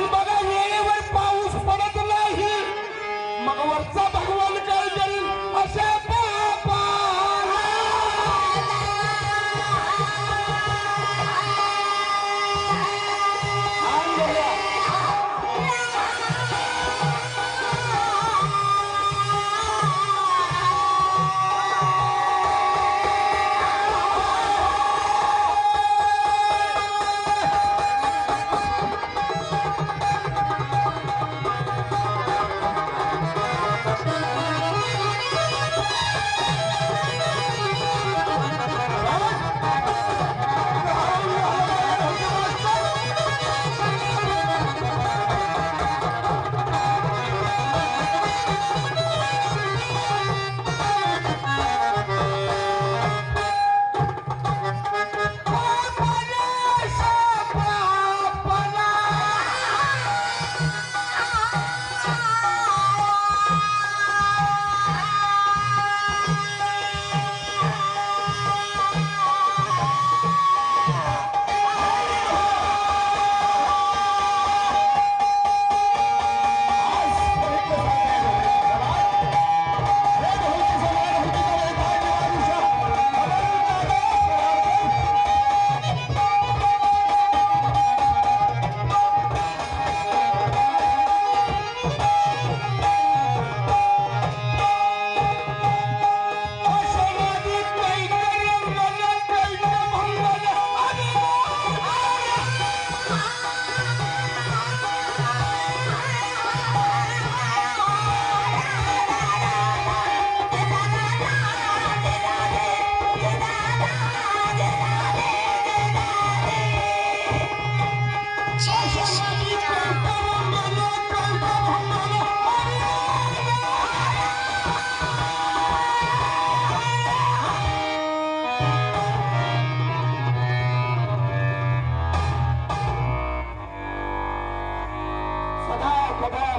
पण बघा वेळेवर पाऊस पडत नाही, मग वरचा भगवान काय करेल अशा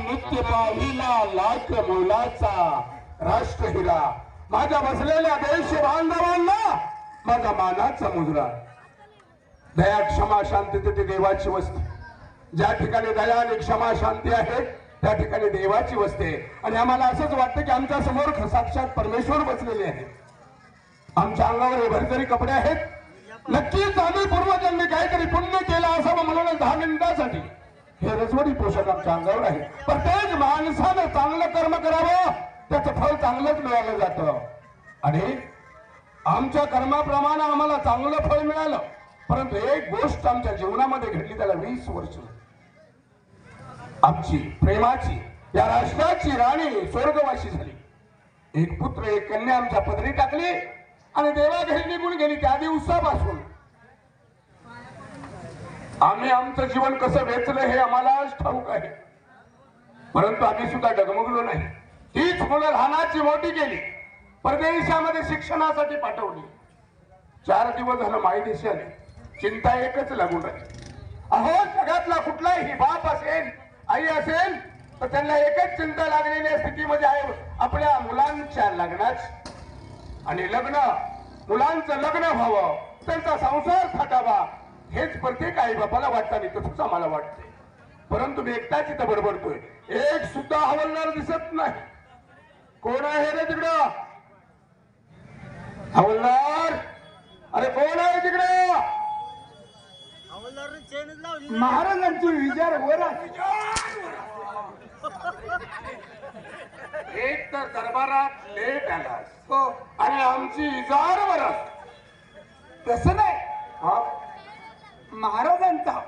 नित्य पाहिला लाख मोलाचा राष्ट्रहिरा माझ्या बसलेल्या देश बांधवांना माझा मानाचा मुजरा. दया क्षमा शांती तिथे देवाची वस्ती. ज्या ठिकाणी दया आणि क्षमा शांती आहे त्या ठिकाणी देवाची वस्ती आहे. आणि आम्हाला असंच वाटतं की आमच्या समोर साक्षात परमेश्वर बसलेले आहेत. आमच्या अंगावर हे भरजरी कपडे आहेत. नक्कीच आम्ही पूर्वजन्मी काहीतरी पुण्य केलं असावं म्हणून 10 मिनिटासाठी हे रजवडी पोषक आमच्या अंगावर आहे. प्रत्येक माणसानं चांगलं कर्म करावं त्याचं फळ चांगलंच मिळालं जातं. आणि आमच्या कर्माप्रमाणे आम्हाला चांगलं फळ मिळालं. परंतु एक गोष्ट आमच्या जीवनामध्ये घडली त्याला 20 वर्ष. आमची प्रेमाची या राष्ट्राची राणी स्वर्गवासी झाली. एक पुत्र एक कन्या आमच्या पदरी टाकली आणि देवाघरी निघून गेली. त्या दिवसापासून आम्ही आमचं जीवन कसं वेचलं हे आम्हालाच ठाऊक आहे. परंतु आम्ही सुद्धा डगमगलो नाही. हीच मुलं लहानाची मोठी केली, परदेशामध्ये शिक्षणासाठी पाठवली. 4 दिवस झालं मायदेशी आले. चिंता एकच लागून राहिली. अहो जगातला कुठलाही बाप असेल आई असेल तर त्यांना एकच चिंता लागलेल्या स्थितीमध्ये आहे आपल्या मुलांच्या लग्नाची. आणि मुलांचं लग्न व्हावं, त्यांचा संसार थाटावा हेच प्रत्येक आई बापाला वाटतं. आणि तसंच आम्हाला वाटतंय. परंतु मी एकटाच इथं बडबडतोय. एक सुद्धा हवलदार दिसत नाही. कोण आहे रे तिकडं? हवलदार, अरे कोण आहे तिकडं? महाराजांची विचार वर एक तर दरबारात लेट आलास हो आणि आमची इजार वरस. तसं नाही, महाराजांचा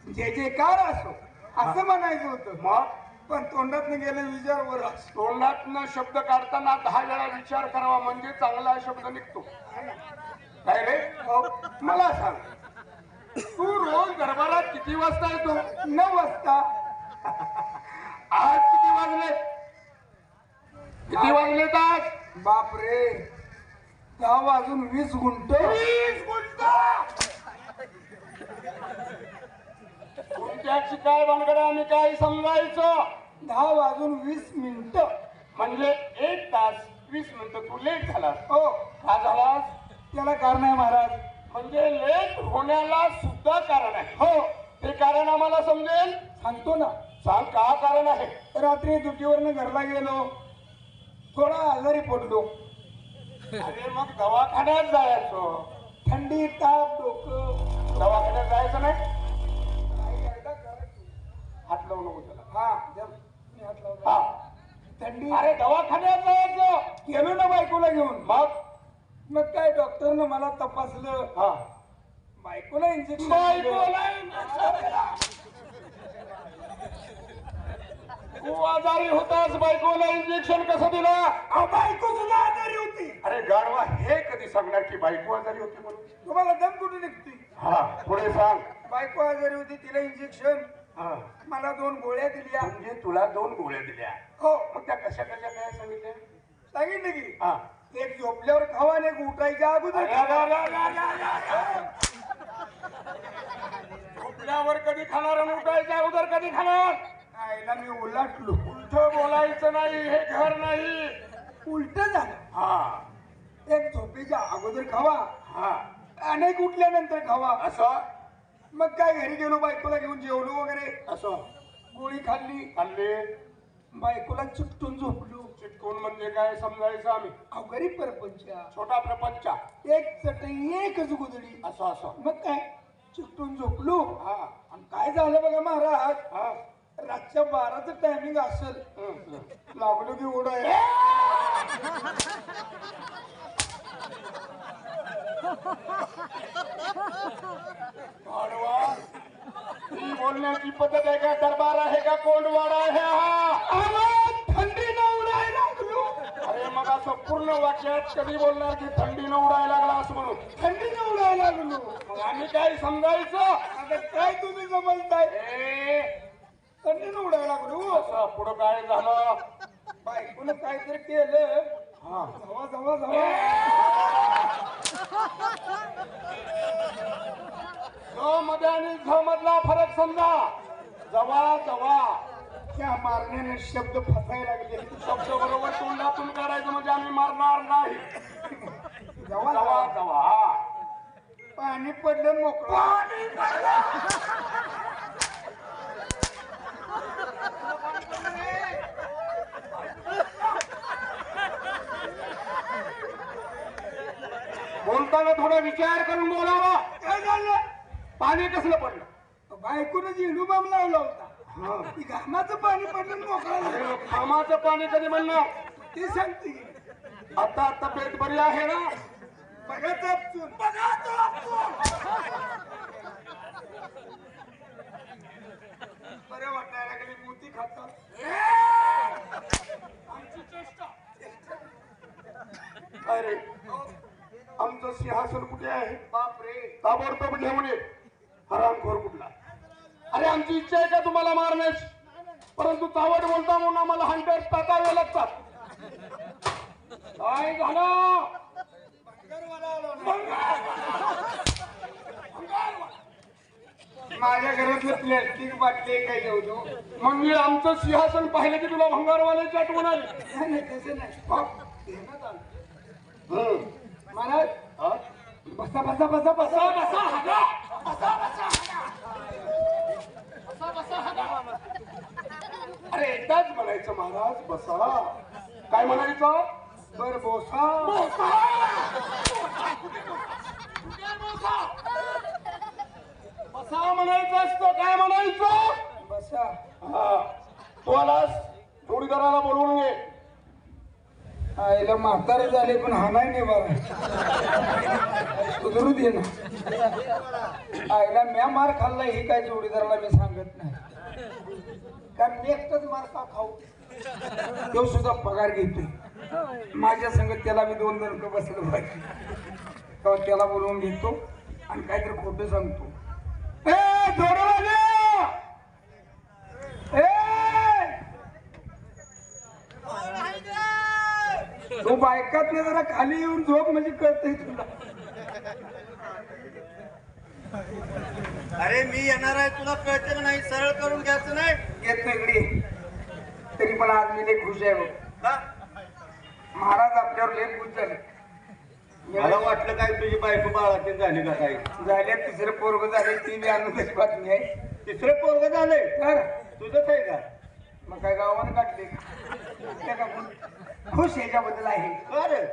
जे कार असो असं म्हणायचं होतं. मग पण तोंडातनं गेले विचार वर तोंडातनं शब्द काढताना 10 वेळा विचार करावा म्हणजे चांगला शब्द निघतो. काय रे मला सांग, तू रोज दरबारात किती वाजता येतो? 9 वाजता. आज किती वाजले? किती वाजले आज? बापरे, 10 वाजून 20 गुंठ. 20 गुंठ कोणत्याची काय भानगड आम्ही काय समजायचो? 10 वाजून 20 मिनिटं म्हणजे 1 तास 20 मिनिटं तू लेट झालास. हो. का झालास? त्याला कारण आहे महाराज. म्हणजे लेट होण्याला सुद्धा कारण आहे. हो. ते कारण आम्हाला समजेल. सांगतो ना. सांग का कारण आहे. रात्री ड्युटीवरनं घरला गेलो, थोडा आजारी पडलो. अरे मग दवाखान्यात जायचं. थंडी, ताप, डोकं. दवाखान्यात जायचं नाही. एकदा करायचं. हात लावू नको त्याला. हा जर मी हात लावला. हा थंडी. अरे दवाखान्यात जायचं. गेलो ना बायकोला घेऊन. मग काय डॉक्टरनं मला तपासलं. हा बायकोला इंजेक्शन. बायकोला इंजेक्शन दिला. तू आजारी होतास, बायकोला इंजेक्शन कसं दिलं. बायको सुद्धा आजारी होती. अरे गाढवा, हे कधी सांगणार की बायको आजारी होती म्हणून. तुम्हाला दम कुठे निघते. हा पुढे सांग. बायको आजारी होती, तिला इंजेक्शन, हा मला 2 गोळ्या दिल्या. म्हणजे तुला 2 गोळ्या दिल्या. हो मग त्या कशा कशा काय सांगितल्या. सांगितलं की हा एक झोपल्यावर खावा आणि एक उठायच्या अगोदर खावा. झोपल्यावर कधी खाणार आणि उठायच्या अगोदर कधी खाणार. आईला मी उलटलो. उलट बोलायचं नाही, हे घर नाही. उलट झालं. हा एक झोपेच्या अगोदर खावा, हा अनेक उठल्यानंतर खावा. असं. मग काय घरी गेलो, बायकोला घेऊन जेवलो वगैरे, असं गोळी खाल्ली, खाल्ले. बायकोला चिकटून झोपलो. चिटकून म्हणजे काय समजायचं आम्ही. अवघरी परपंच. छोटा प्रपंच. एक चटई एकच गुदडी. असं असं. मग काय चिकटून झोपलो. हा आणि काय झालं बघा महाराज, हा रातच्या 12चं टायमिंग असेल, लागलो की उडाय. गाढवा, ही बोलण्याची पद्धत आहे का. दरबार आहे का कोंडवाडा आहे हा. थंडीनं उडायला लागलो. अरे मग असं पूर्ण वाक्यात कधी बोलणार की थंडीनं उडायला लागला असं म्हणून. थंडीनं उडायला लागलो. मग आम्ही काय समजायचं. आता काय तुम्ही समजताय. ए, थंडीनं उडायला लागलो. असं पुढं काय झालं. बायकोनं काहीतरी केलं. हा जवा जवा जवा ज मध्ये आणि झ मधला फरक समजा. जवा जवा त्या मारण्याने शब्द फसायला लागले. शब्द बरोबर तोंडातून काढायचं म्हणजे आम्ही मारणार नाही. जवा जवा जवा जवा पाणी पडलं मोकळं. बोलताना थोडा विचार करून बोलावा. काय झालं. पाणी कसलं पडलं. बायकोनं झेंडू बाम लावला होता. ती घामाचं पाणी पडलं मोकळं झालं. अरे, कामाचं पाणी कधी म्हणणार. ते सांगते. आता तब्येत बरी आहे ना. बघा चापसून. बरं वाटायला लागली. मोती खातात. आमची चेष्टा. अरे आमचं सिंहासन कुठे आहे. बापरे. ताबडतोब घेऊन ये. हरामखोर कुठला. अरे आमची इच्छा आहे का तुम्हाला मारण्याची, परंतु चावट बोलता म्हणून आम्हाला हंटर टाकावे लागतात. काय झालं. माझ्या घरातलं प्लॅस्टिक बाटली काय जेवतो. म्हणजे आमचं सिंहासन पाहिलं की तुला भंगारवाल्याची आठवण आली. नाही तसं नाही. हा? घेण्यात आलं. हम्म. महाराज हा? बसा बसा बसा बसा बसा हागा. बसा बसा हागा. बसा बसा हागा. अरे एकदाच म्हणायचं महाराज बसा. काय म्हणायचं. बर बोसा. बसा. बसा म्हणायचं असतं. काय म्हणायचं. बसा. हा तू आलास. जोडीदाराला बोलवून घे. आईला म्हातारे झाले पण हा नाही बरं. सुधरू दे ना. आईला म्या मार खाल्ला ही काय जोडीदाराला मी सांगत नाही. कारण मी एकटाच मार का खाऊ. तो सुद्धा पगार घेतोय माझ्या संगत. त्याला मी 2 दणकं बसलं पाहिजे. तेव्हा त्याला बोलवून घेतो आणि काहीतरी खोटं सांगतो. ए जोडवाले. तू बायकात जरा खाली येऊन झोप म्हणजे कळतंय तुला. अरे मी येणार आहे, तुला कळते का नाही. सरळ करून घ्यायचं नाही. येत नाही तरी पण आज मी लय खुश आहे बघ. का? महाराज आपल्यावर लय खुश झाले. मला वाटलं काय तुझी बायको बाळाची झाली का काही. झाल्या 3रं पोरग झाले. ती बी आनंदाची बातमी आहे. तिसरं पोरग झालंय तर तुझंच आहे का? मग काय गावानं काढले का कोण? खुश याच्याबद्दल आहे. बरं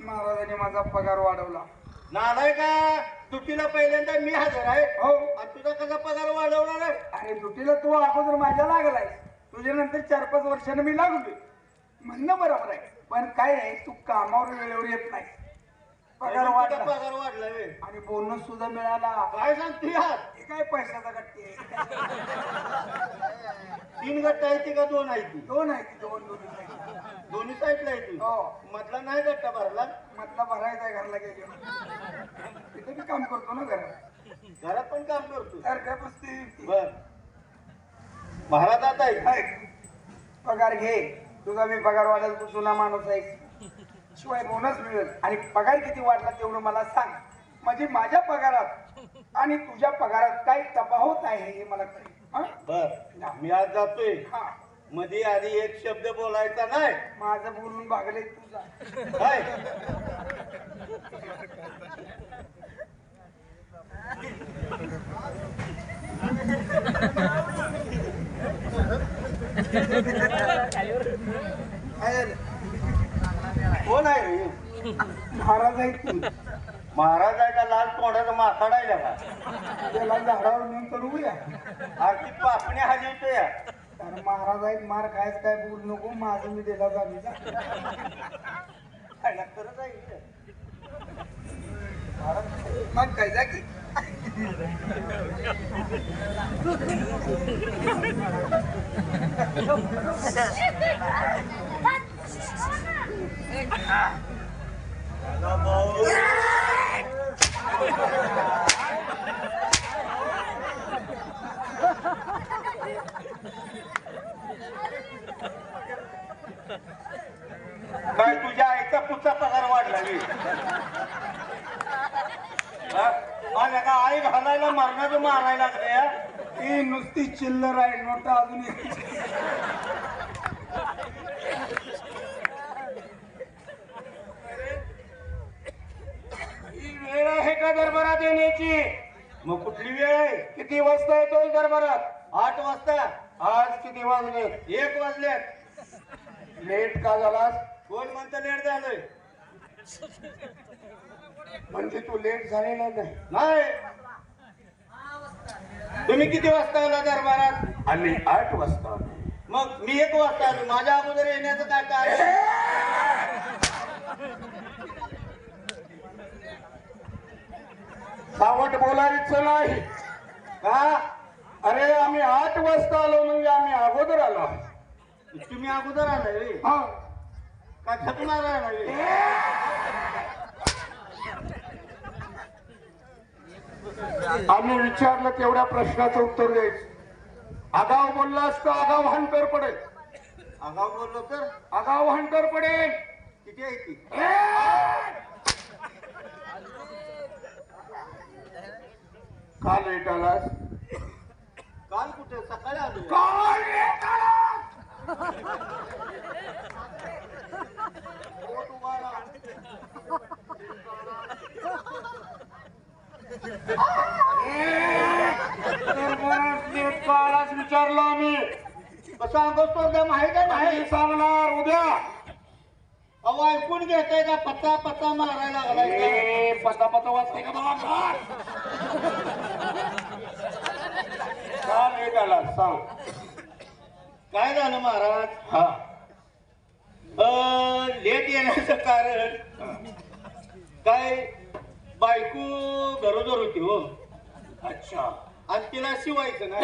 महाराजांनी माझा पगार वाढवला. नालाय का? तुटीला पहिल्यांदा मी हजर आहे. हो. आणि तुझा कसा पगार वाढवला नाही? अरे दुटीला तू अगोदर माझ्या लागलाय, तुझ्या नंतर 4-5 वर्षानं मी लागलोय. म्हणणं बरोबर आहे, पण काय आहे तू कामावर वेळेवर येत नाही. पगार तुझा वाढला पगार वाढला वे. आणि बोनस सुद्धा मिळाला. काय सांगते यार? हे काय पैशाचा गट्टी आहे. 3 गट्टा आहे ती का 2 आहे ती? 2 आहे ती, 2 आहे. दोन्ही साईडला आहे ती. हो. मधला नाही गट्टा भरला. म्हटलं भरायचा आहे घरला गेले. तिथे मी काम करतो ना घरात. घरात पण काम करतो. तर काय बसते बर महाराजात आहे. पगार घे, तुझा मी पगार वाढेल, तू जुना माणूस आहे. शिवाय बोनस मिळेल आणि पगार किती वाढला तेवढं मला सांग. म्हणजे माझ्या पगारात आणि तुझ्या पगारात काय तफावत आहे हे मला कळेल. हं? बर मी आज जातोय. हा, मध्ये आधी एक शब्द बोलायचा नाही. माझं बोलून भागले तुझा. काय? काय झालं? कोण आहे रे? महाराज आहेत तू. महाराज आहे का? लाल तोंडाचा माकडा आहे का? त्याला झाडावर नेऊन करूया. आरती पापणी हलवतो या. कारण महाराज आहेत, मार खायचं काय बोलू नको. माझं मी दिला जामी जा. खायला खरंच आहे इथं. मग काय जा की. काय तुझ्या आईचा पुढचा पगार वाढला रे? माझ्या का आई घालायला मरणाचं मारायला लागले या? ही नुसती चिल्लर आहे, नोटा अजून यायची. ही वेळ आहे का दरबारात येण्याची? मग कुठली वेळ आहे? किती वाजता येतोय दरबारात? 8 वाजता. आज किती वाजले? 1 वाजल्यात. लेट का झालास? कोण म्हणतं लेट झालंय? म्हणजे तू लेट झालेला नाही. नाही. तुम्ही किती वाजता आला दरबारात? आम्ही 8 वाजता. मग मी 1 वाजता आलो. माझ्या अगोदर येण्याचं काय कारण? सावट बोलायचं नाही का? अरे आम्ही 8 वाजता आलो म्हणजे आम्ही अगोदर आलो. तुम्ही अगोदर आलाय रे? हा, का झकणार आहे रे? आम्ही विचारलं तेवढ्या प्रश्नाचं उत्तर द्यायचं. आगाव बोलला असतं आगाव हंटर पडेल. आगाव बोललो तर आगाव हंटर पडेल. किती आहे ती? का लेट आलास? काल कुठे? सकाळी आलो. का लेट आलास? पोट उभारा. दरबारात लेट का आलास विचारलं आम्ही. कसं अंगोस्तर द्या माहिती आहे नाही नाही? सांगणार उद्या. अहो ऐकून घेताय का? पत्ता पत्ता मारायला लागलाय का? ए, पता पता वाचते का बाबा? का लेट आलास सांग. काय झालं महाराज? हा, लेट येण्याचं कारण काय? बायको गरोदर होती हो. अच्छा. आणि तिला शिवायचं ना.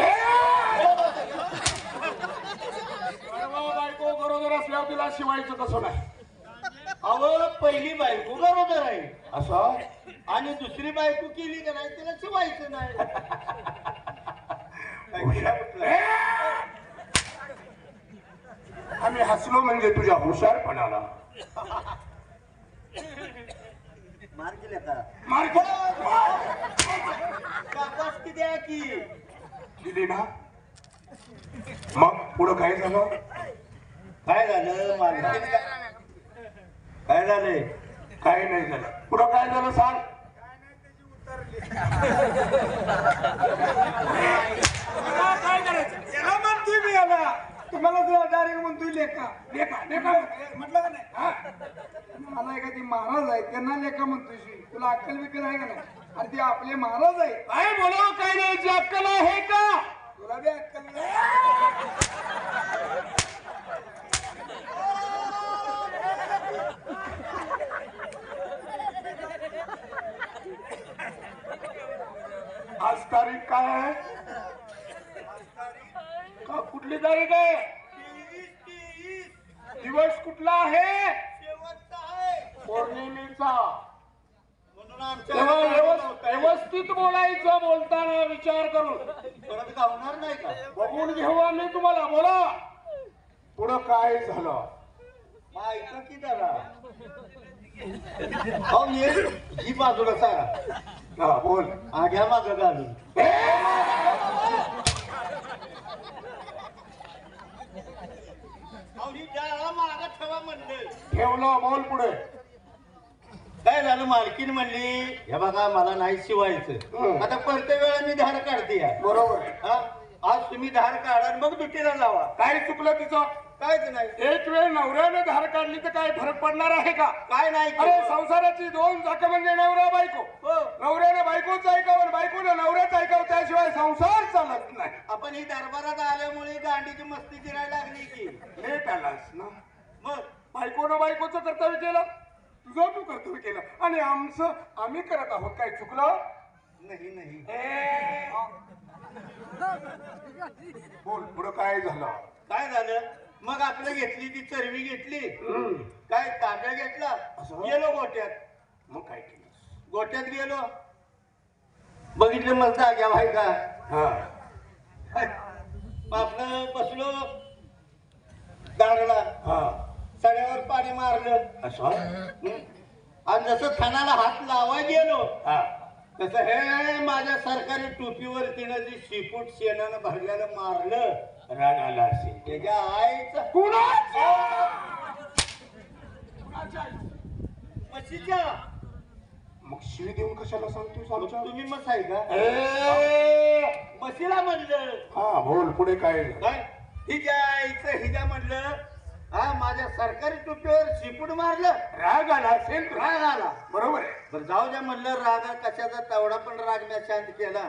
बायको बरोबर असल्यावर तिला शिवायचं कसं नाही? अहो पहिली बायको गरोदर आहे असं आणि दुसरी बायको केली का नाही तिला शिवायचं नाही. आम्ही हसलो म्हणजे तुझ्या हुशारपणाला. मार केल्या का? मार्ग कापास किती आहे की? दिली ना. मग पुढं काय झालं? काय झालं? मार काय झालंय? काही नाही झालं. पुढं काय झालं सांग. काय करायचं? याला म्हणतोय मी याला. तुम्हाला डायरेक्ट म्हणतोय लेखा. लेखा लेखा म्हटलं का नाही? हा. मला एखादी महाराज आहे त्यांना लेखा म्हणतोय. तुला अक्कल बिक्कल आहे का नाही? आणि ते आपले महाराज आहे. काय बोलावं काय नाही अक्कल आहे का? तुला बी अक्कल नाही. आज तारीख काय आहे? का कुठली तारीख आहे? दिवस कुठला आहे? पौर्णिमेचा. म्हणून आमच्या तेव्हा व्यवस्थित बोलायचं, बोलताना विचार करून. परत गावणार नाही का? बघून घेऊ आम्ही तुम्हाला. बोला पुढं काय झालं? ऐका की जरा. अहो ही बाजूला सांगा. हा बोल. आग्या मागं घालून. अहो ही जाळा मागं ठेवा म्हणलं. ठेवलं. बोल पुढे. काय झालं? मालकीन म्हणली हे बघा मला नाही शिवायचं. आता प्रत्येक वेळा मी धार काढते आहे. बरोबर आहे. हा? आज तुम्ही धार काढा आणि मग दुटीला लावा. काय चुकलं तिचं? कायच नाही. एक वेळ नवऱ्याने धार काढली तर काय फरक पडणार आहे का? काय नाही अरे केलं. संसाराची दोन चाकं म्हणजे नवरा बायको. हो. नवऱ्याने बायकोच ऐकावं आणि बायकोने नवऱ्याच ऐकावं, त्याशिवाय संसार चालत नाही. आपण ही दरबारात आल्यामुळे गांडीची मस्ती जिरायला लागली की. लेट आलास ना. मग बायकोनं बायकोचं कर्तव्य केलं, तुझं तू कर्तव्य केलं आणि आमचं आम्ही करत आहोत. काय चुकलं? नाही नाही. बोल पुढं काय झालं? काय झालं? मग आपलं घेतली ती चरवी घेतली. काय तांब्या घेतला. असं? गेलो गोट्यात. मग काय केलं? गोट्यात गेलो. बघितलं मग जाग्या भाई का. हा आपलं बसलो दाराला. हा सड्यावर पाणी मारलं. असं. आणि जसं थानाला हात लावा गेलो हा तसं हे माझ्या सरकारी टोपीवर तिनं जी शिपूट शेणानं भरल्यानं मारलं. राग आला असेल. त्याच्या आईचा म्हशीच्या. मग शिवी देऊन कशाला सांगतोस मग आमच्या? तुम्ही मस आहे का? म्हशीला म्हणलं. हा बोल पुढे काय? काय हिच्या आईचं हिच्या म्हणलं. हा माझ्या सरकारी टोपीवर शिपूट मारलं. राग आला असेल. राग आला. बरोबर आहे. बरं जाऊ द्या म्हणलं. राग कशाचा तेवढा पण राग मी शांत केला.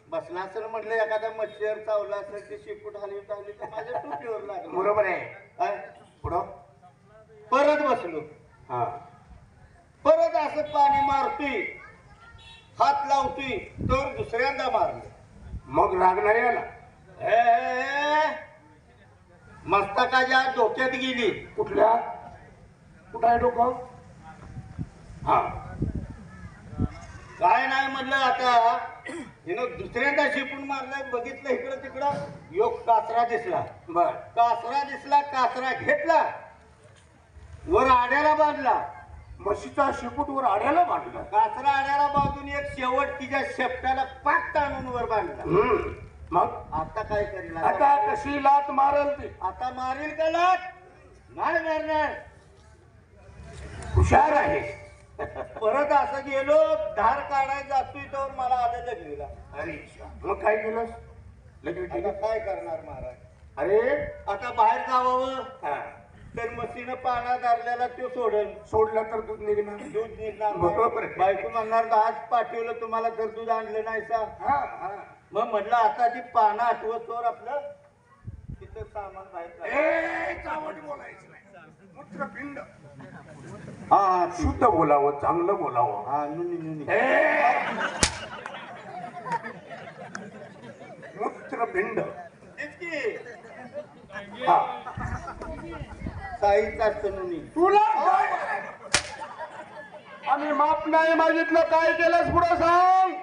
बसला असेल म्हणलं एखादा मच्छर चावला असेल ते शिपूट हलवीत हलवी तर माझ्या टोपीवर लागलं. बरोबर आहे. काय? पुढं परत बसलो. हा परत असं पाणी मारतोय, हात लावतोय तर दुसऱ्यांदा मारलं. मग राग नाही आला? मस्तकाच्या डोक्यात गेली. कुठल्या? कुठं आहे डोकं? हा काय नाही म्हणलं. आता हिनं दुसऱ्यांदा शिपून मारलं. बघितलं इकडं तिकडं. योग कासरा दिसला. बर. कासरा दिसला. कासरा घेतला, वर आड्याला बांधला. म्हशीचा शेपूट वर आड्याला बांधला. कासरा आड्याला बांधून एक शेवट तिच्या शेपटाला पाक ताणून वर बांधला. मग आता काय करेल? आता कशी लात मारल ती? आता मारील का लाट? नाही मारणार. हुशार आहे. परत असं गेलो. धार काढायला जातोय तर मला आलं लगेला. अरे मग काय केलंस? लगेच आता काय करणार महाराज? अरे आता बाहेर जावावं हा. तर मशीनं पाना धरलेला तो सोडल. सोडला तर दूध निघणार. दूध निघणार बरोबर नाही. आहे. बायको म्हणणार आज पाठवलं तुम्हाला तर दूध आणलं नाही सा. हा हा. मग म्हटलं आता ती पानं आठवतोर आपलं तिथं सामान बाहेर. चावट बोलायचं नाही. मूत्रपिंड. हा शुद्ध बोलावं, चांगलं बोलावं. हा नुनी नुनी. मूत्रपिंड. तेच की हा साईचा असतं नुनी. तुला काय? आम्ही माप नाही मागितलं. काय केलंस पुढं सांग.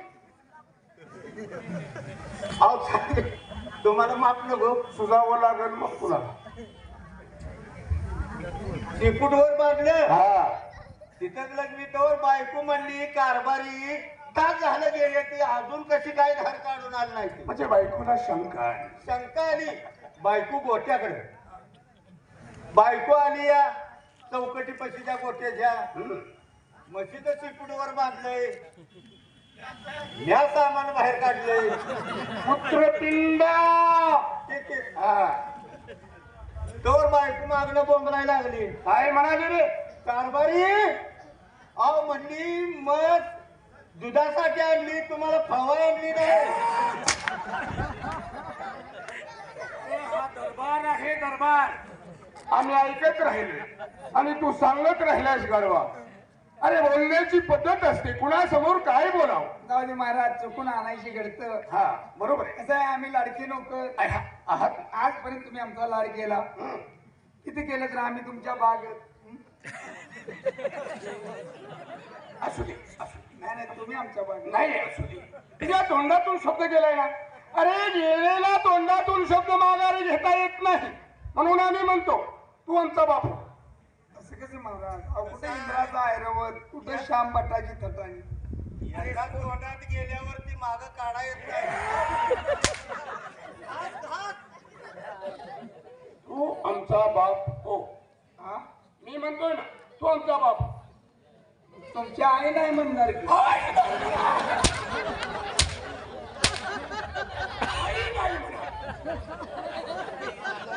अहो साहेब, तुम्हाला माफ नको. सुजावं लागेल मग तुला. शिपूट वर बांधलं. हा तिथंच लग्नीतवर बायको म्हणली कारभारी तास झालं गेले ती अजून कशी काय धार काढून आली नाही ती. म्हणजे बायकोला शंका आहे. शंका आली. बायको गोट्याकडे. बायको आली या चौकटी पशीच्या गोट्याच्या. म्हशीचं शिपूट वर बांधलंय. या सामान बाहेर काढले मूत्रपिंड तोर बायको मागणं बोंबलायला लागली. काय म्हणाले रे? कारभारी अहो म्हणली मग दुधासाठी आणली, तुम्हाला फवा आणली नाही. हा दरबार आहे दरबार. आम्ही ऐकत राहिलो आणि तू सांगत राहिलास गाढवा. अरे बोलण्याची पद्धत असते, कुणासमोर काय बोलावं. जाऊ दे महाराज, चुकून आणायची घडतं. हा बरोबर आहे. कसं आहे, आम्ही लाडकी लोक आहात. आजपर्यंत तुम्ही आमचा लाड केला. किती केलं तर आम्ही तुमच्या बागेत. असू दे असू दे. नाही नाही, तुम्ही आमच्या बागेत. नाही असू दे. तुझ्या तोंडातून शब्द गेलाय ना. अरे गेलेला तोंडातून शब्द माघारी घेता येत नाही, म्हणून आम्ही म्हणतो तू आमचा बापू. असं कसं महाराज? अहो, कुठे इंद्राचा ऐरावत, कुठे श्याम भटाची थटाणी. एका तोंडात गेल्यावरती माग काढा येत नाही. तू आमचा बाप हो. हा? मी म्हणतोय ना तू आमचा बाप. तुमची आई नाही म्हणणार की?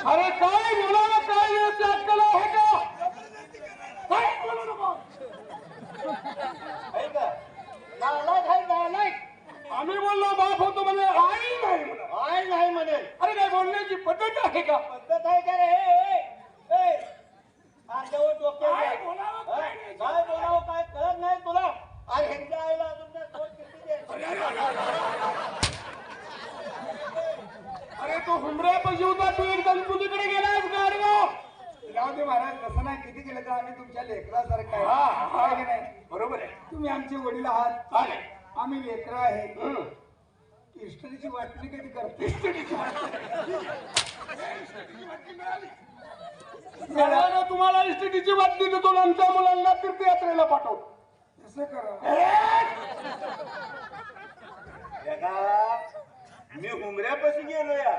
अरे काय बोलावं, काय याची अक्कल आहे का? काय बोलू नको. आहे का? नालायक आहे, नालायक. आम्ही बोललो बाप होतो म्हणजे आई नाही म्हणा. आहे नाही म्हणेल. अरे काय बोलण्याची पद्धत आहे का? पद्धत आहे का रे? आजवर डोक्यात काय आहे. बोलावं, हा? काय नाही. काय बोलावं काय कळत नाही तुला. अरे ह्यांच्या आईला अजून काय सोच किती द्यायची? अरे तो हुमऱ्यापाशी होता, तू एकदम तुझीकडे गेलास गाडगाव. जाऊ दे महाराज, तसं नाही. किती केलं तर आम्ही तुमच्या लेकरासारखं आहे. हा आहे की नाही? बरोबर आहे. तुम्ही आमचे वडील आहात, आले. आम्ही लेकरं आहे. हम्म. इष्टरीची वाटणी कधी करतो? मिळालं तुम्हाला इस्टेटीची बातमी देतो, आमच्या मुलांना तीर्थयात्रेला पाठव. कसं करा? मी हुमऱ्यापाशी गेलो या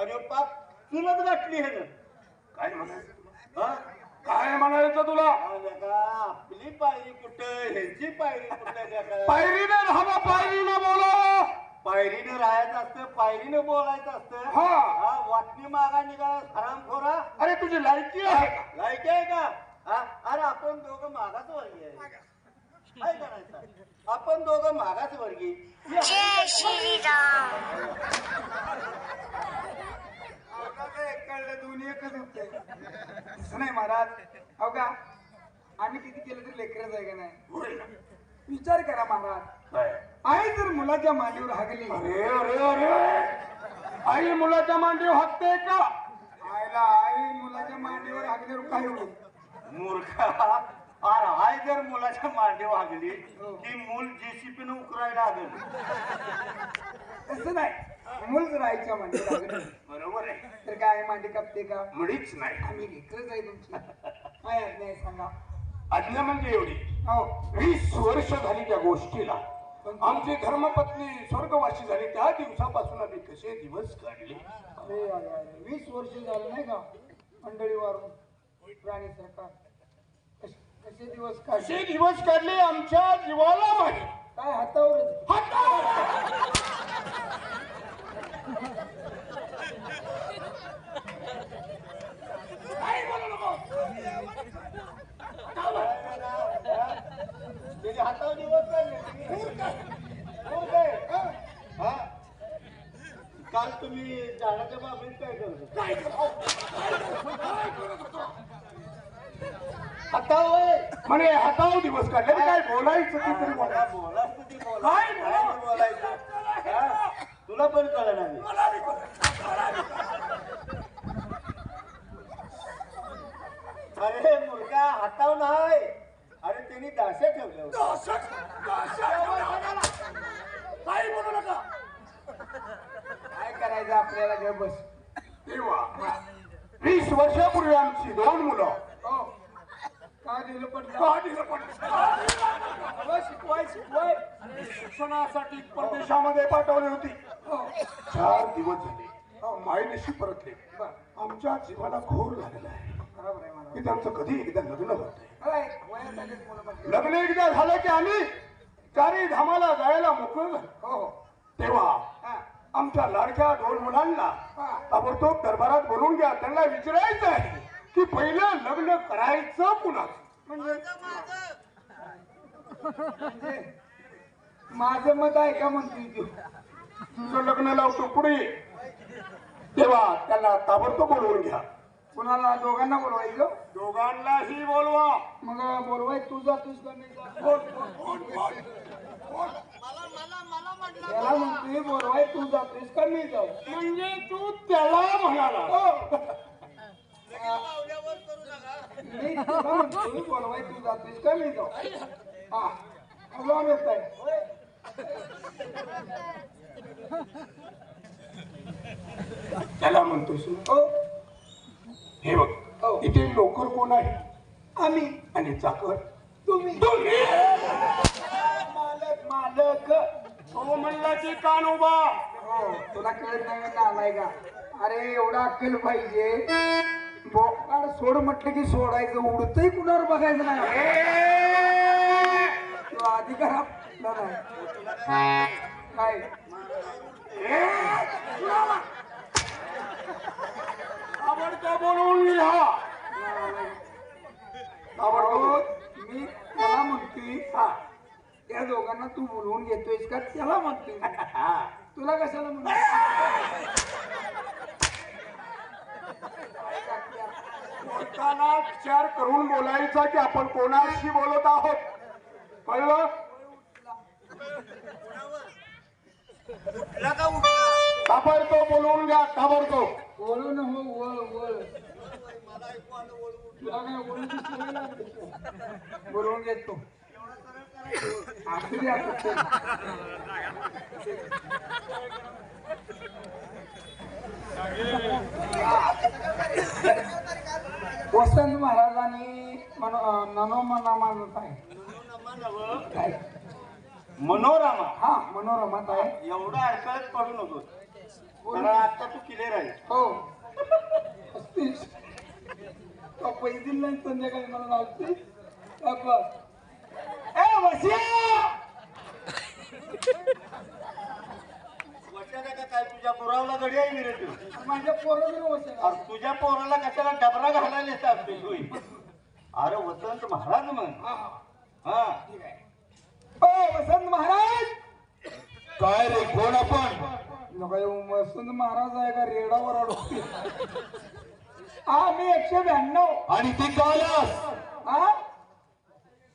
आणि पाक चुलत गाठली हे ना. काय म्हणायचं तुला? हा? काय म्हणायचं तुला? आपली पायरी कुठं, ह्याची पायरी कुठं? पायरीने राहा, पायरीने बोला. पायरीनं राहायचं असतं, पायरीनं बोलायचं असतं. हा. वाटणी मागा निघाला हरामखोरा. अरे तुझी लायकी आहे का? लायकी आहे का? हा? अरे आपण दोघं मागाच वर्गी आहे. काय करायचं? आपण दोघं मागाच वर्गी. जय श्रीराम. कळलं, दोन्ही एकच होते. तसं नाही महाराज. हो का, आम्ही किती केलं तर लेकरच आहे का नाही? होय ना. विचार करा महाराज. काय? आई जर मुलाच्या मांडीवर हागली, अरे अरे अरे, आई मुलाच्या मांडीवर हाकते का? आईला आई मुलाच्या मांडीवर हागल्यावर काय होईल? मूर्खा. अरे हाय जर मुलाच्या मांडी वागली की मूल जेसीपीनं उकरायला लागेल. तसं नाही. मूल जर आईच्या मांडीवर हागली बरोबर आहे. तर काय आई मांडी कापते का? मुळीच नाही. आम्ही लेकरच आहे तुमची. काय आज्ञा आहे सांगा? आज्ञा म्हणजे एवढी, हो. 20 वर्ष झाली त्या गोष्टीला. आमची धर्मपत्नी स्वर्गवासी झाली त्या दिवसापासून आम्ही कसे दिवस काढले. अरे अरे अरे, 20 वर्ष झालं नाही का मंडळीवरून प्राणी सरकार? कसे दिवस काढले? कसे दिवस काढले आमच्या जीवाला माहिती. काय हातावरच? काय बोलू नको. त्याच्या हातावर दिवस काढले. हा? काल तुम्ही झाडाच्या बाबतीत काय करतो? काय हातावर म्हणे हातावर दिवस काढले. काय बोलायचं ते तरी बोला. बोलायचं ते बोला. काय काय बोलायचं? हा? तुला पण कळलं नाही. अरे मुलगा हातावर नाही. अरे त्यांनी दाश्या ठेवल्या होत्या. काय बोलू नका. काय करायचं आपल्याला? घे बस. तेव्हा 20 वर्षापूर्वी आमची 2 मुलं हो. काय दिलं पडलं? गाडीला पडली. शिकवाय शिक्षणासाठी परदेशामध्ये पाठवली होती. हो. 4 दिवस झाले मायदेशी परतले. आमच्या जीवाला घोर लागला आहे बरोबर आहे मला. की त्यांचं कधी एकदा लग्न होत काय वयात आलेत मुलं म्हटलं. लग्न एकदा झालं की आम्ही चारी धामाला जायला मोकळं झालं. हो तेव्हा हा, आमच्या लाडक्या दोन मुलांना हा. ताबडतोब दरबारात बोलून घ्या. त्यांना विचारायचं आहे की पहिलं लग्न करायचं कुणाचं. म्हणजे माझं मत आहे का म्हणतोय तू? तुझं लग्न लावतो पुढे. तेव्हा त्यांना ताबडतोब बोलवून घ्या. कुणाला दोघांना बोलवायचं? दोघांनाही बोलवा. मग बोलवाय तू जातोस का मी बोल, बोल, बोल, बोल. बोल. त्याला म्हणतोय बोलवाय तू जातोस का मी जाऊ? म्हणजे तू त्याला म्हणाला. हो. मी तुला म्हणतोय बोलवाय तू जातोस का मी जाऊ? हा जाऊन येत आहे. त्याला म्हणतोस. हो हे बघ, हो. इथे नोकर कोण आहे आम्ही आणि चाकर तुम्ही तुम्ही. मालक मालक. तो म्हणला की कान उभा. हो तुला कळत नाही का आलाय का? अरे एवढा अक्कल पाहिजे. बोकाड सोड म्हटलं की सोडायचं. उडतंय कुणावर बघायचं नाही. तो अधिकार आपला नाही. काय ताबडतोब बोलवून घ्या. ताबडतोब मी त्याला म्हणतोय. हा त्या दोघांना तू बोलवून घेतोयस का त्याला म्हणतोय? तुला कशाला म्हणतोय? बोलताना विचार करून बोलायचा की आपण कोणाशी बोलत आहोत. कळलं? ताबडतोब बोलवून घ्या. ताबडतोब. बोलू न हो वळ वळ. तुला काय बोलूची सवय लागली का? बोलवून घेतो. असू दे आता ते. वसंत महाराजांनी मनोमना मानत आहे. काय? मनोरमा. हा मनोरमात आहे. एवढा अडकळत पडू नको. कारण आता तू क्लिअर आहे. हो असतीस. तो पैसे दिले नाही संध्याकाळी मला लावते. ए वसिया वशाला का काय तुझ्या पोरावला गडी आहे मी रे तू. माझ्या पोराला वसिया. अरे तुझ्या पोराला कशाला डबरा घालायला सांगतो तू. अरे वसंत महाराज म्हण. हा ओ वसंत महाराज. काय रे, कोण आपण? नका येऊ. वसंत महाराज आहे का रेडावर अडकते? हा मी 192. आणि ती कालास हा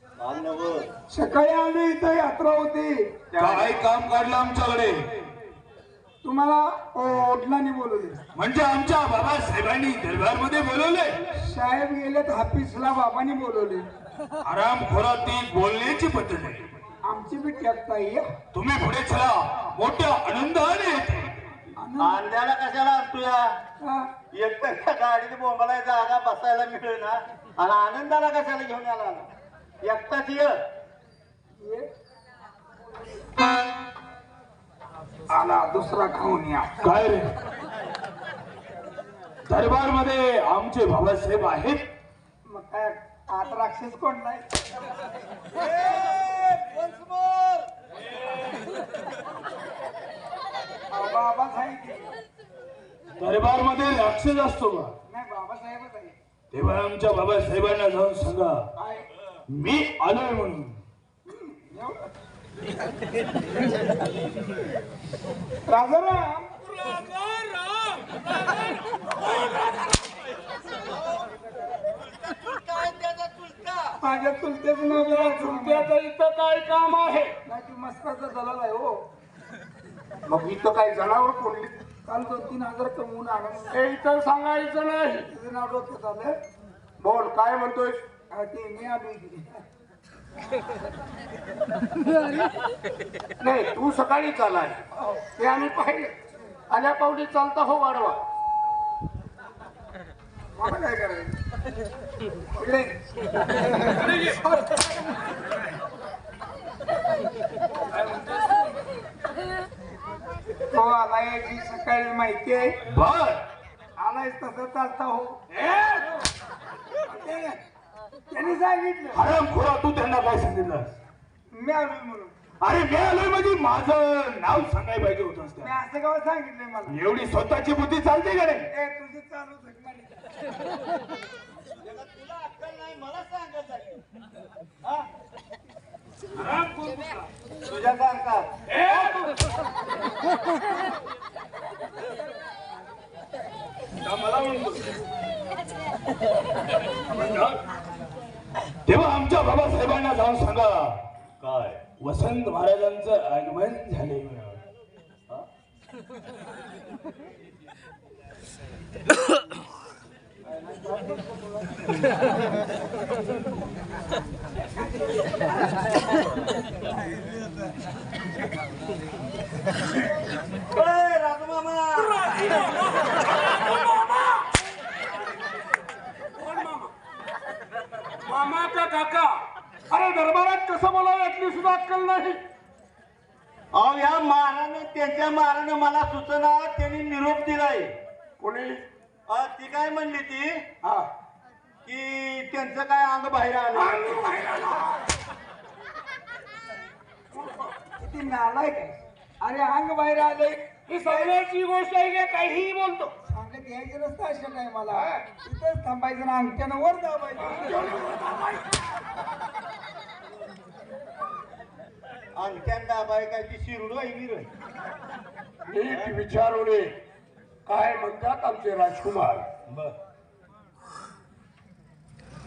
काल नव्ह. सकाळी आलो इथं यात्रा होती. काय काम काढलं आमच्याकडे? तुम्हाला ओढलाने बोलवले. म्हणजे आमच्या बाबासाहेबांनी दरबारमध्ये बोलवले. साहेब गेलेत हाफिसला. बाबांनी बोलवले. आराम खोरात ती बोलण्याची पद्धत आहे. आमची बी टॅक्टा ये. तुम्ही पुढे चला. मोठ्या आनंदाने येते. आंध्याला कशाला आणतोया? हा एक तर त्या गाडीत बोंबाला जागा बसायला मिळेल ना. आणि आनंदाला कशाला घेऊन आला? एकटाच ये. ये. आला दुसरा खाऊन या. काय रे, दरबार मध्ये आमचे बाबासाहेब आहेत. मग काय आता राक्षस कोण नाही? बाबासाहेब दरबार मध्ये राक्षस असतो का? नाही बाबासाहेबच आहे. तेव्हा आमच्या बाबासाहेबांना जाऊन सांगा काय मी आलोय म्हणून. राजाराम. माझ्या चुलत्याच नाव चुलत्याचं इथं काय काम आहे? नाही ती मस्काचा दलाल आहे हो. मग इथं काय जनावर कोणली? काल 2-3 हजार कमवून आणून हे इथं सांगायचं नाही. तुझं नाव डोक्यात आलं. बोल, काय म्हणतोय? हा, ते मी आलो इकडे. नाही, तू सकाळी चालाय ते आम्ही पाहिले. आल्या पावली चालता हो वाढवा. मला काय करायचं? इकडे. तो आलाय याची सकाळी माहिती आहे. बर, आलाय तसं चालता हो. त्यांनी सांगितलं. हराम खोरा, तू त्यांना काय सांगितलं? मी आलो म्हणून. अरे मी आलोय म्हणजे माझं नाव सांगायला पाहिजे होतं मी त्या. असं गाव सांगितलंय मला एवढी स्वतःची बुद्धी चालते का नाही? ए तुझी चालू तुला अक्कल नाही मला सांगत आहे. हा? तुझ्यासारखा मला म्हणतो तेव्हा आमच्या बाबासाहेबांना जाऊन सांगा काय वसंत महाराजांचं आगमन झाले. राजू मामा मामा का काका? अरे दरबारात कसं बोलावं यातली सुद्धा अक्कल नाही. अहो या महाराने त्यांच्या महाराने मला सूचना त्यांनी निरोप दिलाय. कोणी? ती काय म्हणली ती हा की त्यांचं काय अंग बाहेर आलं. किती नालायक आहे. अरे अंग बाहेर आले ही सगळ्याची गोष्ट आहे का? काहीही बोलतो. सांगत यायचं नसतं अशा नाही मला इथंच थांबायचं ना अंगठ्यानं वर दाबायचं. अंगठ्यान दाबाय काय ती शिरडू आहे विर. नीट विचारवले काय म्हणतात आमचे राजकुमार.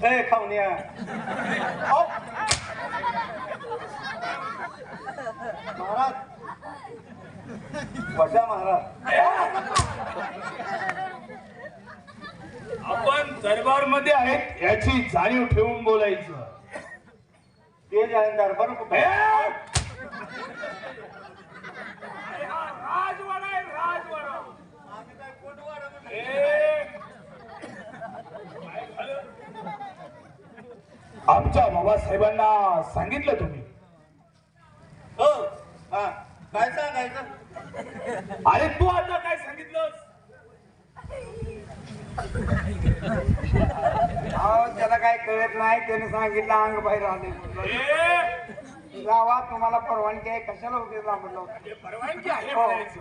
ए खावण्या महाराज वजा महाराज आपण दरबार मध्ये आहेत याची जाणीव ठेवून बोलायचं. ते जाणे दरबार कुठे राजवाडा आहे राजवाडा. आमच्या बाबासाहेबांना सांगितलं तुम्ही? हो हा काय सांगायचं. अरे तू आता काय सांगितलंस? अहो त्याला काय कळत नाही. त्याने सांगितलं अंग बाहेर आले. गावात तुम्हाला परवानगी आहे कशाला उगे लांबलं होतं. परवानगी आहे म्हणायचं.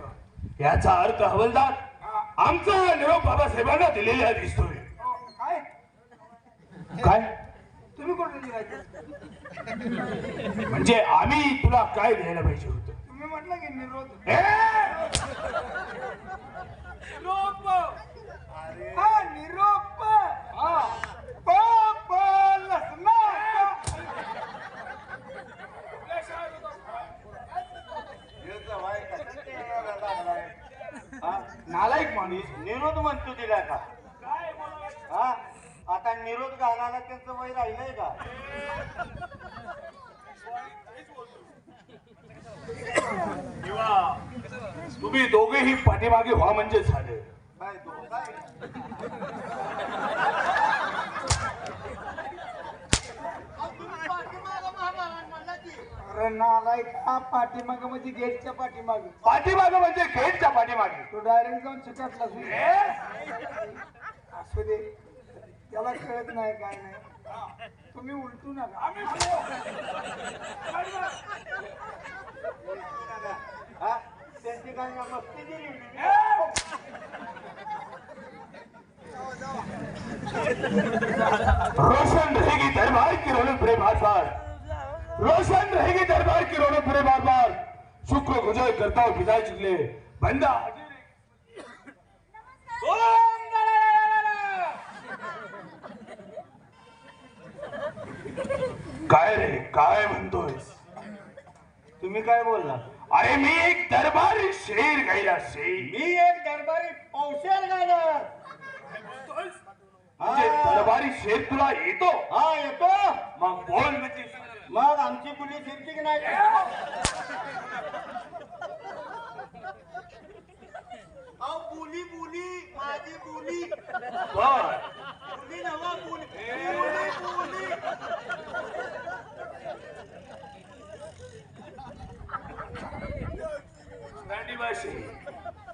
याचा अर्थ हवलदार आमचा निरोप बाबासाहेबांना दिलेला दिसतोय. हो, काय काय तुम्ही कुठे निघायचं. म्हणजे आम्ही तुला काय द्यायला पाहिजे होतं? तुम्ही म्हटलं की निरोध. निरोप. हा निरोप. हा नालायक माणूस. निरोध म्हणतो दिला का. हा आता निरोध घालायला त्यांचं वय राहिलंय का. तुम्ही दोघेही पाठीमागे व्हा म्हणजे झालं. काय तो काय अरे नालायक हा पाठीमाग म्हणजे गेटच्या पाठीमाग. पाठीमागे म्हणजे गेटच्या पाठीमागे. तो डायरेक्ट जाऊन चिकटला असू दे. त्याला कळत नाही काय नाही. तुम्ही उलटू नका. हा त्यांची काय मस्ती दिली. रोशन रहेगी दरबार की रौनक पूरे बार बार. रोशन रहेगी दरबार की रौनक पूरे बार बार. शुक्र गुजर करता हूँ विदाई चिल्ले बंदा. काय रे काय म्हणतोयस? तुम्ही काय बोलला. अरे मी एक दरबारी शेर गायला. शेर मी एक दरबारी पौशेर गायला. म्हणजे दरबारी शेर तुला येतो? हा येतो. मग बोल म्हणजे. मग आमची पोलीस येते की नाही. अहो बोली बोली माझी बोली. बोली नवा बोली बोली.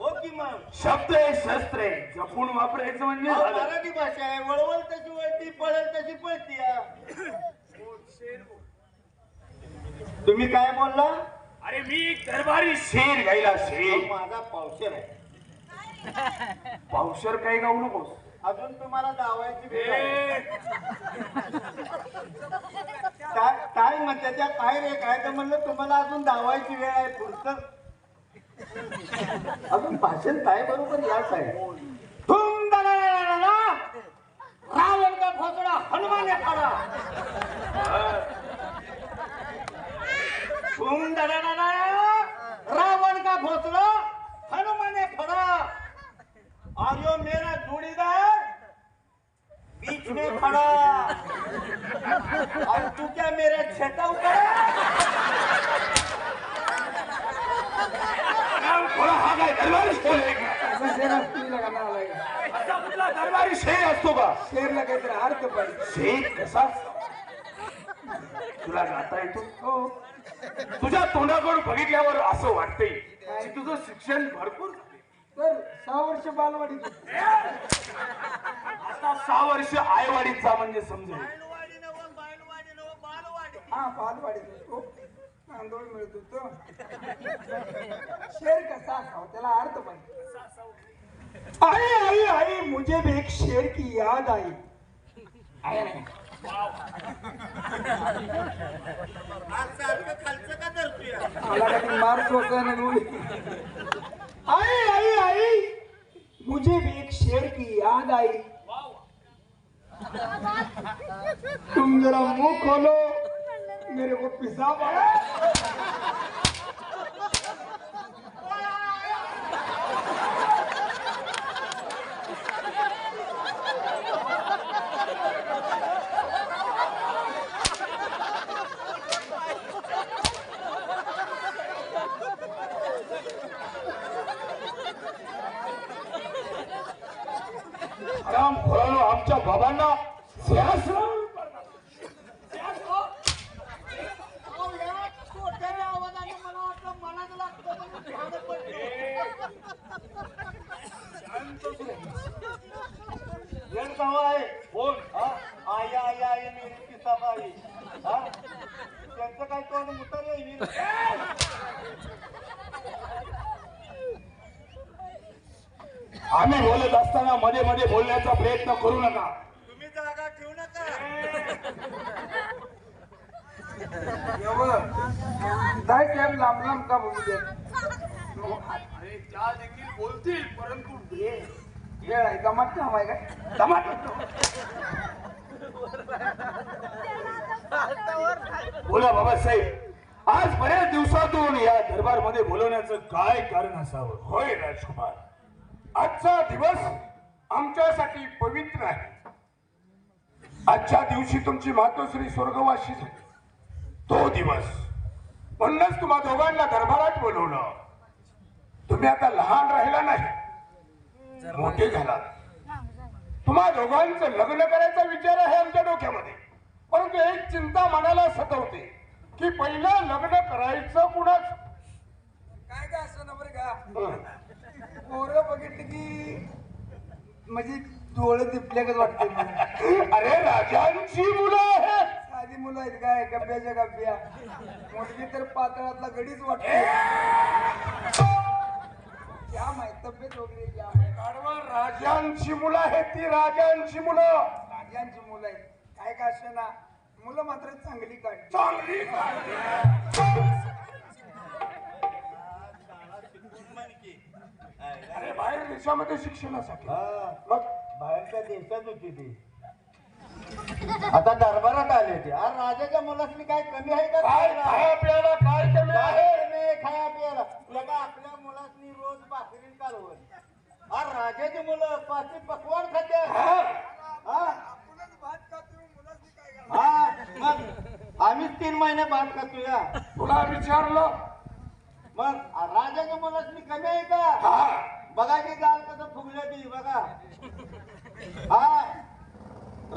हो की मग शब्द आहे शस्त्र आहे जपून वापरायचं म्हणजे अहो, झालं. मराठी भाषा आहे. वळवळ तशी वळती पळेल तशी पळती. तुम्ही काय बोलला? अरे मी दरबारी शेर घ्यायला शेर. माझा पावशेर आहे. पावशर काही गाऊ नकोस. अजून तुम्हाला दावायची वेळ आहे. काय म्हणते त्या काय रे काय तर म्हणलं तुम्हाला अजून दावायची वेळ आहे पुढचं अजून भाषण काय बरोबर याच आहे. रावण का घोसडा हनुमाने फाडा. रावण का घोसडा हनुमाने फाडा. और यो मेरा जोड़ीदार बीच में खड़ा. और तू क्या मेरा छेटा उतर. हा काय दरबारी शेर आहे का? असा शेर असतो का ना आलाय का? असा कुठला दरबारी शेर असतो का? शेरला काहीतरी अर्थ पाहिजे. शेर कसा असतो? तुला गाता येतो? हो. तुझ्या तोंडाकडून बघितल्यावर असं वाटतंय की तुझं शिक्षण भरपूर झालंय. तर 6 वर्ष बालवाडी. आता 6 वर्ष आईवाडीचा म्हणजे समजेल. हा बालवाडी हो. तांदूळ मिळत होतो. शेर कसा असावा त्याला अर्थ पाहिजे. आई आई आई मुझे भी एक शेर की याद आई. आहे ना? मला कधी मार सोसायला आई आई आई मुझे भी एक शेर की याद आई. तुम जरा मुंह खोलो मेरे को पेशाब आ रहा है. राम खोरानो आमच्या बाबांना स्यास बोल. आया आया आया मेरी किसाबाई. त्यांचं काय तोंड मुतर येईल. आम्ही बोलत असताना मध्ये मध्ये बोलण्याचा प्रयत्न करू नका. तुम्ही जागा ठेवू नका. काय साहेब लांब लांब का बोलू दे. अरे त्या देखील बोलतील परंतु वेळ आहे गमत काम आहे काय. बोला बाबासाहेब आज बऱ्याच दिवसातून या दरबार मध्ये बोलवण्याचं काय कारण असावं. होय राजकुमार आजचा दिवस आमच्यासाठी पवित्र आहे. आजच्या दिवशी तुमची मातोश्री स्वर्गवासी झाली. तो दिवस म्हणूनच तुम्हा दोघांना दरबारात बोलवलं. तुम्ही आता लहान राहिला नाही मोठे झालात. तुम्हा दोघांचं लग्न करायचा विचार आहे आमच्या डोक्यामध्ये. परंतु एक चिंता मनाला सतवते की पहिलं लग्न करायचं कुणाच. काय काय असं ना बरं का. पोरं बघितली की म्हणजे डोळे दिपल्यागत वाटते मला. अरे राजांची मुलं आहेत. साधी मुलं आहेत काय गप्प्याच्या गप्प्या. मुलगी तर पातळातला गडीच वाटते. क्या माहित तब्येत वगैरे क्या माहित. गाढवा राजांची मुलं आहेत. ती राजांची मुलं. राजांची मुलं आहेत. काय का असं ना मुलं मात्र चांगली काढली. चांगली अरे बाहेर देशामध्ये शिक्षणासाठी मग बाहेरच्या देशात होती ती. आता दरबारात आले ते. अरे राजाच्या मुलासनी काय कमी आहे का. काय खाया प्यायला काय कमी आहे. खाया प्यायला लगा आपल्या मुलासनी रोज भाकरी कालवण. अरे राजाची मुलं पाची पकवान खात्यात. भात खातो मुलांनी काय घाल. हा मग आम्हीच 3 महिने भात खातो या. तुला विचारलं मग राजाच्या मुलासनी कमी आहे का. हा बघा की गाल कसं फुगलं ती बघा. हा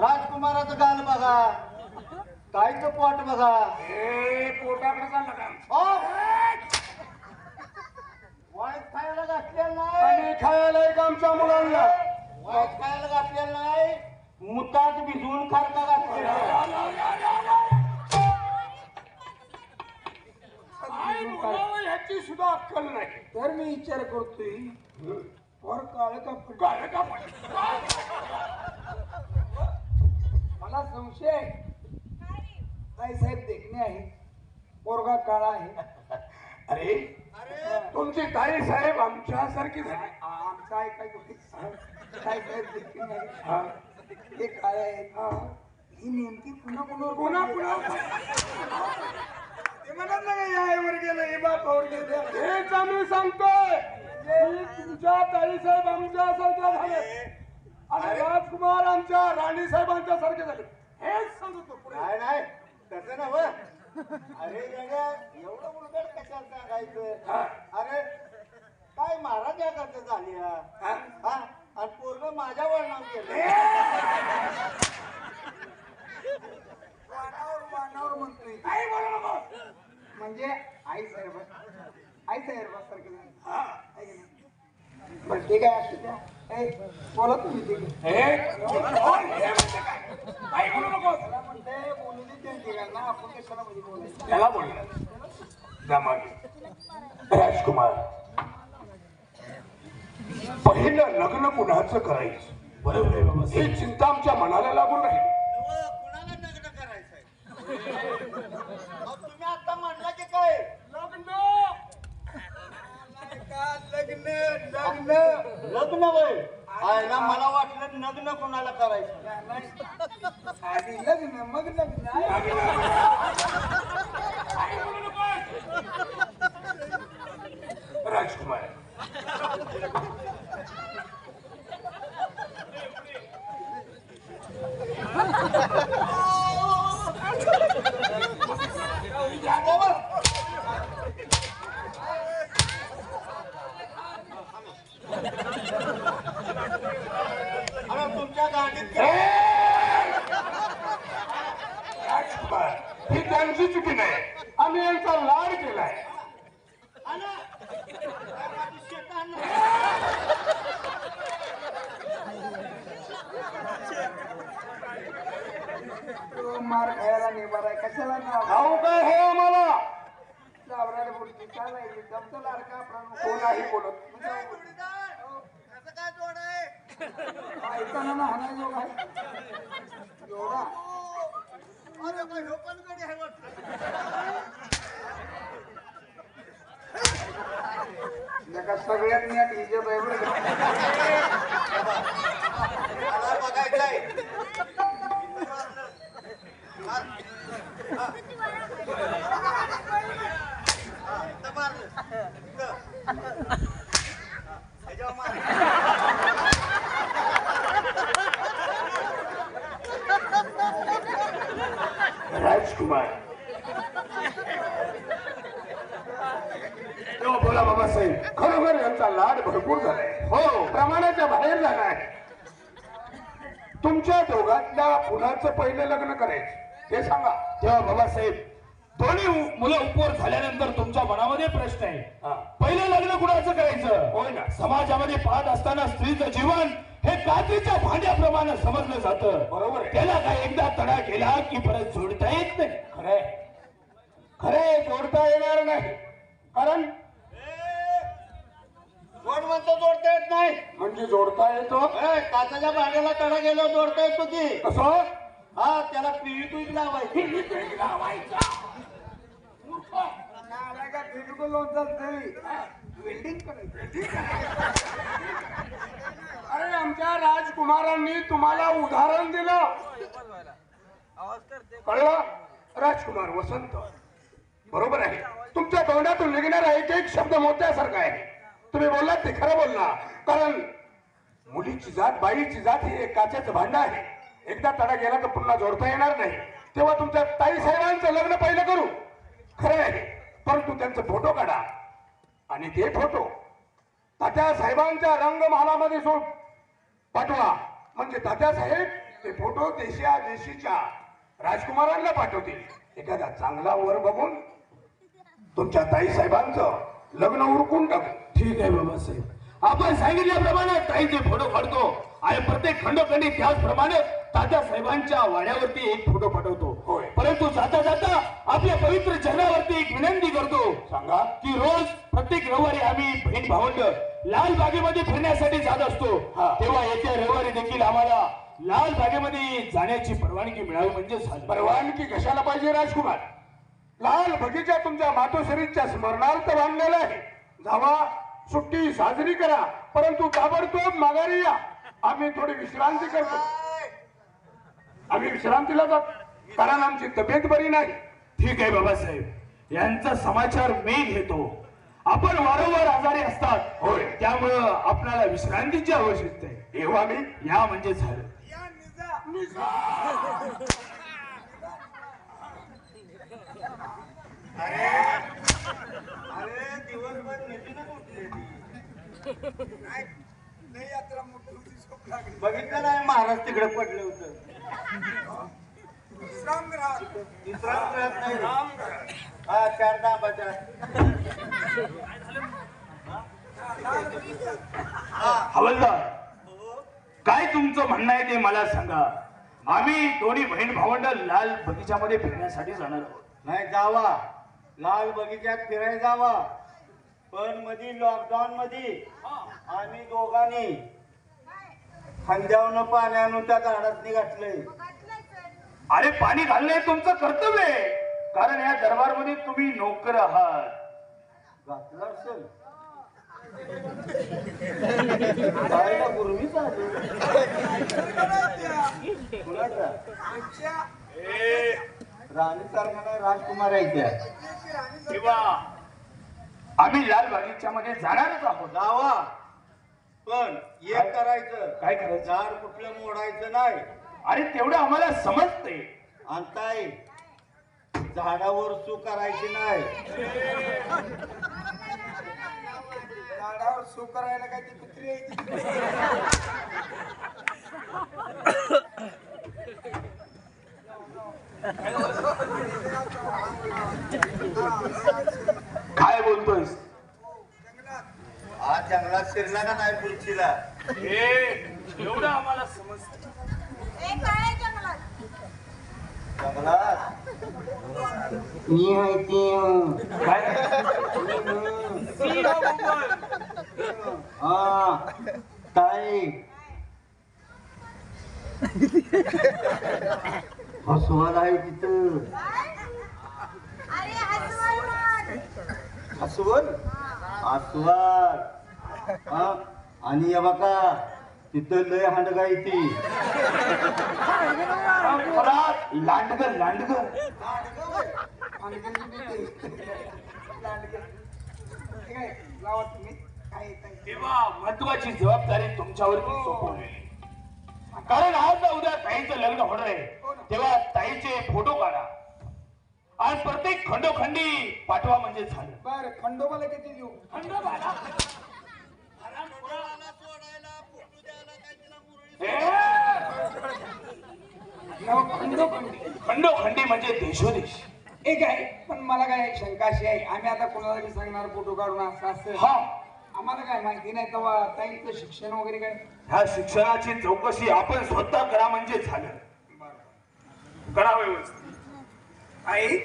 राजकुमाराचं गाल बघा. काहीच पोट बघा. ए पोटाकडे चालला का. वाईट खायला घातलेलं नाही. आणि खायला एक आमच्या मुलांना वाईट खायला घातलेलं नाही. मुतात भिजवून खारका घातलेला. मी विचार करतोय वर काळ का काळ का मला संशय आहे ताई साहेब देखणे आहे पोरगा काळा आहे. अरे तुमची ताई साहेब आमच्यासारखी झाली. आमचा आहे काय ताई साहेब देखणे आहे हा. ते काळे आहेत. ही नेमकी पुन्हा पुन्हा पुन्हा ते म्हणत नाही या आईवर गेलं हे बापावर गेलं. हेच आम्ही सांगतोय की तुमच्या ताई साहेब आमच्यासारख्या झाले आणि राजकुमार आमच्या राणी साहेबांच्या सारखे झाले. हेच सांगतो पुढे. नाही नाही तसं नव. अरे गड्या एवढं मुलगड कशाला सांगायचं. अरे काय महाराज याचं झाली हा आणि पोरग माझ्या वळणावर गेलं. वानावर म्हणतोय काही बोलू नको. म्हणजे आई साहेब सारखे बरं ठीक आहे असू द्या. बोला तुम्ही ठीक आहे. हे म्हणते काय? काही बोलू नको. मला म्हणते बोलू दे त्यांची ना आपण कशाला मध्ये बोलायचं. त्याला बोललं जमागे राजकुमार पहिलं लग्न कुणाचं करायचं बरोबर आहे बाबा. ही चिंता आमच्या मनाला लागून राहील. कुणाला लग्न करायचंय. अहो, तुम्ही आता म्हणला की काय लग्न वय आयला मला वाटलं लग्न कुणाला करायचं. आधी लग्न मग लग्न राजकुमार तुमच्या गाडीत राजकुमार ही त्यांची चुकी नाही. आम्ही यांचा लाड केलाय. मार खायला निभार आहे कशाला ना भाऊ काय हे आम्हाला लावराला बोलते चालायची जमतो लाडका आपण कोणाही बोलत कसं काय जोड आहे. ऐकाना ना हाना योग आहे एवढा अरे बाई, ह्यो पण गडी आहे वाटतं. नका सगळ्यात नीट इज्जत आहे बरं का. मला बघायचंय. इथं मारलं. इथं. ह्याच्यावर मार. राजकुमार बोला बाबासाहेब खरोखर यांचा लाड भरपूर झालाय. हो प्रमाणाच्या बाहेर झालाय. तुमच्या दोघातल्या कुणाचं पहिलं लग्न करायचं हे सांगा. तेव्हा बाबासाहेब दोन्ही मुलं उपवर झाल्यानंतर तुमच्या मनामध्ये प्रश्न आहे पहिलं लग्न कुणाचं करायचं. होय ना. समाजामध्ये पाहत असताना स्त्रीचं जीवन हे काचेच्या भांड्याप्रमाणे समजलं जातं. बरोबर आहे. त्याला काय एकदा तडा केला की परत जोडता येत नाही. खरंय खरंय जोडता येणार नाही. कारण कोण म्हणतो जोडता येत नाही. म्हणजे जोडता येतो. काचाच्या भांड्याला तडा गेलो जोडता येतो की. कसं हा त्याला पिळी तुझ लावायची. नाला का बिलकुल तरी वेल्डिंग करायचं. अरे आमच्या राजकुमारांनी तुम्हाला उदाहरण दिलं कळलं. राजकुमार वसंत बरोबर आहे. तुमच्या तोंडातून निघणारा एक एक शब्द मोत्यासारखा आहे. तुम्ही बोललात ते खरं बोलला. कारण मुलीची जात बाईची जात ही एक काचेचं भांडं आहे. एकदा तडा गेला तर पुन्हा जोडता येणार नाही. तेव्हा तुमच्या ताई साहेबांचं लग्न पहिलं करू खरं आहे. परंतु त्यांचे फोटो काढा आणि ते फोटो तात्या साहेबांच्या रंगमहालामध्ये सोड पाठवा. म्हणजे तात्या साहेब ते फोटो देशीच्या राजकुमारांना पाठवतील. एखादा चांगला वर बघून तुमच्या ताई साहेबांचं लग्न उरकून टाकू. ठीक आहे बाबासाहेब आपण सांगितल्याप्रमाणे ताईचे फोटो काढतो आणि प्रत्येक खंडोखंडी त्याचप्रमाणे तात्यासाहेबांच्या वाड्यावरती एक फोटो पाठवतो. होय. परंतु जाता जाता आपल्या पवित्र चरणावरती एक विनंती करतो सांगा. की रोज प्रत्येक रविवारी आम्ही बहीण भावंड लाल बागेमध्ये फिरण्यासाठी जात असतो. हा. तेव्हा येत्या रविवारी देखील आम्हाला लाल बागेमध्ये जाण्याची परवानगी मिळावी म्हणजे झालं. परवानगी कशाला पाहिजे राजकुमार? लाल बगीचा तुमच्या मातोश्रीच्या स्मरणार्थ बांधलेला आहे. जावा, सुट्टी साजरी करा, परंतु ताबडतोब माघारी या. आम्ही थोडी विश्रांती करतो. आम्ही विश्रांतीला जातो, कारण आमची तब्येत बरी नाही. ठीक आहे बाबासाहेब, यांचा समाचार मी घेतो. आपण वारंवार आजारी असतात. होय. त्यामुळं आपल्याला विश्रांतीची आवश्यकता आहे. येऊ आम्ही. या म्हणजे झालं. अरे दिवसभर निधीनच उठले बघितलं नाही महाराज तिकडे पडले होतं. विश्राम करत नाही. हा 4 दाबाच्या. हवलदार, काय तुमचं म्हणणं आहे ते मला सांगा. आम्ही दोन्ही बहीण भावंड लाल बगीच्यामध्ये फिरण्यासाठी जाणार आहोत. नाही जावा, लाल बगीच्यात फिरायला जावा, पण मधी लॉकडाऊन मध्ये आम्ही दोघांनी खांद्यावनं पाण्यानं त्या झाडातनी घातलंय. अरे पाणी घालणे तुमचं कर्तव्य आहे, कारण या दरबारमध्ये तुम्ही नोकर आहात. घातलं असेल जायला पूर्वीच आले. कुणाचा? राणी सारखा नाही, राजकुमार आहे त्या. तेव्हा आम्ही लाल बगीच्यामध्ये जाणारच आहोत. जावा, पण एक करायचं, काय करायचं? झाड कुठलं मोडायचं नाही. अरे तेवढं आम्हाला समजते. आणि ताई, झाडावर सू करायची नाही. झाडावर सू करायला काय ती कुत्री आहे? काय बोलतोयस? आज जंगलात शिरला का नाही पुरचीला? एवढं आम्हाला समजतं. जंगलात मी आहे ते. काय? हा ताई, हसवाल आहे तिथं. अस्वल, अस्वल. हा, आणि हे बघा तिथं लय हांडगा येते. लांडग लांडग लावा तुम्ही काय तेव्हा महत्वाची जबाबदारी तुमच्यावरती सोपवली, कारण आज ना उद्या ताईचं लग्न होणार आहे. तेव्हा ताईचे फोटो काढा आणि प्रत्येक खंडोखंडी पाठवा म्हणजे झालं. बर, खंडोबाला किती देऊ? खंडोबाला खंडोखंडी म्हणजे देशोदेश. एक आहे, पण मला काय शंका अशी आहे, आम्ही आता कोणाला बी सांगणार फोटो काढून असं असं. हा, आम्हाला काय माहिती नाही, तेव्हा ताईचं शिक्षण वगैरे काय? ह्या शिक्षणाची चौकशी आपण स्वतः करा म्हणजे झालं. करा व्यवस्थित. आई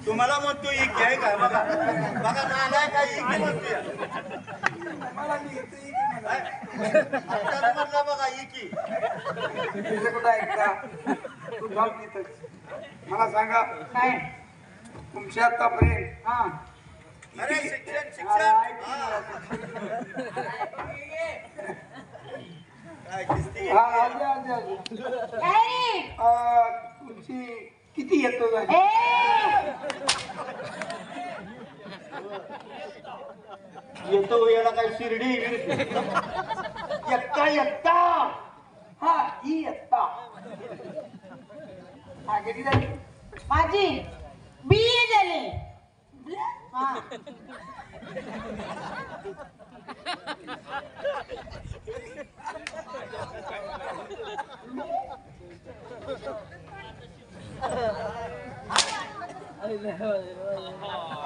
तुम्हाला म्हणतो एक घ्याय का? बघा बघा नालाय काय एक म्हणतोय. मला मी इथं एक म्हणा. आत्ताच म्हणला बघा एकी. तुझं कुठं ऐकता? तू थांब तिथंच. मला सांगा, नाही तुमच्या आतापर्यंत हा अरे शिक्षण शिक्षण. काय किस्ती हा, आले, आले, आले. तुमची किती येतो झाली? येतो याला काय शिर्डी एकटा एकटा. हा, ही एकटा. हा, किती झाली? माझी BA झाली. हा.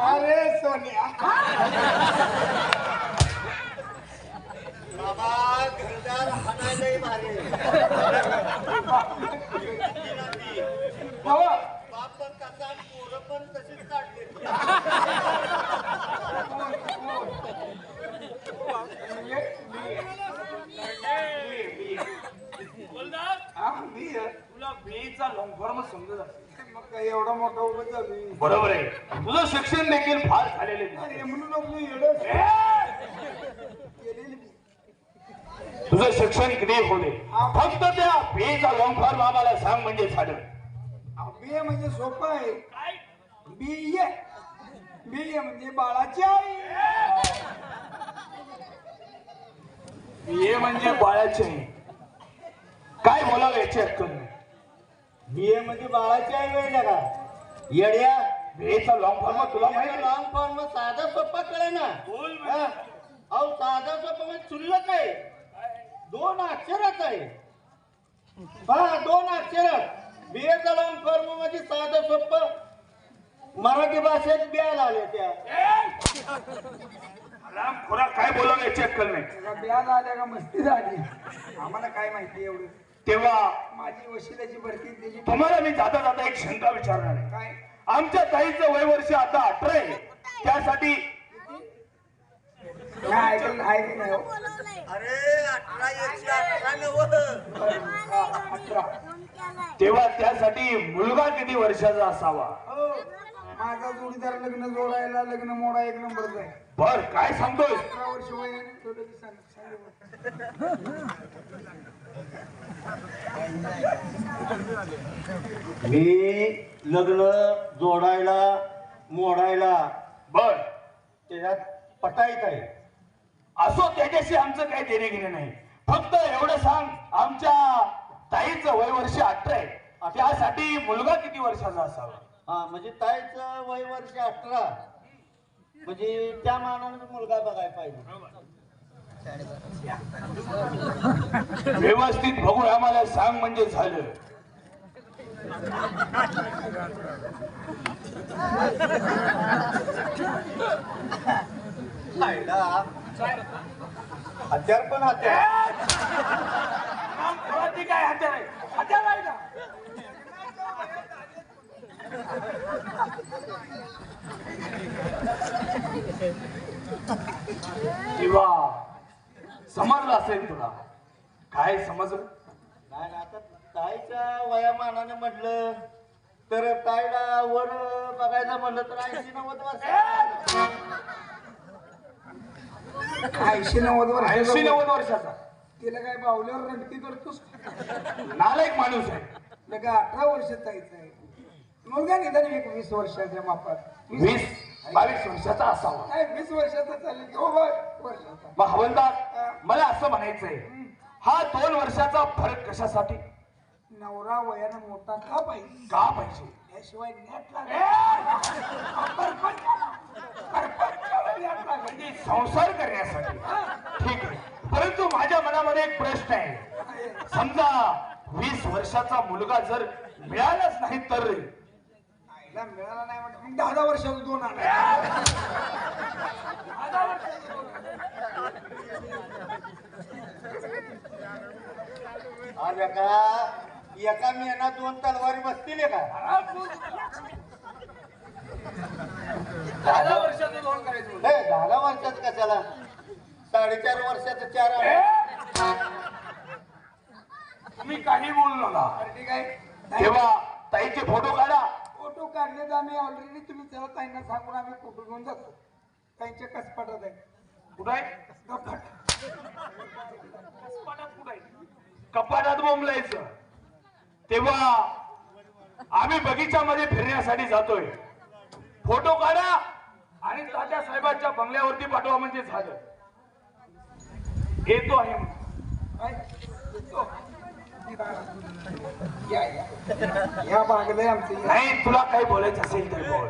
अरे सोनिया, फॉर्म समजत असेल. मग काय एवढा मोठा उभं चालू आहे. बरोबर आहे. तुझं शिक्षण देखील फार झालेले दिसते. अरे म्हणून आपलं येडं केलेली. तुझं शिक्षण किती होते फक्त त्या बीचा लॉंग फॉर्म आम्हाला सांग म्हणजे झालं. बीए म्हणजे सोपं आहे. बीए बीए म्हणजे बाळाची आई. बीए म्हणजे बाळाचे काय बोलावं याची अक्कल नाही. बीए मध्ये बाळाची आई वेळ का येड्या बीएचा लॉंग फॉर्म तुला माहिती लॉंग फॉर्म साधा सोपा कळे ना. हा? अहो साधा सोपा म्हणजे चुल्लक आहे. 2 अक्षरात आहे. हा 2 अक्षरात बीएचा लॉंग फॉर्म म्हणजे साधं सोपं मराठी भाषेत बियाला आले त्या. खोरा काय बोलावं याची अक्कल नाही. त्याला ब्याज आल्या का मस्ती झाली. आम्हाला काय माहिती एवढं. तेव्हा माझी वशिलाची भरती त्याची तुम्हाला मी जाता जाता एक शंका विचारणार आहे. काय आमच्या ताईचं वय वर्ष आता 18 आहे. त्यासाठी काय ऐकलं ऐकलं नाही हो. अरे 18 नव्हतं. 18. तेव्हा त्यासाठी मुलगा किती वर्षाचा असावा. हो माझा जोडीदार लग्न जोडायला लग्न मोडा 1 नंबरचा आहे. बर काय सांगतोय. 18 वर्ष वय आहे. थोडं की सांग. मी लग्न जोडायला मोडायला बर त्याच्यात पटाईत आहे. असो त्याच्याशी आमचं काही देणे घेणे नाही. फक्त एवढं सांग आमच्या ताईचं वय वर्ष 18 आहे. त्यासाठी मुलगा किती वर्षाचा असावा. हा म्हणजे ताईचं वय वर्ष 18 म्हणजे त्या मानाने मुलगा बघायला पाहिजे. व्यवस्थित बघून आम्हाला सांग म्हणजे झालं. हत्यार पण हत्यार. काय हत्यार आहे. हत्यार आहे का. किंवा समजलं असेल तुला. काय समजलं. नाही ना आता ताईच्या वयामानाने म्हटलं तर ताईला वर बघायचं म्हणलं तर 80-90 वर्ष. 80-90 वर्ष 80-90 वर्षाचा तिला काय बावल्यावर रंगती करतोस. नालायक माणूस आहे. लगा 18 वर्ष जायचं आहे. मुलगा निदान 20 वर्षाच्या मापात 20-22 वर्षाचा असावा. नाही 20 वर्षाचा चालेल की हो बाय वर्षाचा. मग हवलदार मला असं म्हणायचंय हा 2 वर्षाचा फरक कशासाठी. नवरा वयानं मोठा का पाहिजे. का पाहिजे. त्याशिवाय नेट म्हणजे संसार करण्यासाठी. ठीक आहे. परंतु माझ्या मनामध्ये एक प्रश्न आहे. समजा 20 वर्षाचा मुलगा जर मिळालाच नाही तर मिळाला नाही म्हणजे मग 10 वर्षाचं 2 आणा. आज एका मेना 2 तलवारी बसतील का. 10 वर्षाचं 2 करायचं. हे 10 वर्षाचं कशाला 4.5 वर्षाचं 4 आणा. तुम्ही काही बोलू नका. ठीक आहे. तेव्हा ताईचे फोटो काढा. फोटो काढले तर आम्ही ऑलरेडी तुम्ही त्याला ताईंना सांगून आम्ही फोटो घेऊन जातो. त्यांच्या कसपाटात आहे. कुठं आहे. कपाट. कपाटात कुठं आहे. कपाटात बोंबलायचं. तेव्हा आम्ही बगीच्यामध्ये फिरण्यासाठी जातोय. फोटो काढा आणि तात्या साहेबांच्या बंगल्यावरती पाठवा म्हणजे झालं. येतो आहे. या बागलंय आमचं. नाही तुला काही बोलायचं असेल तर बोल.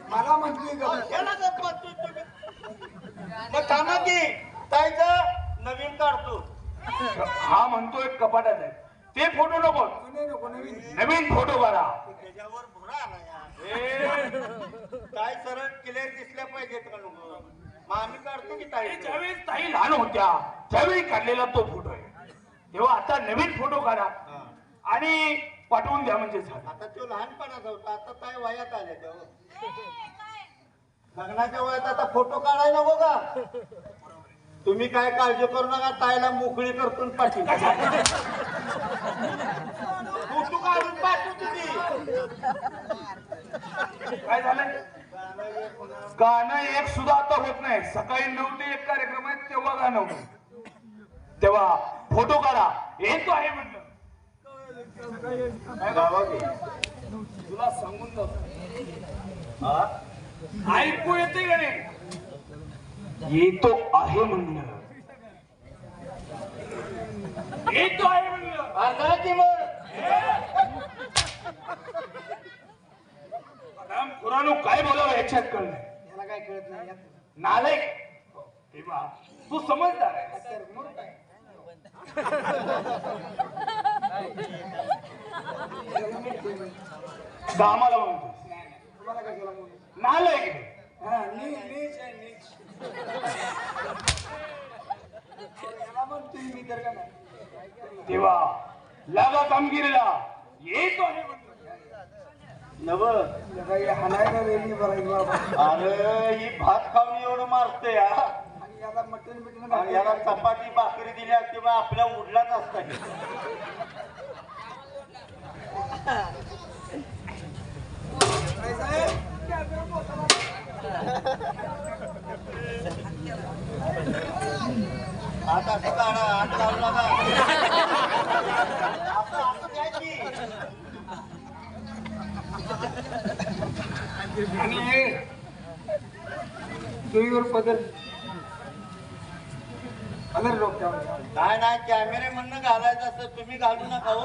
मला म्हणतोय का याला गप्प बसतोय तुम्ही. मग थांबा की ताईचं नवीन काढतो. हा म्हणतोय कपाटात आहे. ते फोटो नको. नको नवीन. नवीन फोटो काढा. त्याच्यावर भुरा आला यार. ताई सरळ क्लिअर दिसल्या पाहिजेत का नको. मग आम्ही काढतो की ताई. ज्यावेळेस ताई लहान होत्या त्यावेळी काढलेला तो फोटो आहे. तेव्हा आता नवीन फोटो काढा आणि पाठवून द्या म्हणजे झालं. आता तो लहानपणाचा होता. आता ताई वयात आल्या तेव्हा लग्नाच्या वयात आता फोटो काढायला नको का. तुम्ही काय काळजी करू नका, ताईला मोकळी करतो आणि पाठवू. फोटो काढून पाठवू तुम्ही. काय झालंय? गाणं एक सुद्धा आता होत नाही. सकाळी 9 ते 1 कार्यक्रम आहे, तेव्हा गाणं होतं. तेव्हा फोटो काढा, येतो आहे म्हणलं. काय बाबा ते? तुला सांगून जातो. ऐकू येते का नाही? येतो आहे म्हणलं. येतो आहे म्हणलं. अर्धा की मग राम खुरानो काय बोलावं ह्याच्यात कळलं याला काय कळत नाही यात. नालायक. तेव्हा तू समजदार आहे. तर मग काय? कामाला म्हणतो तुम्हाला काय केलं म्हणून? नालायक आहे. हा, नीच आहे, नीच. याला म्हणतोय मी तर का नाही. तेव्हा लागा कामगिरीला येतो आहे म्हणलं. नव काही हाणायला वेगळी बराई बाबा. अरे ही भात खाऊन एवढं मारते या, आणि याला मटण बिटण आणि याला चपाती भाकरी दिली किंवा आपल्या उडलाच असतात. काय साहेब? आता असं काढा, हात लावू नका. असं द्यायची. आणि हे टीव्हीवर बदल डोक्यावर. काय नाही, कॅमेरे म्हणणं घालायचं असतं, तुम्ही घालू नका हो.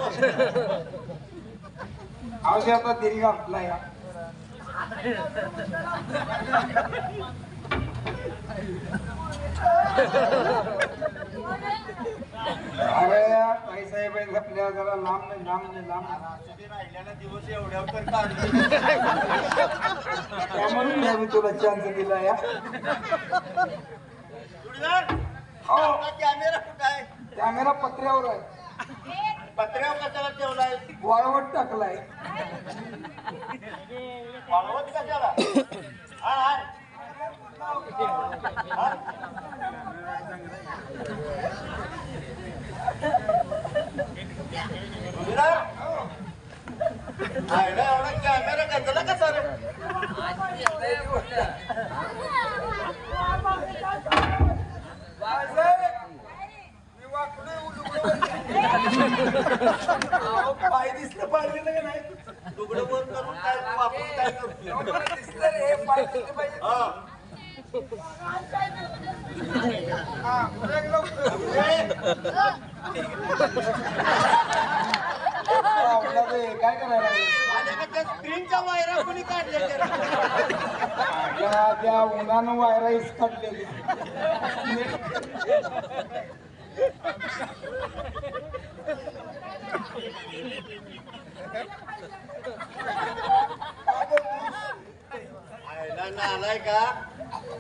आवडे आता दिरी घातला या. अरे काही साहेब आहेत आपल्या जरा लांब नाही, लांब नाही, लांब नाही. असं ते राहिलेला दिवस एवढ्यावर तर काढले. त्यामुळे मी आम्ही तुला चान्स दिला या. जुडीदार, आपला कॅमेरा कुठं आहे? कॅमेरा पत्र्यावर आहे, पत्र्यावर कशाला ठेवलाय? वाळवट टाकलाय. वाळवत कशाला? हा, हा. हा? जुडीदार, आयला एवढा कॅमेरा घेतला कसा रे? पाय दिसलं पाहिजे का नाही? तुकडं वर करून काय वापरून काय करतोय? दिसलं रे, पाय दिसले पाहिजे. हा. हा, ब्रेक लवकर. आवडला रे, काय करायला लागले? आणि का त्या स्क्रीनच्या वायरा कोणी काढल्या त्या उन्हानं वायरा इसकाटलेली. आयला नालाय का?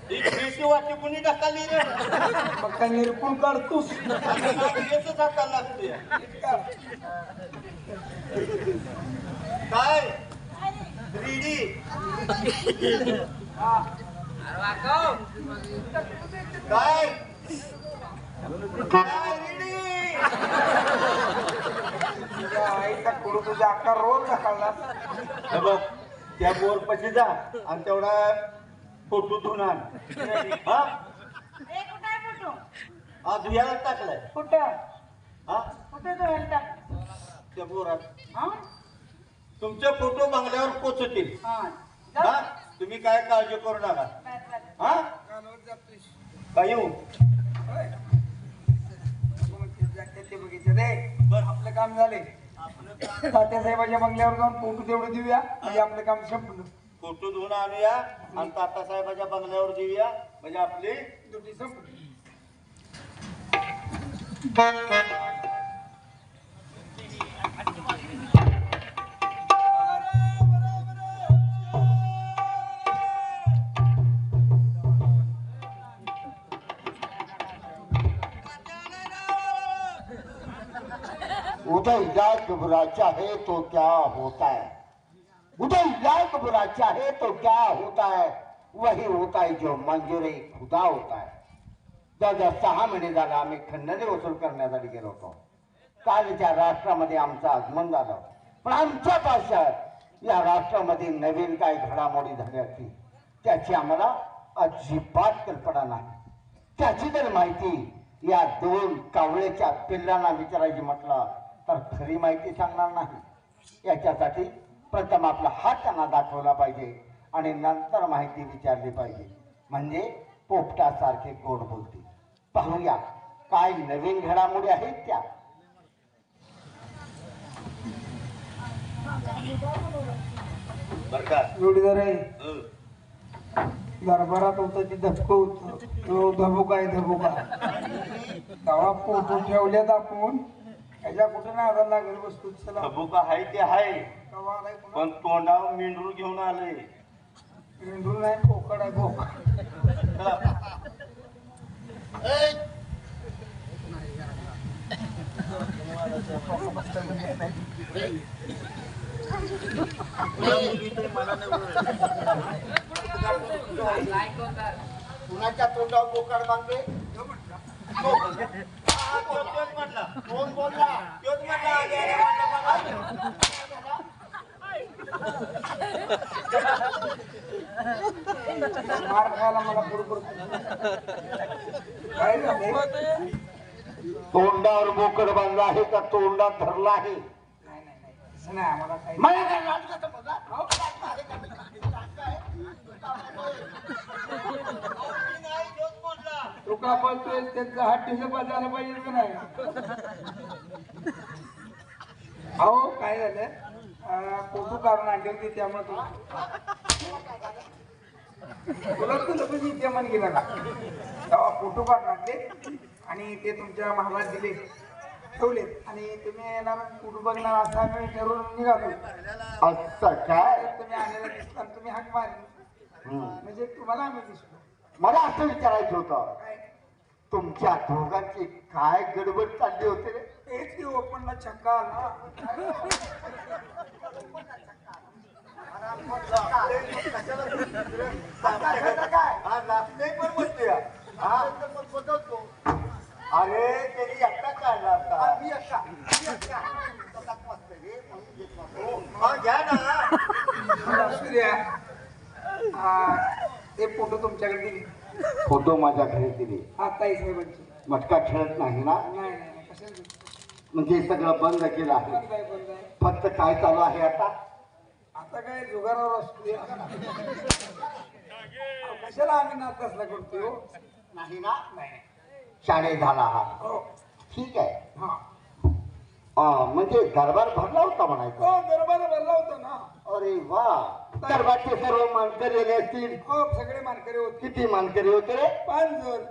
ही पिशी वाटी कोणी ढकलली रे? मग काय निरपून काढतोस? आता नाव हेच ढकल लागते. काय 3D काय काय 3D? तुझ्या आईचा कुडू तुझा आकार रोज ढकलला. हे बघ, त्या बोर पशी जा आणि तेवढा फोटो धुवून आण. हा ए, कुठं आहे फोटो? हा धुयाला टाकलाय. कुठं? हा कुठे तो घंटा? त्या बोरात हा? तुमचे फोटो बंगल्यावर पोचतील. हा. हा तुम्ही काय काळजी करू नका. हा काय येऊ ते बघितलं रे. बरं, आपलं काम झाले. तात्यासाहेबाच्या बंगल्यावर जाऊन फोटो तेवढं देऊया, म्हणजे आपलं काम संपलं. फोटो धुवून आणूया आणि तात्यासाहेबाच्या बंगल्यावर देऊया, म्हणजे आपली ड्युटी संपली. उदय लाख बुरा चाहे तो क्या होता है, उदय लाख बुरा चाहे तो क्या होता है, वही होता है जो मंजूर खुदा होता है. जवळजवळ 6 महिने झाले आम्ही खंडणी वसूल करण्यासाठी गेलो होतो. कालच्या राष्ट्रामध्ये आमचं आगमन झालं, पण आमच्या पाशात या राष्ट्रामध्ये नवीन काय घडामोडी झाली असती त्याची आम्हाला अजिबात कल्पना नाही. त्याची जर माहिती या 2 कावळ्याच्या पिल्लांना विचारायची म्हटलं तर खरी माहिती सांगणार नाही. याच्यासाठी प्रथम आपला हात त्यांना दाखवला पाहिजे आणि नंतर माहिती विचारली पाहिजे, म्हणजे पोपटासारखे गोड बोलते. पाहूया काय नवीन घडामोडी आहेत त्या. जोडीदार आहे दरबारात होतं ते धबक होत तो धबोका आहे धबोका. तेव्हा फोटो ठेवल्यात आपण त्याच्या कुठे नाही आला लागेल वस्तू. चला बुका हाय ते हाय, तेव्हा आलाय पुन्हा. पण तोंडावर मेंढरू घेऊन आले. मेंढरू नाही बोकड आहे बोकड. कुणाच्या तोंडावर बोकाड बांधले? कोण बोलला? तोच म्हटला आले आले म्हटलं मार खायला मला बरोबर काय झालंय? तोंडावर बोकड बांधला आहे का तोंडात धरला आहे? असं नाही आम्हाला काही. मला काय नाटकाचं बघा. तू का बोलतोय त्यांचा हात ढिलं बजायला पाहिजे का नाही? अहो काय झालं फोटो काढून आणले होते त्यामुळे तुला तुला इथे मन गेला का तेव्हा फोटो काढून आणले आणि ते तुमच्या महालात दिले ठेवलेत आणि तुम्ही येणार फोटो बघणार असं आम्ही ठरवून निघालो. असं काय? तुम्ही आलेला दिसला आणि तुम्ही हाक मारली म्हणजे तुम्हाला आम्ही दिसलो. मला असं विचारायचं होतं, काय तुमच्या दोघांची काय गडबड चालली होती रे? तेच की ओपनला छक्का आला. अरे त्यांनी एकटा काढला असता. घ्या ना. असू द्या. ते फोटो तुमच्याकडे दिले. फोटो माझ्या घरी दिले. ताई साहेबांची. मटका खेळत नाही ना? नाही नाही कशाला म्हणजे सगळं बंद केलं आहे. बंद आहे बंद आहे. फक्त काय चालू आहे आता? आता काय जुगारावर असतो. कशाला आम्ही नाच कसला करतोय हो? नाही ना? नाही शाळे झाला आहात. हो ठीक आहे. हा म्हणजे दरबार भरला होता म्हणायचं. हो दरबार भरला होता ना. अरे वा, दरबारचे सर्व मानकरी आले असतील. हो सगळे मानकरी होते. किती मानकरी होते रे? 5 जण.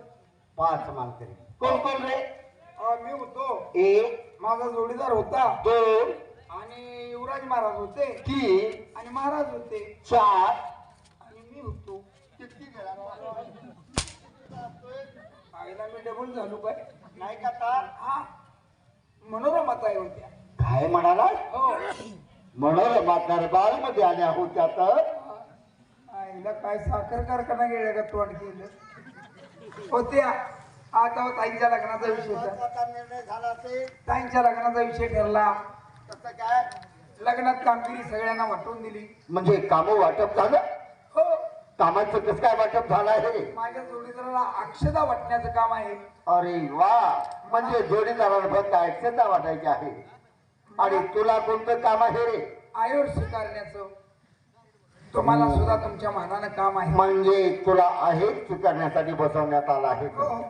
5 मानकरी. कोण कोण रे? मी होतो. 1 माझा जोडीदार होता 2 आणि युवराज महाराज होते 3 आणि महाराज होते 4 आणि मी होतो. आईला मी डबल झालो काय नाही का तर? हा मनोरमाता होत्या. काय म्हणाला? हो मनोरमा दरबार मध्ये आल्या होत्या तर? आईला काय साखर कारखाना गेल्या का तोंड केलं होत्या. आता ताईंच्या लग्नाचा विषय निर्णय झाला असेल. ताईंच्या लग्नाचा विषय ठरला. तसं काय लग्नात कामगिरी सगळ्यांना वाटून दिली. म्हणजे काम वाटप झालं? हो कामाचं कसं काय वाटप झालं आहे? माझ्या जोडीदाराला अक्षता वाटण्याचं काम आहे. अरे वा, म्हणजे जोडीदाराला फक्त ऐकता वाटायचे आहे. आणि तुला कोणतं काम आहे रे? आयुर स्वीकारण्याचं. तुम्हाला सुद्धा तुमच्या मानानं काम आहे. म्हणजे तुला आहेच स्वीकारण्यासाठी बसवण्यात आलं आहे हो.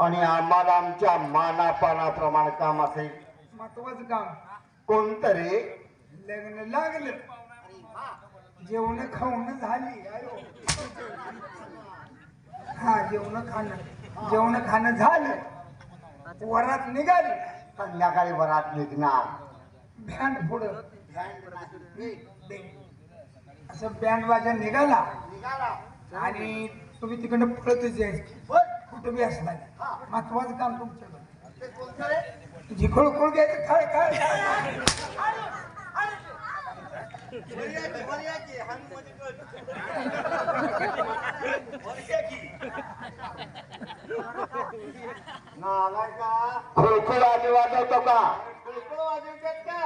आणि आम्हाला आमच्या मानापानाप्रमाणे काम असेल. महत्वाचं काम. कोणतं रे? लग्न लागलं. जेवण खाऊन झाली. हा जेवण खाणं झालं. वरात निघाली. संध्याकाळी वरात निघणार. बँड पुढं असं बँड वाजा निघाला आणि तुम्ही तिकडनं पळतच यायचं. कुठं बी असणार. महत्वाचं काम तुमच्याकडे. तुझी खोळ घ्यायचं. काय काय नालाय का खुळखुळ आधी वाजवतो का खुळखुळ वाजवतात का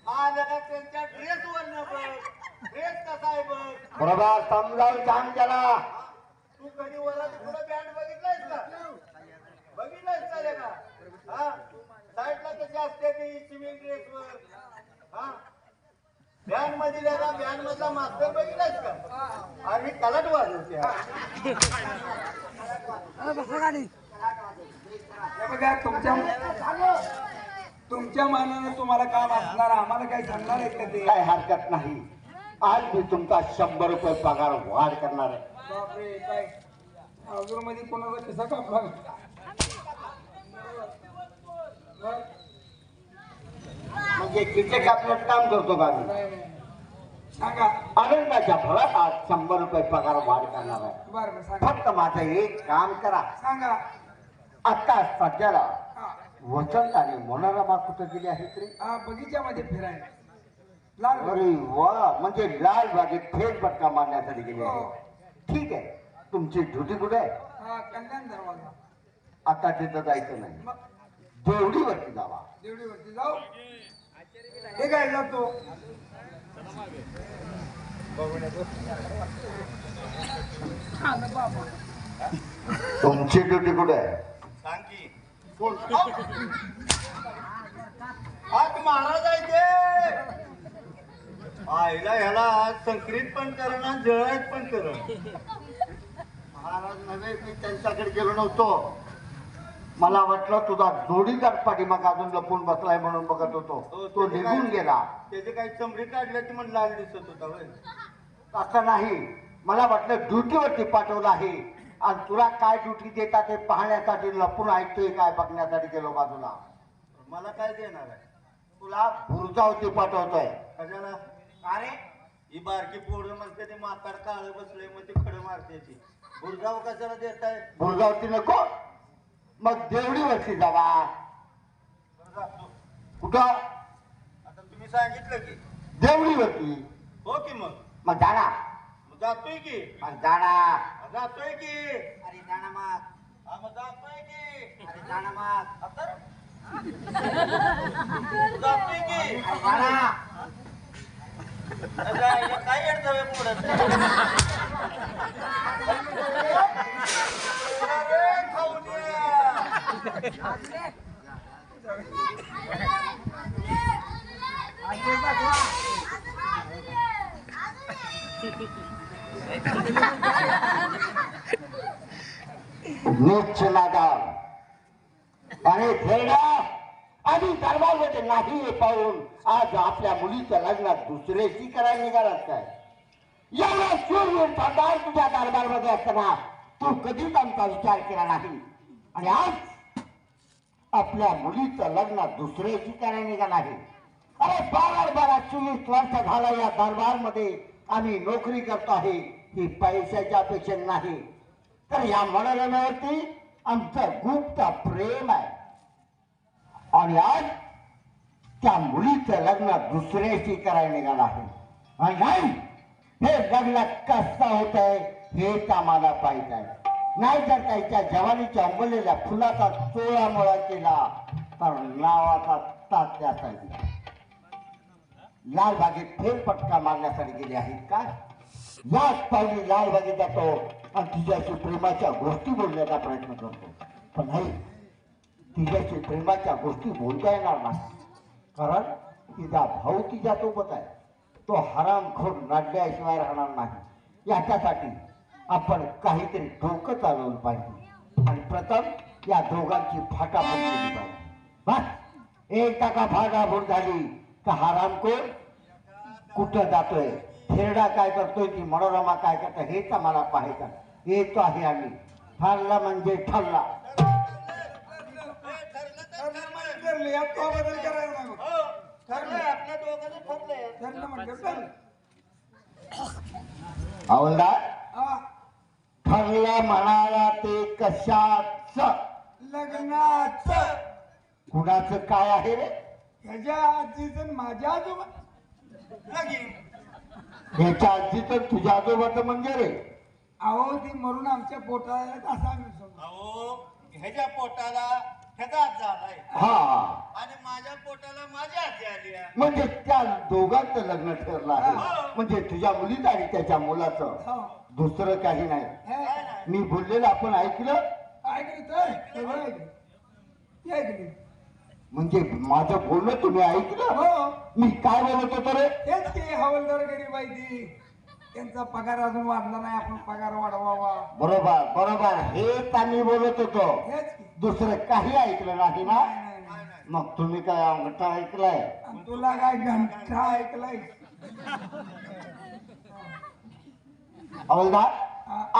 हा जगा त्यांच्या ड्रेसवर न बघ ड्रेस कसा आहे बघ बरोबर समजावून सांग त्याला तू कधी वरात पुढे बँड बघितलायस का बघितलायस का जगा हा साईडला कशी असते ती सिव्हिल ड्रेसवर हा बँड मध्ये जरा बँड मधला मास्तर बघितलायस का आणि कलाट वाजवते हे बघा तुमच्या मानानं तुम्हाला काम असणार आम्हाला काही सांगणार आहे का ते काय हरकत नाही आज मी तुमचा 100 रुपये पगार वाढ करणार आहे बापरे काय अजून मध्ये कोणाला कसा कापला म्हणजे किती कापण्यात काम करतो का मी नाही, नाही. सांगा आनंदाच्या भरात आज 100 रुपये पगार वाढ करणार आहे बरं सांगा फक्त माझं एक काम करा सांगा आता सध्याला हा वसंत आणि मनोरमा कुठं गेली आहेत रे हा बगीच्यामध्ये फिरायला लाल अरे वा म्हणजे लाल बागेत फेरफटका मारण्यासाठी गेले हो. आहे ठीक आहे तुमची ड्युटी कुठे आहे हा कल्याण दरवाजा आता तिथं जायचं नाही मग देवडीवरती जावा देवडीवरती जाऊ हे काय जातो तुमची ड्युटी कुठे आहे सांग की आज महाराज आहे ते आईला ह्याला संक्रित पण करण आणि जळायत पण करण महाराज नव्हे मी त्यांच्याकडे गेलो नव्हतो मला वाटलं तुझा जोडीदार पाठीमाग अजून लपून बसलाय म्हणून बघत होतो तो निघून गेला त्याचे काही चमडी काढल्याची म्हणून लाल दिसत होता होय. असं नाही मला वाटलं ड्युटीवरती पाठवलं आहे आणि तुला काय ड्युटी देतात ते पाहण्यासाठी लपून ऐकतोय काय बघण्यासाठी गेलो बाजूला मला काय देणार आहे तुला बुरजावती पाठवतोय कशाला अरे ही बारकी पोरं म्हणते ते म्हातार काळ बसले मग ती खडं मारते ती बुरजाव कशाला देताय बुरजावती नको मग देवडीवरती जावा कुठं आता तुम्ही सांगितलं की देवडीवरती हो की मग मग जाणा मग जातोय की मग जाणा जातोय की अरे जाणा मग हा मग जातोय की अरे जाणा मग आता जातोय की अरे जाणा काय येत पुढे नीच नादान आणि थेरडा आधी दरबारमध्ये नाही हे पाहून आज आपल्या मुलीच्या लग्नात दुसऱ्याशी करायला निघालात काय एवढा शूरवीर सरदार तुझ्या दरबारमध्ये असताना तू कधीच आमचा विचार केला नाही आणि आज आपल्या मुलीचं लग्न दुसऱ्याशी करायला निघाला आहे अरे 12-24 वर्ष झाला या दरबारमध्ये आम्ही नोकरी करतो आहे ही पैशाच्या अपेक्षा नाही तर या मनोरमेवरती आमचं गुप्त प्रेम आहे आणि आज त्या मुलीचं लग्न दुसऱ्याशी करायला निघाला आहे आणि नाही हे लग्न कसं होत आहे हेच आम्हाला पाहिजे आहे नाही जर त्याच्या जवानीच्या उमललेल्या फुलाचा चोळा मोळा केला तर नावाचा तात्यासाठी लालबागेत फेरफटका मारण्यासाठी गेले आहेत का याच पावली लालबागेत जातो आणि तिच्याशी प्रेमाच्या गोष्टी बोलण्याचा प्रयत्न करतो पण नाही तिच्याशी प्रेमाच्या गोष्टी बोलता येणार नाही कारण तिचा भाऊ तिच्या सोबत आहे तो हरामखोर नडल्याशिवाय राहणार नाही याच्यासाठी आपण काहीतरी डोकं चालवलं पाहिजे आणि प्रथम या दोघांची फाटाफूट केली पाहिजे बस एकदा का फाटाफूट झाली का हरामखोर कुठं जातोय थेरडा काय करतोय ती मनोरमा काय करतोय हेच आम्हाला पाहायचं येतो आहे आम्ही ठरला म्हणजे ठरला ठरले यात तो बदल करायला नाही मग. ठरलंय आपल्या दोघांचं ठरलंय ठरलं म्हणजे चल. हवलदार हा, ठरलं म्हणाला ते कशाच लग्नाचं कुणाचं काय आहे रे ह्याच्या आजीचं आणि माझ्या आजोबा लगीन ह्याच्या आजी तर तुझ्या आजोबाचं म्हणजे रे अहो ती मरून आमच्या पोटाला आल्यात असं आम्ही समजू. अहो ह्याच्या पोटाला ह्याचा हात झालाय हा आणि माझ्या पोटाला माझ्या हाती आली आहे. म्हणजे त्या दोघांचं लग्न ठरलं आहे. म्हणजे तुझ्या मुलीचं आणि त्याच्या मुलाचं हो. दुसरं काही नाही. हे, मी बोललेलं आपण ऐकलं ऐकली तर सगळं ऐकली ऐकली. म्हणजे माझं बोलणं तुम्ही ऐकलं. हो मी काय बोलत होतो रे. तेच की हवालदार गरीब आहे ती, त्यांचा पगार अजून वाढला नाही, आपण पगार वाढवावा. बरोबर बरोबर हेच आम्ही बोलत होतो. हेच की. दुसरं काही ऐकलं नाही ना. नाही, नाही. मग तुम्ही काय अंगठा ऐकलाय. आणि तुला काय घंटा ऐकलाय. हवलदार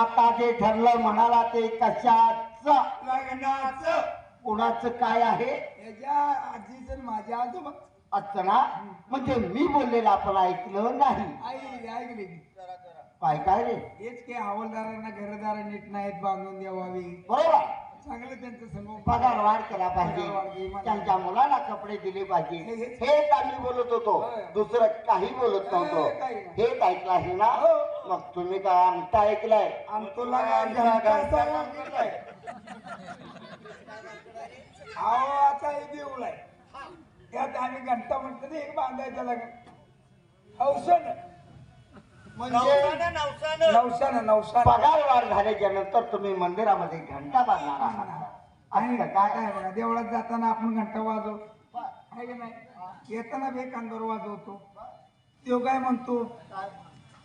आता जे ठरलं म्हणाला ते कशाचं लग्नाचं कोणाचं काय आहे याच्या आजीचं आणि माझ्या आजोबा असं ना. म्हणजे मी बोललेलं आपण ऐकलं नाही. ऐकली की. काय काय रे. हेच की हवालदारांना घरदार नीट नाहीत बांधून द्यावावी, बरोबर चांगलं त्यांचं समोर पगार वाढ केला पगार वाढ केली. पाहिजे. त्यांच्या मुलाला कपडे दिले पाहिजे. हेच. हेच आम्ही बोलत होतो. होय. दुसरं काही बोलत नव्हतो. काही नाही. हेच ऐकलं आहे ना. हो. मग तुम्ही काय अंगठा ऐकलाय. आणि तुला काय घंटा सांगितलंय. अहो आता हे देऊळ आहे, त्यात आम्ही घंटा म्हटलं एक बांधायचं लग्न औषध म्हणजे नवसानं नवसानं नवशानं नवशानं पगार वाढ झाल्याच्या नंतर तुम्ही मंदिरामध्ये घंटा बांधणार आहात. आणि असं काय काय काय बघा, देवळात जाताना आपण घंटा वाजवतो आहे की नाही, येताना बे कांदोर वाजवतो. तो काय म्हणतो,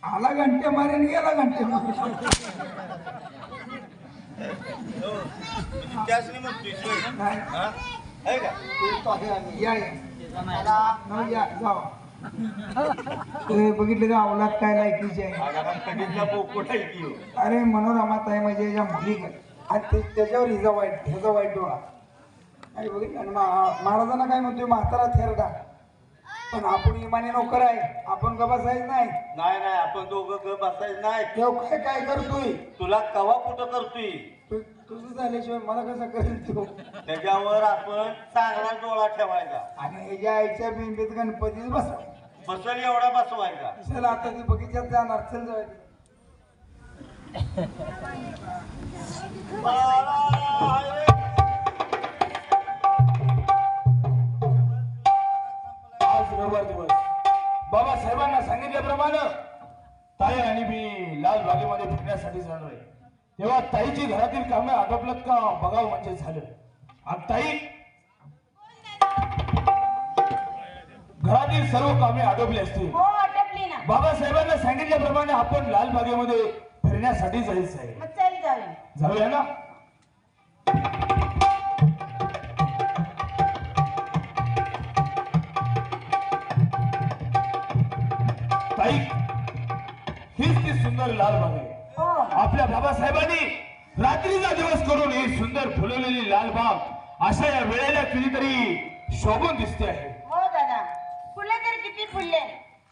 आला घंटे मारेन गेला घंटे मारेन. त्यासनी म्हणतोय सोय. नाही. हा? आहे का? तो आहे आम्ही. या या नाही, या जावा. ते बघितलं का अवलाद काय लायकीची आहे. कधीतला पोपट आहे की हो. अरे मनोरमात आहे म्हणजे या मुली काय आणि त्याच्यावर हिचा वाईट डोळा. अरे बघितलं आणि महाराजांना काय म्हणतोय, म्हातारा थेरडा, पण आपण इमानी नोकर आहे, आपण ग बसायचं नाही. नाही नाही आपण दोघं ग बसायचं नाही. देव काय करतोय, तुला कवा कुठं करतोय तुझं झाल्याशिवाय मला कसं करेल तू. त्याच्यावर आपण चांगला डोळा ठेवायचा. आणि ह्याच्या आईच्या बिंबीत गणपतीच बसवाय. बसल एवढा बसवायचा. चल आता ती बगीच्यात जाणार, चल जाऊ. आज रविवार दिवस बाबासाहेबांना सांगितल्याप्रमाणे ताई आणि मी लाल बागेमध्ये फिरण्यासाठी जाणार आहे. तेव्हा ताईची घरातील कामे आटोपलत का बघावं म्हणजे झालं. आणि ताई घरातील सर्व कामे आटोपली असतील. हो आटपली ना. बाबासाहेबांना सांगितल्याप्रमाणे आपण लाल बागेमध्ये फिरण्यासाठी जायचं आहे. मग चल जाऊया. जाऊया ना. ताई हीच ती सुंदर लाल बाग आहे. हो आपल्या बाबासाहेबांनी रात्रीचा दिवस करून ही सुंदर फुलवलेली लाल बाग अशा या वेळेला कितीतरी शोभून दिसते आहे. हो दादा, फुलं तर किती फुलले,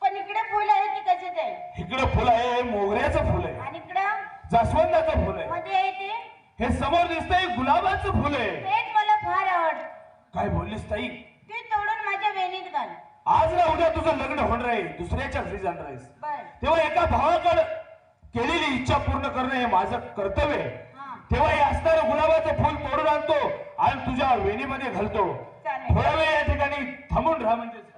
पण इकडे फुल आहे की कशाच आहे. इकडे फुल आहे मोगऱ्याचं फुल आहे, आणि इकडं जास्वंदाचं फुल आहे, मध्ये आहे ते हे समोर दिसतंय गुलाबाचं फुल आहे. तेच मला फार आवडत. काय बोललीस ताई. ते तोडून माझ्या वेणीत घाल. आज ना उद्या तुझं लग्न होणार आहे, दुसऱ्याच्या घरी जाणार आहेस. बर. तेव्हा एका भावाकडे केलेली इच्छा पूर्ण करणं हे माझं कर्तव्य आहे. हा. तेव्हा हे असणारं गुलाबाचं फुल तोडून आणतो आणि तुझ्या वेणीमध्ये घालतो. चालेल. थोडा वेळ या ठिकाणी थांबून राहा म्हणजे झालं.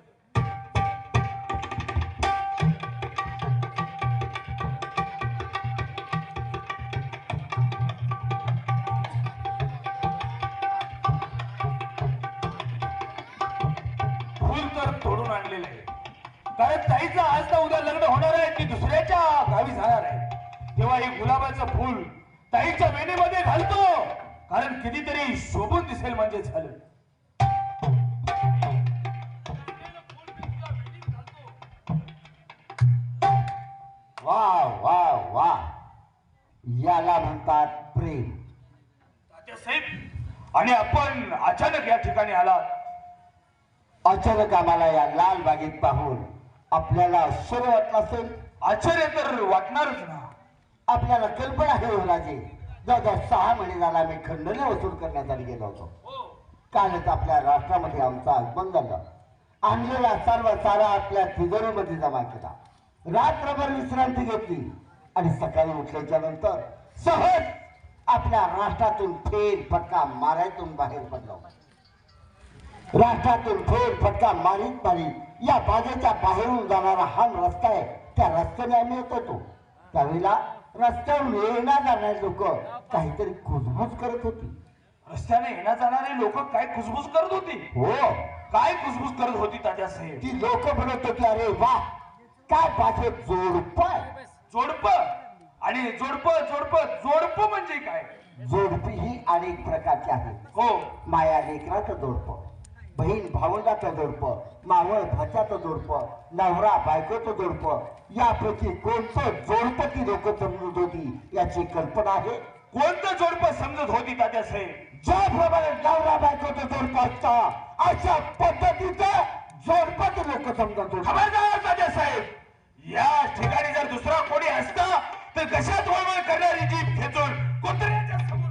फुल तर तोडून आणलेलं आहे, कारण ताईचं आज ना उद्या लग्न होणार आहे, ती दुसऱ्याच्या गावी जाणार आहे. तेव्हा हे गुलाबाचं फुल ताईच्या वेणीमध्ये घालतो, कारण कितीतरी शोभून दिसेल म्हणजे झालं. वा वा वा याला म्हणतात प्रेम. तात्यासाहेब, आणि आपण अचानक या ठिकाणी आला. अचानक आम्हाला या लाल बागेत पाहून आपल्याला आश्चर्य वाटलं असेल. आश्चर्य तर वाटणारच ना. आपल्याला कल्पना आहे हो राजे, जवळजवळ 6 महिने झाला आम्ही खंडने वसूल करण्यासाठी गेलो होतो. कालच आपल्या राष्ट्रामध्ये आमचं आगमन झालं. आणलेला सर्व सारा आपल्या तिजोरीमध्ये जमा केला. रात्रभर विश्रांती घेतली आणि सकाळी उठल्याच्या नंतर सहज आपल्या राष्ट्रातून फेर फटका मारायतून बाहेर पडलो. राष्ट्रातून फेर फटका मारीत या बागेच्या बाहेरून जाणारा हा रस्ता आहे. त्या रस्त्याने आम्ही येत होतो. त्यावेळेला रस्त्यावरून येण्या जाणारे लोक काहीतरी कुजबूज करत होती. रस्त्याने येण्या जाणारे लोक काय कुजबूज करत होती? हो, काय कुजबूज करत होती तात्यासाहेब? ती लोक म्हणत होती, अरे वा, काय बागेत जोडप आहे. जोडप आणि जोडप म्हणजे काय? जोडपी ही अनेक प्रकारची आहे. हो, माया लेकराचं जोडप, बहीण भावंडाचं जोडप, मावळ भाच्याचं जोडप, नवरा बायकोचं जोडप, यापैकी कोणतं जोडप ती लोक समजत होती याची कल्पना आहे? कोणतं जोडप समजत होती तात्यासाहेब? ज्याप्रमाणे नवरा बायकोचं जोडप असतं अशा पद्धतीचं जोडप ती लोक समजत होती. खबरदार तात्यासाहेब, या ठिकाणी जर दुसरा कोणी असता तर कशात वळवळ करणारी जीभ खेचून कुत्र्याच्या समोर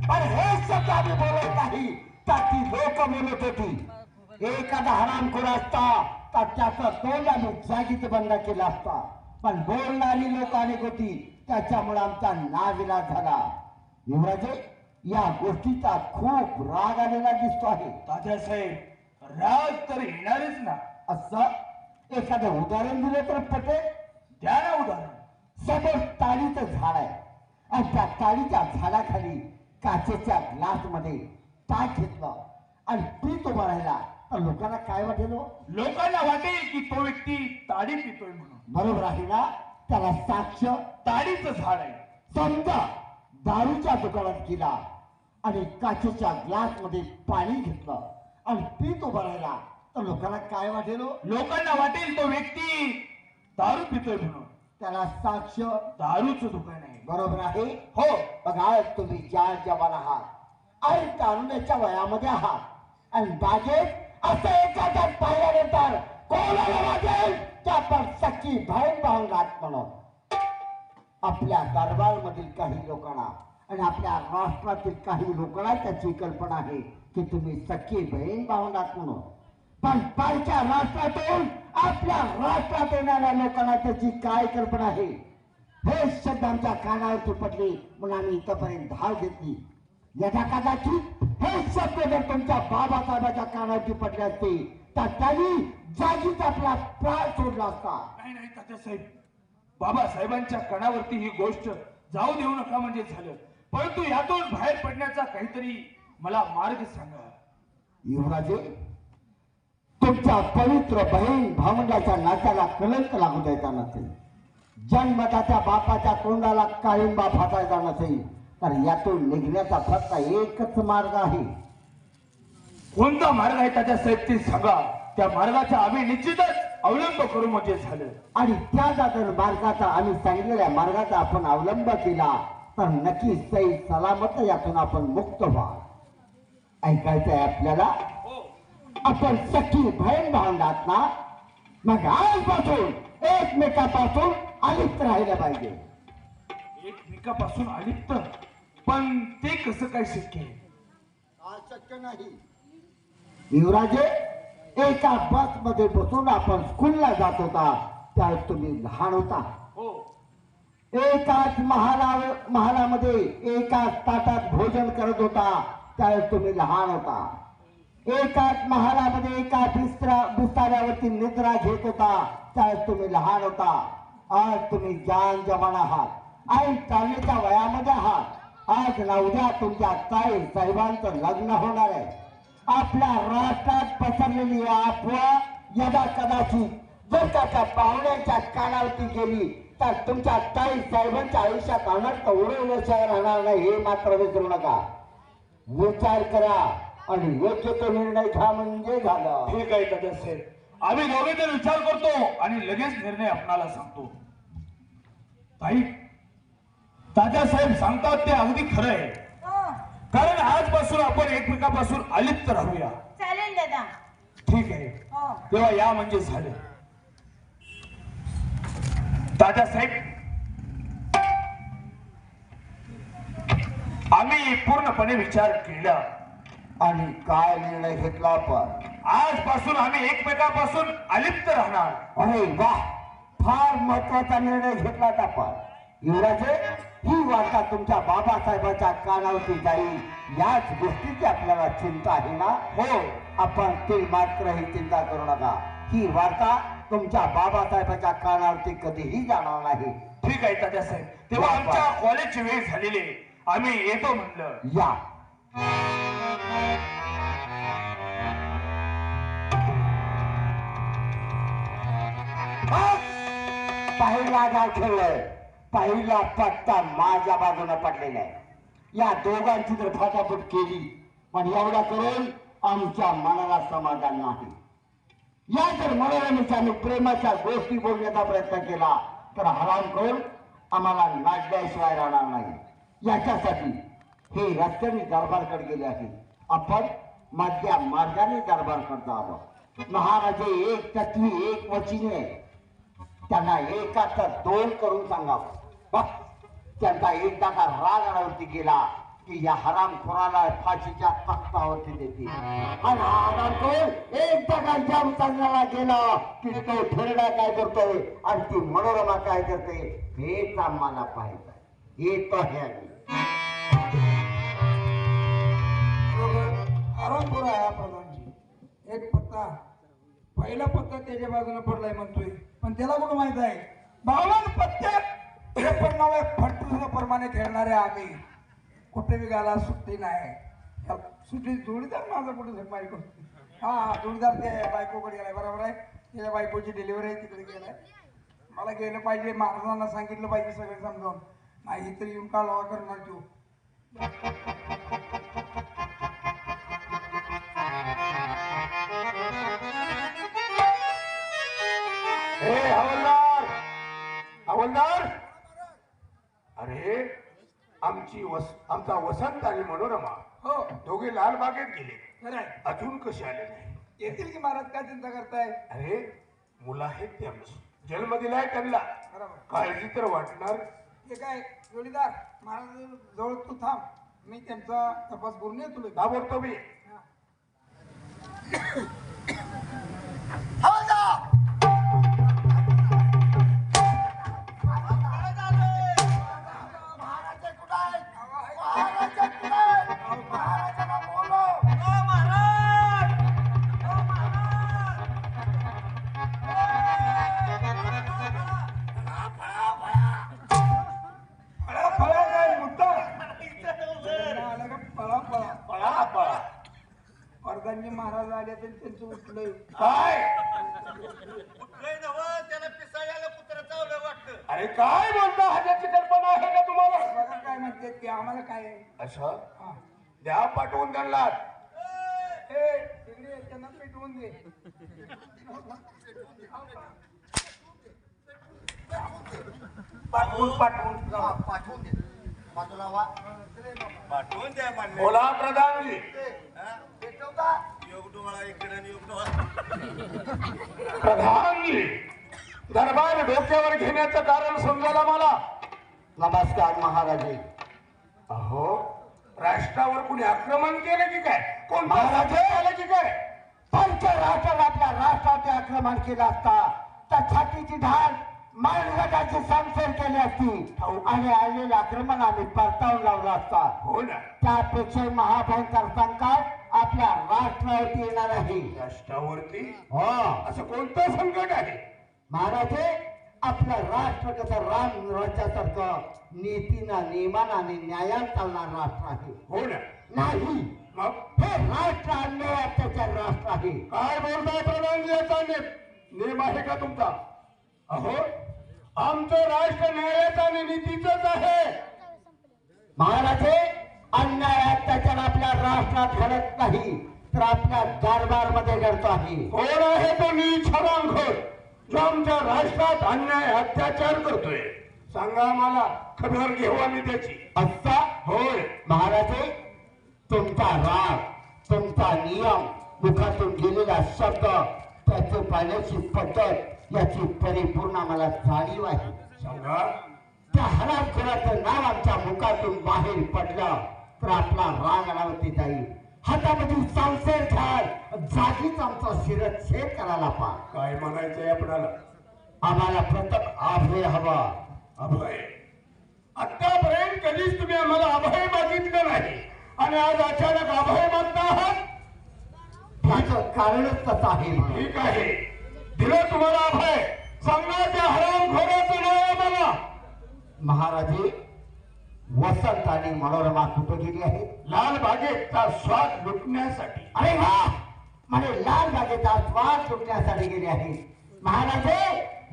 पण हे शब्द आम्ही बोलत नाही, तर ती लोक बोलत होती. एखादा हरामखोर असता तर त्याचा तोंड आम्ही जागीच बंद केला असता, पण बोलणारी लोक अनेक होती, त्याच्यामुळे आमचा नाविलाज झाला. युवराजे, या गोष्टीचा खूप राग आलेला दिसतो आहे. तात्यासाहेब, राग तर येणारच ना. असं एखादं उदाहरण दिलं तर पटेल. द्या ना उदाहरण. समोर ताळीचं झाड आहे आणि त्या ताळीच्या झाडाखाली काचेच्या ग्लास मध्ये ताक घेतलं आणि पीत उभा राहिला तर लोकांना काय वाटेल? लोकांना वाटेल की तो व्यक्ती ताडी पितोय म्हणून. बरोबर आहे ना? त्याला साक्ष ताडीचं झाड आहे. समजा दारूच्या दुकानात गेला आणि काचेच्या ग्लास मध्ये पाणी घेतलं आणि पीत उभा राहिला तर लोकांना काय वाटेल? लोकांना वाटेल तो व्यक्ती दारू पितोय म्हणून. त्याला साक्ष दारूचं दुकान आहे. बरोबर आहे. हो, बघा, तुम्ही ज्या जवान आहात आणि तारुण्याच्या वयामध्ये आहात आणि बागेत असं एखादा पाहिल्यानंतर कोणाला वाटेल की आपण सखी भाऊन भावनात म्हणून. आपल्या दरबारमधील काही लोकांना आणि आपल्या राष्ट्रातील काही लोकांना त्याची कल्पना आहे की तुम्ही सखी बहीण भावनात म्हणून. पण पारच्या राष्ट्रातून आपल्या राष्ट्रात येणाऱ्या लोकांना त्याची काय कल्पना आहे? हे शब्द आमच्या कानावरती पडले म्हणून आम्ही इथपर्यंत धाव घेतली. यथा कदाचित हे शब्द जर तुमच्या बाबासाहेबांच्या कानावरती पडले असते तर त्यांनी जागीच आपला प्राण सोडला असता. नाही तात्यासाहेब, बाबासाहेबांच्या कानावरती ही गोष्ट जाऊ देऊ नका म्हणजे झालं. परंतु यातून बाहेर पडण्याचा काहीतरी मला मार्ग सांगा. युवराजे, तुमच्या पवित्र बहीण भावंडाच्या नात्याला कलंक लागू द्यायचा नसेल, जन्मदात्या बापाच्या तोंडाला काळिंबा फासायचा नसेल तर यातून निघण्याचा फक्त एकच मार्ग आहे. कोणता मार्ग आहे तात्यासाहेब ते सांगा. त्या मार्गाचा आम्ही निश्चितच अवलंब करू म्हणजे झालं. आणि त्या जर मार्गाचा आम्ही सांगितलेल्या मार्गाचा आपण अवलंब केला तर नक्की सही सलामत यातून आपण मुक्त व्हा. ऐकायचंय आपल्याला? आपण सखी बहीण भावंडात ना, मग आजपासून एकमेकापासून अलिप्त राहिलं पाहिजे. एकमेकापासून अलिप्त? पण ते कसं काय शक्य आहे? शक्य नाही. युवराजे, एका बस मध्ये बसून आपण स्कूलला जात होता त्यावेळेस तुम्ही लहान होता. हो, एकाच महालामध्ये एकाच ताटात भोजन करत होता त्यावेळेस तुम्ही लहान होता. एकाच महालामध्ये एका बिस्ताऱ्यावरती निद्रा घेत होता त्यावेळेस तुम्ही लहान होता. आज तुम्ही जान जवान आहात आणि चालण्याच्या वयामध्ये आहात. आज ना उद्या तुमच्या ताई साहेबांचं लग्न होणार आहे. आपल्या राष्ट्रात पसरलेली अफवा यदा कदाचित जर त्याच्या पाहुण्यांच्या कानावरती गेली तर तुमच्या ताई साहेबांच्या आयुष्यात अनर्थ उडवण्याशिवाय राहणार नाही. हे मात्र विसरू नका. विचार करा आणि योग्य तो निर्णय घ्या म्हणजे झालं. ठीक आहे तात्यासाहेब, आम्ही दोघे जण विचार करतो आणि लगेच निर्णय आपणाला सांगतो. ताई, तात्यासाहेब सांगतात ते अगदी खरं आहे. कारण आजपासून आपण एकमेकापासून अलिप्त राहूया. चालेल दादा. ठीक आहे, हो. तेव्हा या म्हणजे झालं. तात्यासाहेब, आम्ही पूर्णपणे विचार केला आणि काय निर्णय घेतला आपण? आजपासून आम्ही एकमेकापासून अलिप्त राहणार. अरे वा, फार महत्वाचा निर्णय घेतला आपण. युवराजे, ही वार्ता तुमच्या बाबासाहेबांच्या कानावरती जाईल याच गोष्टीची आपल्याला चिंता आहे ना? हो, आपण ती मात्र ही चिंता करू नका. ही वार्ता तुमच्या बाबासाहेबांच्या कानावरती कधीही जाणार नाही. ठीक आहे तात्यासाहेब, तेव्हा आमच्या कॉलेजची वेळ झालेली आहे. आम्ही येतो म्हणलं. या. पहिला गाव ठेवलंय, पहिला पत्ता माझ्या बाजूला पडलेला आहे. या दोघांची जर फाटाफूट केली, पण एवढा करून आमच्या मनाला समाधान नाही. या जर मनोरंजनाने प्रेमाच्या गोष्टी बोलण्याचा प्रयत्न केला तर हराम करून आम्हाला नाचल्याशिवाय राहणार नाही. याच्यासाठी हे रस्त्याने दरबारकडे गेले आहे. आपण मधल्या मार्गाने दरबारकडे आलो. महाराजे एक तत्वी एक वचीने, त्यांना एकाच दोन करून सांगावं. त्यांचा एकदा का राग आणावरती गेला की या हरामखोराला फाशीच्या तख्तावरती देतील. आणि हा हरामखोर एकदा का जाम चालण्याला गेला की तो ठेरडा काय करतोय आणि ती मनोरमा काय करते हेच आम्हाला पाहिजे. येतो हे आरामपूर आहे हा प्रधानजी. एक पत्ता, पहिला पत्ता त्याच्या बाजूने पडलाय म्हणतोय, पण त्याला कुठं माहित आहे 52 पत्ते फटूच्या प्रमाणे खेळणारे आम्ही. कुठे गाला सुट्टी नाही. सुट्टी जोडीदार माझा कुठे झकमारी करतो. हा जोडीदार ते बायकोकडे गेलाय, बरोबर आहे. त्याच्या बायकोची डिलिव्हरी आहे, तिकडे गेलाय. मला गेलं पाहिजे, महाराजांना सांगितलं पाहिजे सगळं समजावून. नाही तर येऊन का लवा करणार तू. हवलदार, हवलदार, अरे आमचा वसंत आणि मनोरमा हो दोघे लालबागेत गेले. खरंय. अजून कसे आले नाही? येतील की महाराज, काय चिंता करताय. अरे मुलं आहेत ते आमची, जन्म दिलाय त्यांना, बरोबर. काळजी तर वाटणार. हे काय जोडीदार, महाराज जवळ तू थांब, मी त्यांचा तपास करून येतो. का बोलतो मी? प्रधानजी महाराज आले तर त्यांचं उठलंय. काय? त्याला पिसाळ्याला कुत्र चावलं वाटतं. अरे काय बोलता? ह्याची कल्पना आहे का तुम्हाला? बघा काय म्हणते ते, आम्हाला काय आहे. असं द्या पाठवून त्यांना. हे तिकडे त्यांना पेटवून दे. पाठवून पाठवून दे बाजूला वा. पाठवून द्या म्हणले. बोला प्रधानजी. योग डोळा इकडे आणि योग डोळा. प्रधानजी, दरबार डोक्यावर घेण्याचं कारण समजायला मला. नमस्कार महाराजे. अहो, राष्ट्रावर कुणी आक्रमण केलं की काय? कोण महाराज आलं की काय? पंचराष्ट्रात आपल्या राष्ट्राचे आक्रमण केलं असता तर छातीची ढाल मानगटाची संसेर केली असती आणि आलेलं आक्रमण आम्ही परतावून लावलं असता. हो ना. त्यापेक्षा महाभयंकर संकट आपल्या राष्ट्रावरती येणार आहे. राष्ट्रावरती? हो असं कोणतं संकट आहे? महाराजे, आपलं राष्ट्र कसं राम राज्यासारखं नीतीनं नियमानं आणि न्यायानं चालणार राष्ट्र आहे. हो ना. नाही, मग हे राष्ट्र अन्याय अत्याचार राष्ट्र आहे. काय बोलताय प्रधानजी? याचा नेम आहे का तुमचा? अहो, आमचं राष्ट्र न्यायाचं आणि नीतीचंच आहे. महाराजे, अन्याय अत्याचार आपल्या राष्ट्रात घडत नाही तर आपल्या दरबार मध्ये घडतो आहे. कोण आहे तो नीच हरामखोर जो आमच्या राष्ट्रात अन्याय अत्याचार करतोय? सांगा आम्हाला, खबर घेऊ आम्ही त्याची. असा होय महाराजे, तुमचा राग, तुमचा नियम, मुखातून गेलेला शब्द, त्याचे पाण्याची पद्धत याची परिपूर्ण आम्हाला जाणीव आहे. सांगा. त्या हरामखोराचं नाव आमच्या मुखातून बाहेर पडलं तर आपला राग अनावती जाईल. हातामध्ये संसेर घ्याल, जागीच आमचा शिरच्छेद करायला पा. काय म्हणायचंय आपणाला? आम्हाला प्रथम अभय हवा. अभय? मला अभय मागितलं नाही आणि आज अचानक अभय मागता आहात. त्याचं कारणच तसं आहे. ठीक आहे, दिलं तुम्हाला अभय. सांगा त्या हरामखोराचं नाव आम्हाला. महाराजे, वसंत आणि मनोरमा कुठं गेली आहे? लाल बागेचा स्वाद लुटण्यासाठी. अरे वा, म्हणजे लाल बागेचा स्वाद लुटण्यासाठी गेले आहे. महाराजे,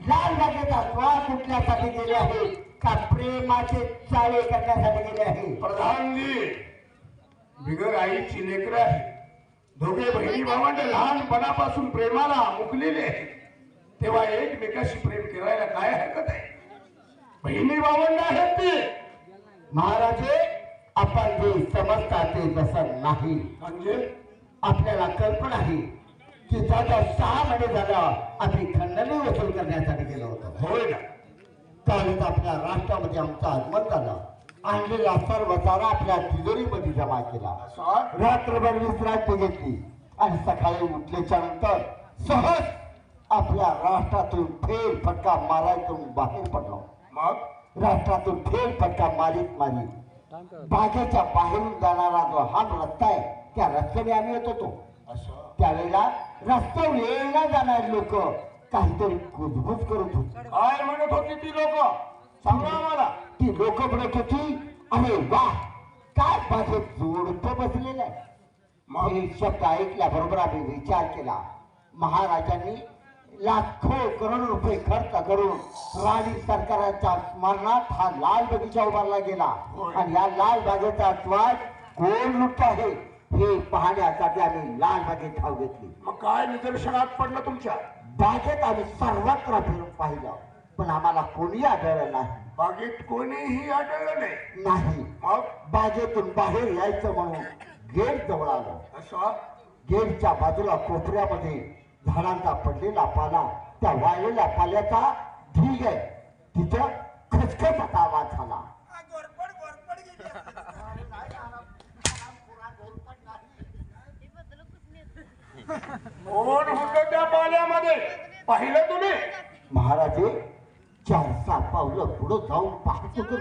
लाल बागेचा स्वाद लुटण्यासाठी गेले आहे का प्रेमाचे चाळे करण्यासाठी गेले आहे? प्रधानजी, बिगर आईची लेकरं आहे. दोघे बहिणी भावंड लहानपणापासून प्रेमाला मुकलेले आहेत. तेव्हा एकमेकाशी प्रेम करायला काय हरकत आहे? बहिणी भावंड आहेत ते. महाराजे, आपण जे समजता ते तसं नाही. म्हणजे आपल्याला कल्पना आहे की दादा 6 महिने झाला आम्ही खंडणी वसूल करण्यासाठी गेलो होतो. होय ना? त्यावेळेस आपल्या राष्ट्रामध्ये आमचं आगमन झालं. आणलेला सर्व चारा आपल्या तिजोरीमध्ये जमा केला. रात्रभर विश्रांती घेतली आणि सकाळी उठल्याच्या नंतर सहज आपल्या राष्ट्रातून फेर फटका मारायतून बाहेर पडलो. मग राष्ट्रातून फेर फटका मारीत बागेच्या बाहेरून जाणारा जो हा रस्ता आहे त्या रस्त्याने आम्ही येत होतो. त्यावेळेला रस्त्यावर येणं जाणारे लोक काहीतरी कुजबुज करत होते. काय म्हणत होती ती लोक? सांगा मला. ती लोक म्हणत होती, अरे वा, काय बागेत जोडपं बसलेलं आहे. हे शब्द ऐकल्याबरोबर आम्ही विचार केला. महाराजांनी लाखो करोड रुपये खर्च करून राणी सरकाराच्या स्मरणात हा लाल बगीचा उभारला गेला आणि या लाल बागेचा स्वाद कोण लुटत आहे हे पाहण्यासाठी आम्ही लाल बागेत धाव घेतली. मग काय निदर्शनात पडलं तुमच्या? बागेत आम्ही सर्वत्र फिरून पाहिलं पण आम्हाला कोणी आढळलं नाही. बागेत कोणीही आढळलं नाही. नाही. मग बागेतून बाहेर यायचं म्हणून गेट जवळ आलो. असं गेटच्या बाजूला कोपऱ्यामध्ये झाडांचा पडलेला पाला, त्या वाळलेल्या पाल्याचा ढीग आहे. तिथं खचखचाचा आवाज झाला. कोण होतं त्या पाल्यामध्ये? पाहिलं तुम्ही? महाराजे, 4-6 पावलं पुढं जाऊन पाहतो तर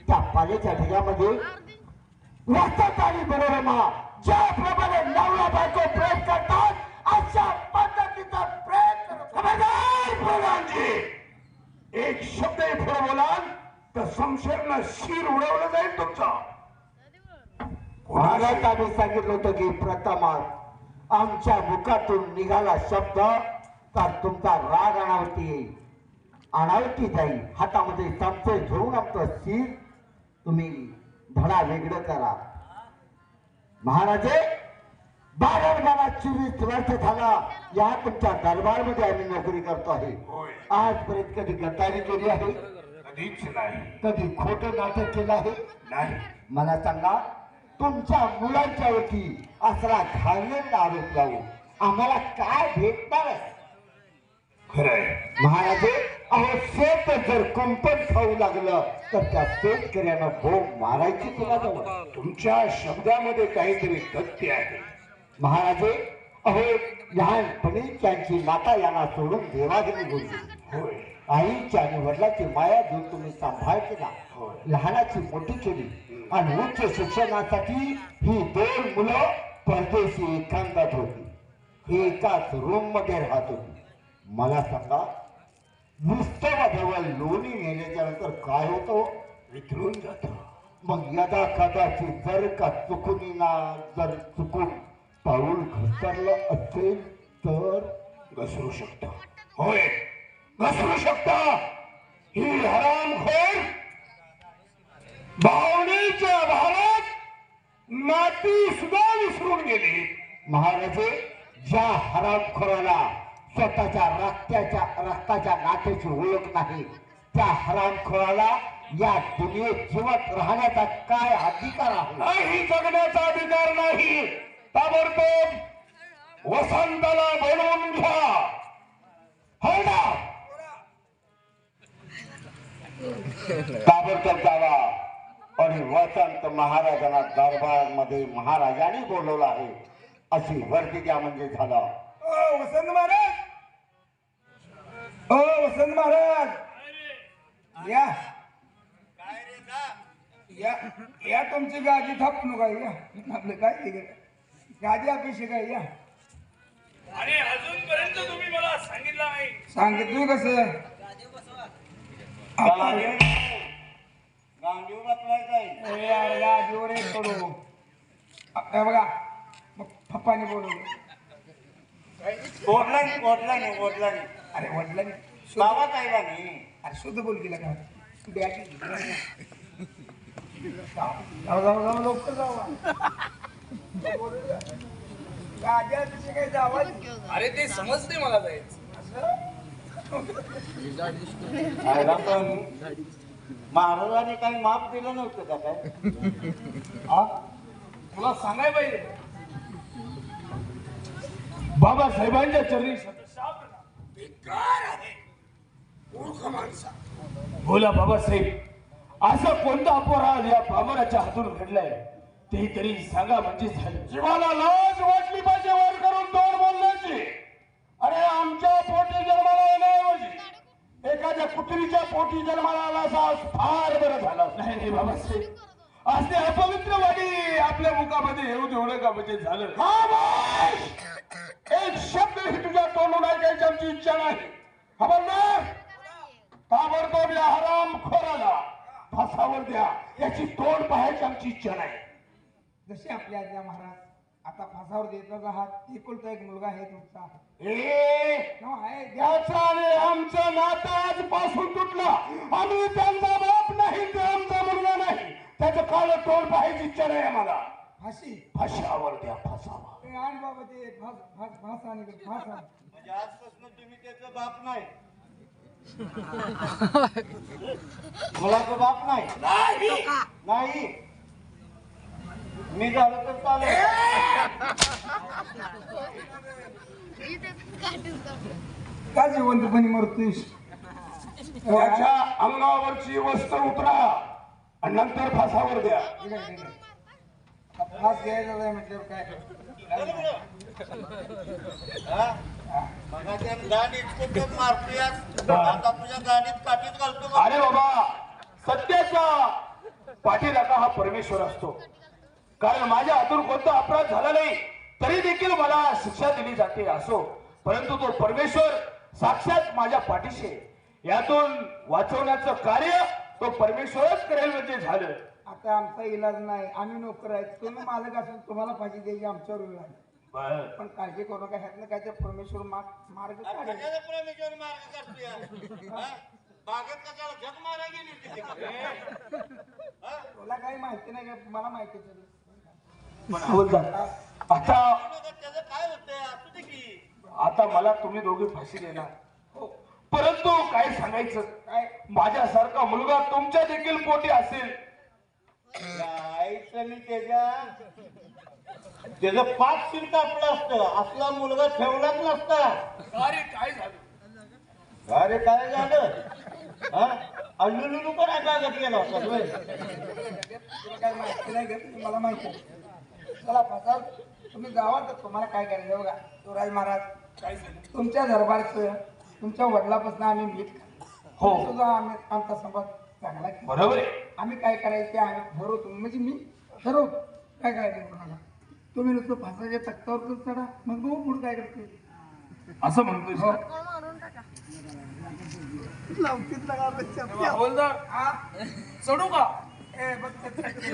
त्या पाल्याच्या ढिगामध्ये वसंत आणि मनोरमा ज्याप्रमाणे नवरा बायको प्रेम करतात अशा पद्धतीचा प्रेम खबरदार प्रधानजी, एक शब्द पुढे बोलाल तर शमशेरनं शिर उडवलं जाईल तुमचं. महाराज, आम्ही सांगितलं होतं की प्रथमच आमच्या मुखातून निघाला शब्द तर तुमचा राग अनावती येईल, अनावती जाईल. हातामध्ये चमचे घेऊन आमचं शिर तुम्ही धडा वेगळं करा. महाराजे, 24 वर्ष झाला या तुमच्या दरबारमध्ये आम्ही नोकरी करतो आहे. होय. आजपर्यंत कधी गद्दारी केली आहे? कधीच नाही. कधी खोटं नाटक केलं आहे? नाही. मला सांगा, तुमच्या मुलांच्या वरती असला घाणेरडा आरोप लावून आम्हाला काय भेटणार आहे? खरंय महाराजे, अहो शेत जर कुंपण खाऊ लागलं तर त्या शेतकऱ्यानं भोग मारायची कुणाजवळ? तुमच्या शब्दामध्ये काहीतरी तथ्य आहे. महाराजे, अहो लहानपणी त्यांची माता यांना सोडून देवाघरी बोलली. होय. आईची आणि वडिलांची माया घेऊन तुम्ही सांभाळ केला, होय. लहानाची मोठी केली आणि उच्च शिक्षणासाठी ही 2 मुलं परदेशी एकांतात होती, एकाच रूम मध्ये राहत होती. मला सांगा, विस्तवाजवळ लोणी नेल्याच्या नंतर काय होतं? विसरून जात. मग यदा कदाचित जर का जर चुकून पाऊल घसरलं असेल तर घसरू शकत. होय, घसरू शकत. ही हरामखोर भावनेच्या भारात माती सुद्धा विसरून गेली. महाराजे, ज्या हरामखोराला स्वतःच्या रक्ताच्या नात्याची ओळख नाही त्या हरामखोराला या दुनियेत जिवंत राहण्याचा काय अधिकार आहे? नाही, जगण्याचा अधिकार नाही. ताबडतोब वसंताला बोलवून घ्या. हो ना? ताबडतोब जावा आणि वसंत महाराजांना दरबारमध्ये महाराजांनी बोलवलं आहे अशी वर्दी द्या म्हणजे झालं. वसंत महाराज, ओ वसंत महाराज, या या या तुमची गादी थापू नका या आपलं काय ते गादी अभिषेक आहे या आणि अजूनपर्यंत तुम्ही मला सांगितलं नाही. सांगितलं कसं गांडीव बसवायचा ए यार गादीवर एक पडू हे बघा मग पप्पाने बोलवलं ओढला अरे वडिलांनी बाबा साहेबांनी अरे शुद्ध बोल केला का जाऊ जाऊ जाऊ लवकर जाऊ गाद्या तिथे काही जावा अरे ते समजते मला जायचं. पण महाराजांनी काही माप दिलं नव्हतं का काय तुला सांगाय पाहिजे बाबासाहेबांच्या चरणी शतशाब्द बेकार आहे मूर्ख माणसा बोला बाबासाहेब असा कोणता अपराध या बाबराच्या हातून घडलाय ते तरी सांगा म्हणजे झालं. जीवाला लाज वाटली पाहिजे वर करून तोंड बोलण्याची. अरे आमच्या पोटी जन्माला येण्याऐवजी एखाद्या कुत्रीच्या पोटी जन्माला आला असा फार बरं झालं. नाही नाही बाबासाहेब आज ते अपवित्र वाणी आपल्या मुखामध्ये येऊ देऊ नका म्हणजे झालं. खामोश! एक शब्दही तुझ्या तोंडून ऐकायची आमची इच्छा नाही. खबरदार ताबडतोब या हराम खोराला फासावर द्या याची तोंड पाहायची आमची इच्छा नाही. जसे आपले आज्ञा महाराज आता फासावर देतच आहात एकुलता एक मुलगा आहे तुमचा ए आहे त्याचा आणि आमचं नातं आजपासून तुटलं. आम्ही त्यांचा बाप नाही ते आमचा मुलगा नाही. त्याचं काळं तोंड पाहायची इच्छा नाही आम्हाला. फाशी फाशावर द्या फासावर. आण बाबा ते फास आणि फास म्हणजे आजपासून तुम्ही त्याचा बाप नाही मुलाचा बाप नाही मी झालं तर चालेल का जिवंतपणे मरतोयस त्याच्या अंगावरची वस्त्र उतरा आणि नंतर फासावर द्या. फास घ्यायचा नाही म्हटल्यावर काय मगाच्या गाडीत खूप मारतोय आता तुझ्या गाडीत काठीत घालतो का? अरे बाबा सत्याचा पाठीराखा हा परमेश्वर असतो. कारण माझ्या हातून कोणता अपराध झाला नाही तरी देखील मला शिक्षा दिली जाते असो परंतु तो परमेश्वर साक्षात माझ्या पाठीशी आहे. यातून वाचवण्याचं कार्य तो परमेश्वरच करेल म्हणजे झालं. आता आमचा इलाज नाही आम्ही नोकर आहेत तुम्ही मालक असून तुम्हाला फाशी द्यायची आमच्यावर वेळ आली. बरं. पण काळजी करू नका ह्यातनं काय ते परमेश्वर मार्ग काढेल. कशाला परमेश्वर मार्ग करतोय हा? बागेत कशाला जग मारा गेली होती तिकडे? तुला काही माहिती नाही का मला माहिती आहे. बोलतात आता त्याचं काय होतंय असू दे की आता मला तुम्ही दोघे फाशी देणार हो. परंतु काय सांगायचं काय माझ्यासारखा मुलगा तुमच्या देखील पोटी असेल आईचं मी त्याचं पाच शिर कापलं असतं असला मुलगा ठेवलाच नसता. अरे काय झालं अरे काय झालं अल्लू पण कागद गेला होता होय. तुला काय माहिती नाही का मला माहिती आहे. चला फासाल तुम्ही जावा तर तुम्हाला काय करायचं बघा शिवराज महाराज काय झालं तुमच्या दरबारचं तुमच्या वडिलापासून आम्ही मीठ हो. सुद्धा आम्ही आमचा संवाद चांगला केला. बरोबर आहे. आम्ही काय करायचं ते आम्ही ठरवतो म्हणजे मी ठरवतो काय करायचं कोणाला तुम्ही नुसतं फासाच्या तख्तावर तर चढा मग बघू पुढे काय करते असं म्हणतोय हो. हवालदार हा? चढू का ए, बघ ते चढते.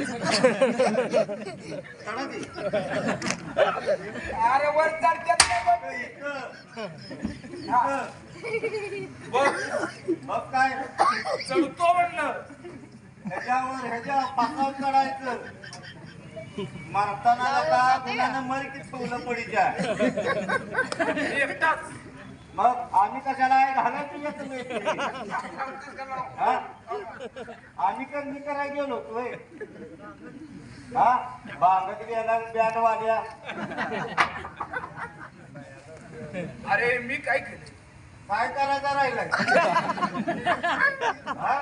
अरे वर चढतात नाही बघ. हा. मग काय चढतो म्हणलं ह्याच्या पाकावर चढायचं मारताना का गुन्ह्यानं मर की ठेवलं पडीच्या एकटाच मग आम्ही कशाला आहे घालायचं येत आम्ही मी करायला गेलो होतोय हा बागत गेला बॅट वाल्या अरे मी काय केलं काय करायचं राहिलाय हा?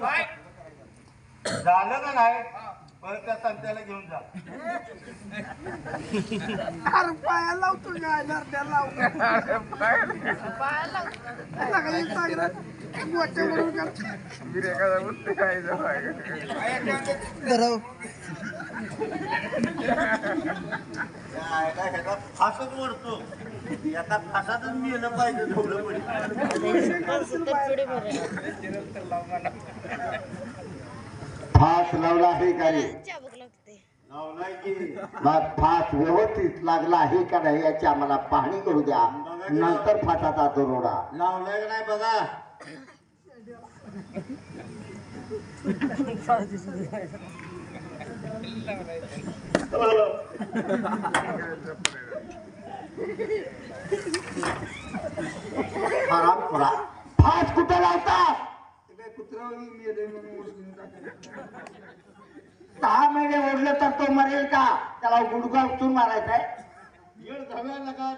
काय झालं का नाही परत त्या संत्याला घेऊन जा. अरे पाया लावतो काय नरड्याला लावतो पाया काही चांगलं मोठे म्हणून करतो फासच ओढतो एका फासातच मेलं पाहिजे ठेवलं फास लावला आहे का रे? लावलाय की मग फास व्यवस्थित लागला आहे का नाही याची आम्हाला पाहणी करू द्या. नंतर फासाचा दरोडा. लावलाय का नाही बघा. आराम करा. फास कुठे लावता? कुत्र्यावरही मेले म्हणून उचलून टाकले. 6 महिने ओढले तर तो मरेल का? त्याला गुडघा उचलून मारायचा आहे. येळ घाव्या नका.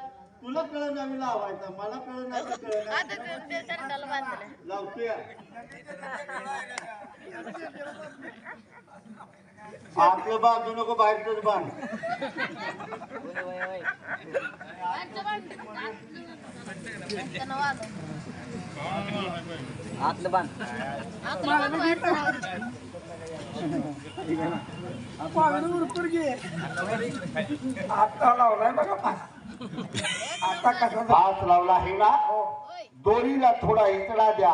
तुला कळ नाही लावायचा मला कळ नाही लावतोय. आपलं बांधू नको बाहेरच बांध. आतलं बांध आता लावलाय बघा फास. आता कसा फास लावला आहे ना? दोरीला थोडा इतडा द्या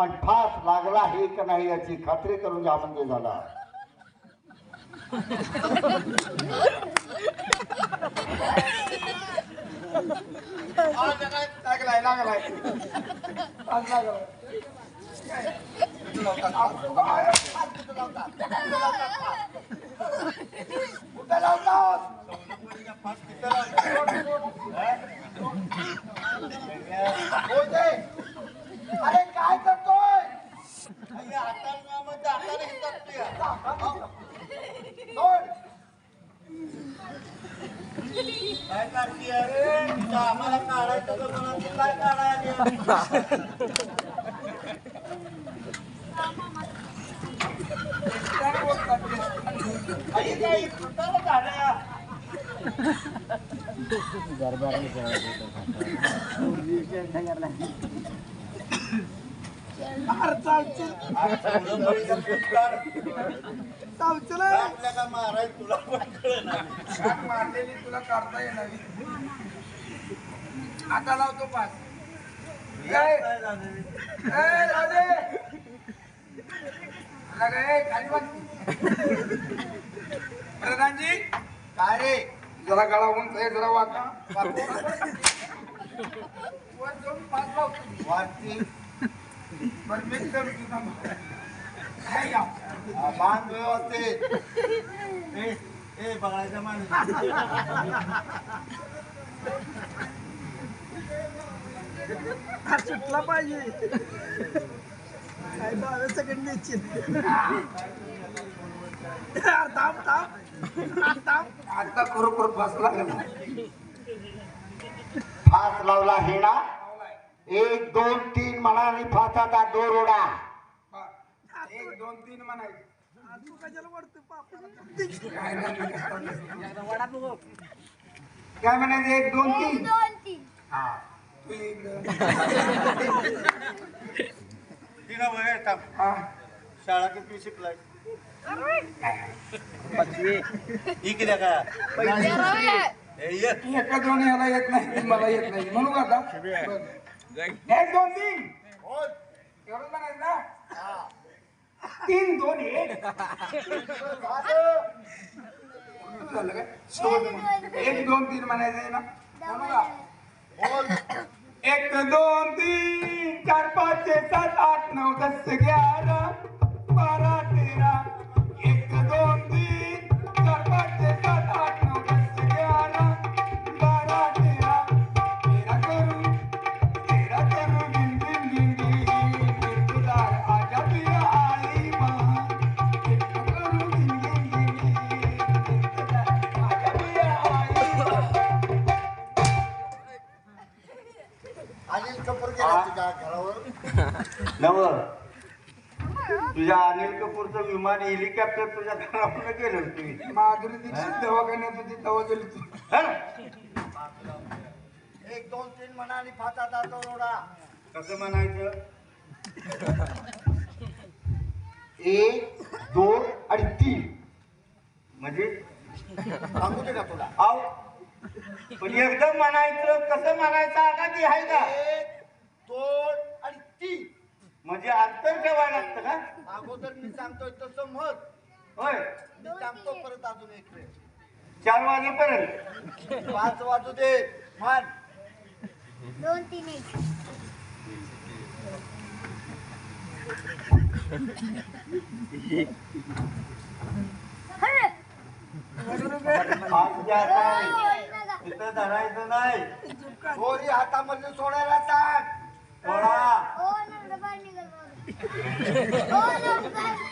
आणि फास लागला आहे का नाही याची खात्री करून घ्या म्हणजे झाला. लागलाय लागलाय आज लागलाय. कुठं लावतात? अरे काय करतोय? काय काढती अरे आम्हाला काढायचं तर म्हणून काय काढायला. आपल्या का मारायचं तुला पण कळलं मारलेली तुला काढता येणार. आता लावतो पास. प्रधानजी काय रे जरा गळा उंच आहे जरा वाका वर जाऊन पास लावतो. वाटती बरं मी करतो तुझा. काय या? बांध व्यवस्थित. ए बघायचं माणूस सुटला पाहिजे. काय दहाव्या सेकंड द्यायची. थांब थांब थांब. आता खरोखर फसला गेला. फास लावला आहे ना? 1 2 3 म्हणा आणि फासाचा दरोडा. 1 2 3 म्हणायचं. तू कशाला वाढतो काय म्हणायचं? 1 2 3 हा तिला वय थांब. हा शाळा किती शिकलाय? इकडे का एका दोन ह्याला येत नाही मला येत नाही म्हणू का आता? 1 2 3 एवढं म्हणायचं ना? 3 2 1 झालं काय? 1 2 3 म्हणायचं आहे ना? म्हणू का? 1 2 3 4 5 6 7 8 9 10 11 12 13 1 2 3 4 5 6 7 8 9 10 11 12 13 तेरा करू गिन गिन गिन गिन तुझार आजा पिया आई माँ करू गिन गिन गिन गिन आजा पिया आई माँ. अनिल कपूर गेला तुझ्या घरावर. नव तुझ्या अनिल कपूरचं विमान हेलिकॉप्टर तुझ्या घराकडे गेलं तुम्ही माधुरी दीक्षित दवाखान्यात होती तेव्हा गेली तू. 1 2 3 म्हणा आणि फाटा जातो रोडा. कसं म्हणायचं 1 2 आणि 3 म्हणजे सांगू दे का तुला? आव पण एकदम म्हणायचं कसं म्हणायचं आता ती आहे का 1 2 आणि 3. म्हणजे अंतर ठेवायला लागतं का अगोदर मी सांगतोय तसं मत. होय मी सांगतो परत अजून एक वेळ. 4 वाजेपर्यंत 5 वाजू दे. मान 2 3 1 आज जे आता तिथं धरायचं नाही दोरी हातामध्ये सोडायला सांग. थोडा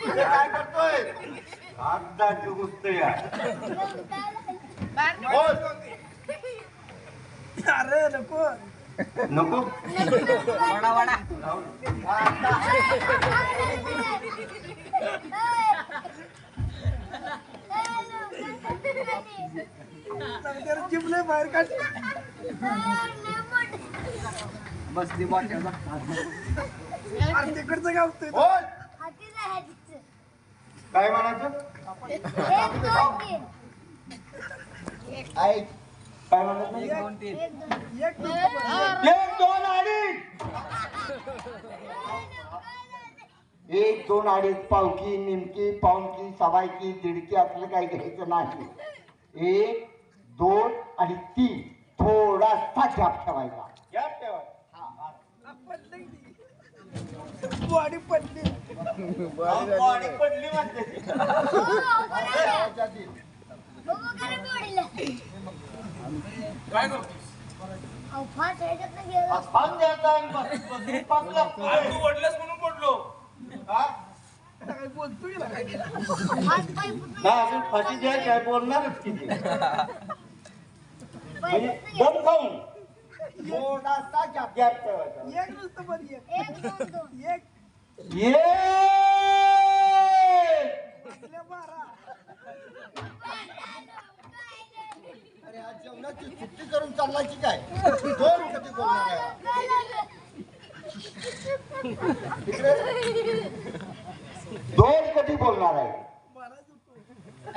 हे काय करतोय? हात दाटू गुसतो या बोल. अरे नको नको जिंकले बाहेर काढ. बसली बॉटल. अरे तिकडचं गाव ते. बोल. काय म्हणायचं ऐक. काय म्हणायचं 1 2 अडीच 1 2 अडीच पावकी निमकी पाऊनकी सवायकी दीडकी असलं काही घ्यायचं नाही. 1 2 आणि 3 थोडासा गॅप ठेवायचा. गॅप ठेवा बॉडी पडली. बॉडी पडली म्हणते काय करतो फास द्यायचा आणि बसून पास लागतो आज तू वडलास म्हणून पडलो हा? काय बोलतोय ना काय? नाही अजून फाशी द्यायची आहे बोलणारच किती म्हणजे दम खाऊन थोडासा गॅप. गॅप ठेवायचा एक नुसतं बरी एक ये आपल्या 12. अरे आज जेवणाची सुट्टी करून चालला की काय? दोन कधी बोलणार आहे? दोन कधी बोलणार आहे?